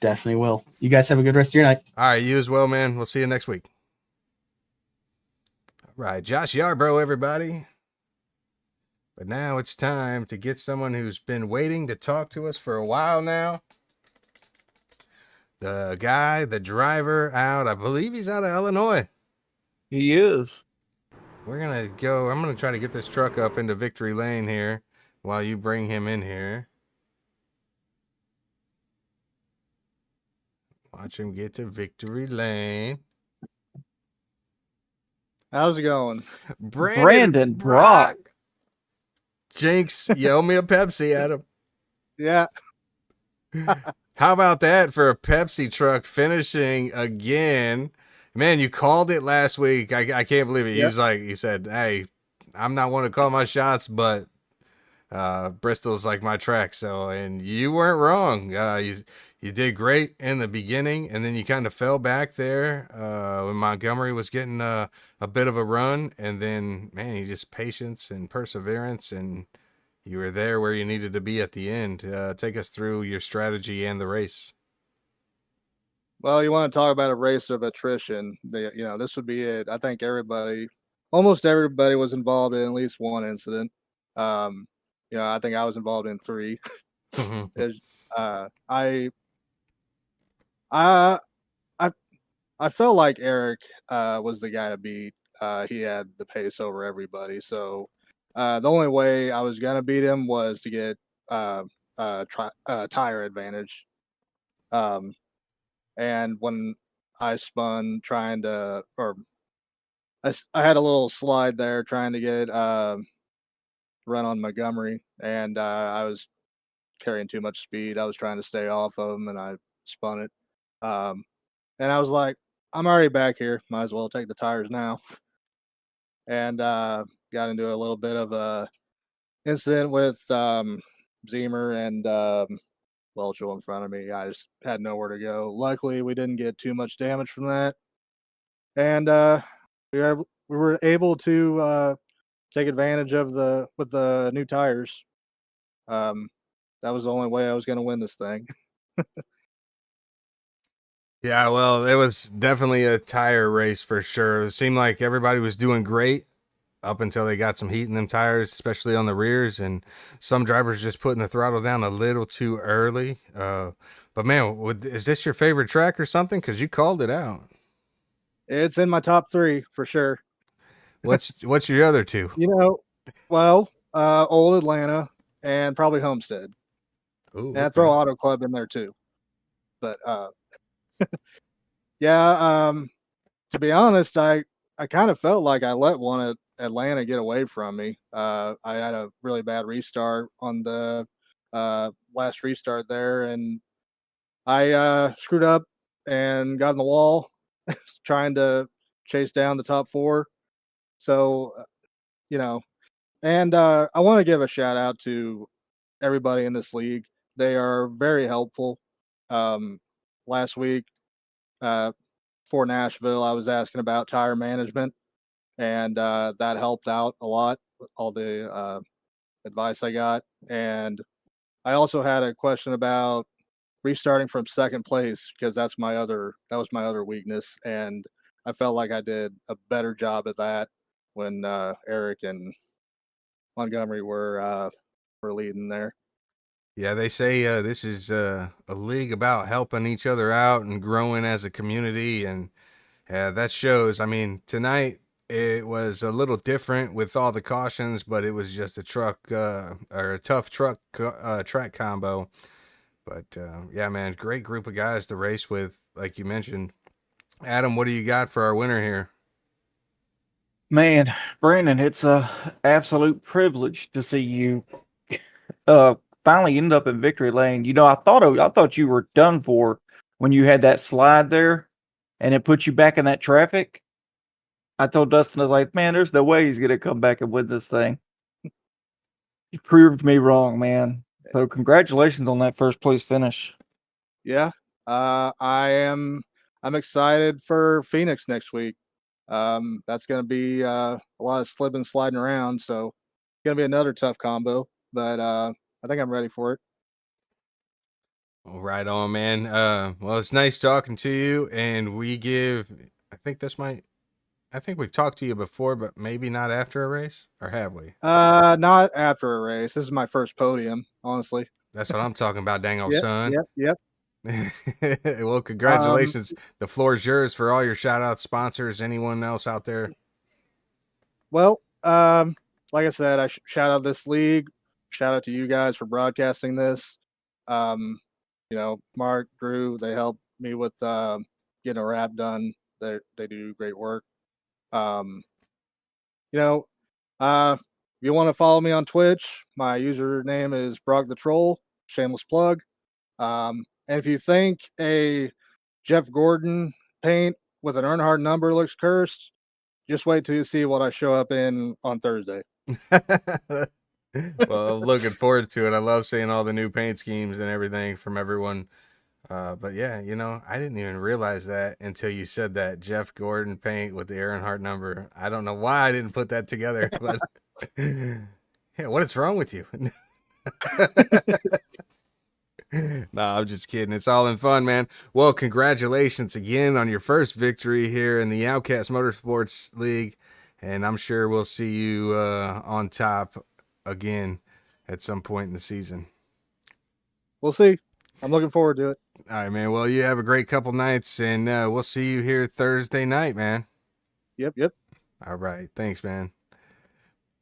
Definitely will. You guys have a good rest of your night. All right, you as well, man. We'll see you next week. All right, Josh Yarbrough, everybody. But now it's time to get someone who's been waiting to talk to us for a while now. The guy, the driver out, I believe he's out of Illinois. He is. We're going to go, I'm going to try to get this truck up into victory lane here while you bring him in here. Watch him get to victory lane. How's it going? Brandon Brock. Jinx, you owe me a Pepsi, Adam. Yeah. How about that for a Pepsi truck finishing again? Man, you called it last week. I can't believe it. Yep. You said, hey, I'm not one to call my shots, but Bristol's like my track. So, and you weren't wrong. You did great in the beginning, and then you kind of fell back there when Montgomery was getting a bit of a run. And then, man, you just patience and perseverance, and you were there where you needed to be at the end. Take us through your strategy and the race. Well, you want to talk about a race of attrition. This would be it. I think almost everybody was involved in at least one incident. I think I was involved in 3. I felt like Eric was the guy to beat. He had the pace over everybody. So the only way I was gonna beat him was to get tire advantage. And when I spun I had a little slide there trying to get run on Montgomery, and I was carrying too much speed. I was trying to stay off of him, and I spun it. And I was like, I'm already back here. Might as well take the tires now. And got into a little bit of a incident with Zemer and Welchel in front of me. I just had nowhere to go. Luckily, we didn't get too much damage from that. And we were able to take advantage of with the new tires. That was the only way I was going to win this thing. Yeah, well, it was definitely a tire race for sure. It seemed like everybody was doing great up until they got some heat in them tires, especially on the rears, and some drivers just putting the throttle down a little too early. But man, is this your favorite track or something? Because you called it out. It's in my top 3 for sure. What's your other 2? Old Atlanta and probably Homestead. Ooh, and I throw Auto Club in there too. But to be honest, I kind of felt like I let one at Atlanta get away from me. I had a really bad restart on the last restart there, and I screwed up and got in the wall trying to chase down the top 4. So, and I want to give a shout out to everybody in this league. They are very helpful. Last week, for Nashville, I was asking about tire management, and that helped out a lot with all the advice I got. And I also had a question about restarting from second place, because that was my other weakness, and I felt like I did a better job at that when Eric and Montgomery were leading there. Yeah, they say this is a league about helping each other out and growing as a community, and that shows. I mean, tonight it was a little different with all the cautions, but it was just a tough track combo. But yeah, man, great group of guys to race with, like you mentioned. Adam, what do you got for our winner here? Man, Brandon, it's a absolute privilege to see you finally end up in victory lane. I thought you were done for when you had that slide there and it put you back in that traffic. I told Dustin, I was like, man, there's no way he's gonna come back and win this thing. You proved me wrong, man. So congratulations on that first place finish. Yeah. I'm excited for Phoenix next week. That's gonna be a lot of slipping, sliding around, so it's gonna be another tough combo. but I think I'm ready for it. Well, right on, man. Well, it's nice talking to you, and we give. I think this might. I think we've talked to you before, but maybe not after a race, or have we? Not after a race. This is my first podium, honestly. That's what I'm talking about, dang old Yep, son. yep. Well, congratulations. The floor is yours for all your shout outs, sponsors, anyone else out there. Well, like I said, I shout out this league. Shout out to you guys for broadcasting this. Mark, Drew, they helped me with getting a wrap done. They do great work. If you want to follow me on Twitch, my username is Brock the Troll. Shameless plug. And if you think a Jeff Gordon paint with an Earnhardt number looks cursed, just wait till you see what I show up in on Thursday. Well, I'm looking forward to it. I love seeing all the new paint schemes and everything from everyone. But yeah, I didn't even realize that until you said that Jeff Gordon paint with the Earnhardt number. I don't know why I didn't put that together, but yeah, what is wrong with you? No, I'm just kidding. It's all in fun, man. Well, congratulations again on your first victory here in the Outcast Motorsports League. And I'm sure we'll see you on top again at some point in the season. We'll see. I'm looking forward to it. All right, man. Well, you have a great couple nights, and we'll see you here Thursday night, man. Yep. All right. Thanks, man.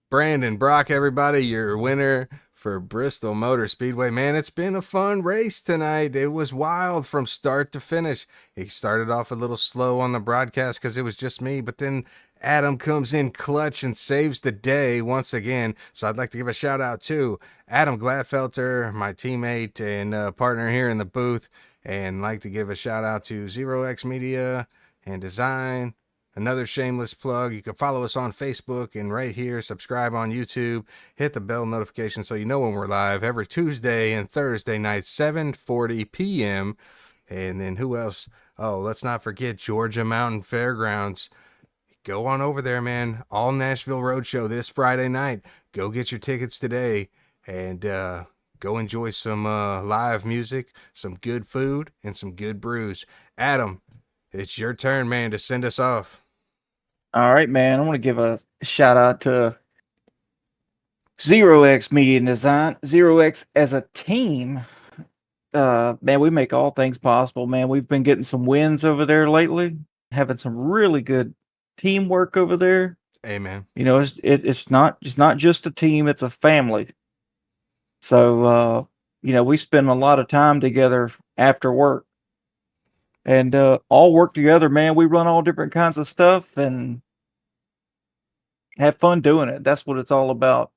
Brandon Brock, everybody, your winner for Bristol Motor Speedway. Man, it's been a fun race tonight. It was wild from start to finish. It started off a little slow on the broadcast because it was just me, but then Adam comes in clutch and saves the day once again. So I'd like to give a shout out to Adam Gladfelter, my teammate and partner here in the booth, and like to give a shout out to Zero X Media and Design. Another shameless plug. You can follow us on Facebook and right here, subscribe on YouTube, hit the bell notification so you know when we're live every Tuesday and Thursday night, 7:40 p.m. And then who else? Oh, let's not forget Georgia Mountain Fairgrounds. Go on over there, man. All Nashville Roadshow this Friday night. Go get your tickets today and go enjoy some live music, some good food, and some good brews. Adam, it's your turn, man, to send us off. All right, man. I want to give a shout out to Zero X Media and Design. Zero X as a team. Man, we make all things possible, man. We've been getting some wins over there lately, having some really good teamwork over there. Amen. It's not just a team, it's a family. So we spend a lot of time together after work. And all work together, man. We run all different kinds of stuff and have fun doing it. That's what it's all about,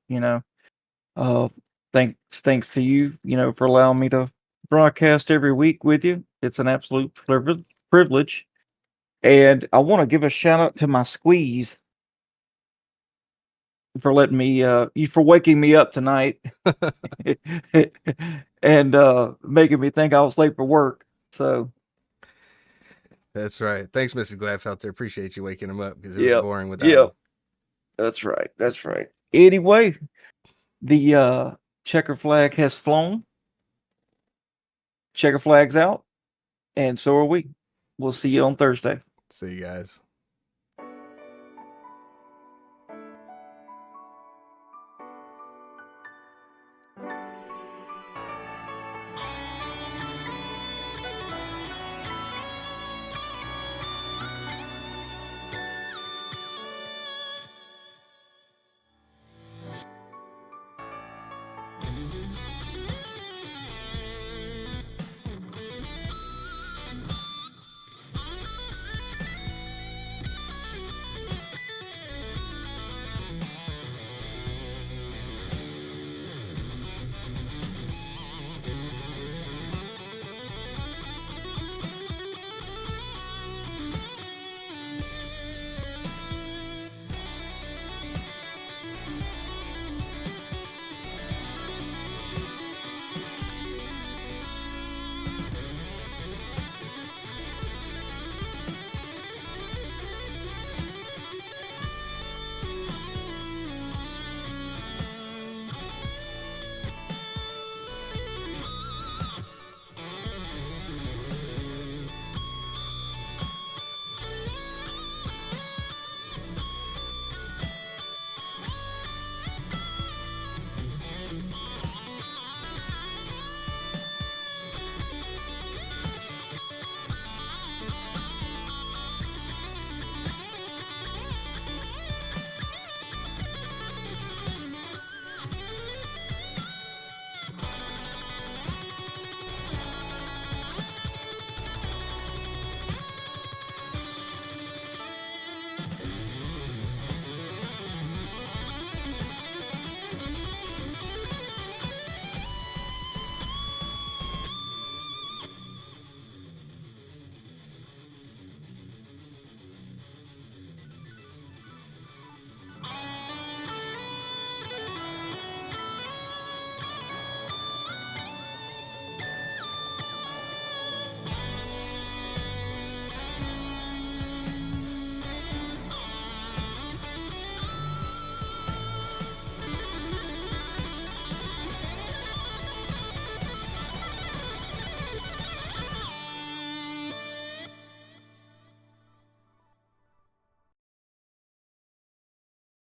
Thanks to you, for allowing me to broadcast every week with you. It's an absolute privilege. And I want to give a shout out to my squeeze for letting me for waking me up tonight and making me think I was late for work. So that's right. Thanks, Mrs. Gladfelter. Appreciate you waking him up because it was boring without him. That's right. Anyway, the checker flag has flown. Checker flag's out, and so are we. We'll see you on Thursday. See you guys.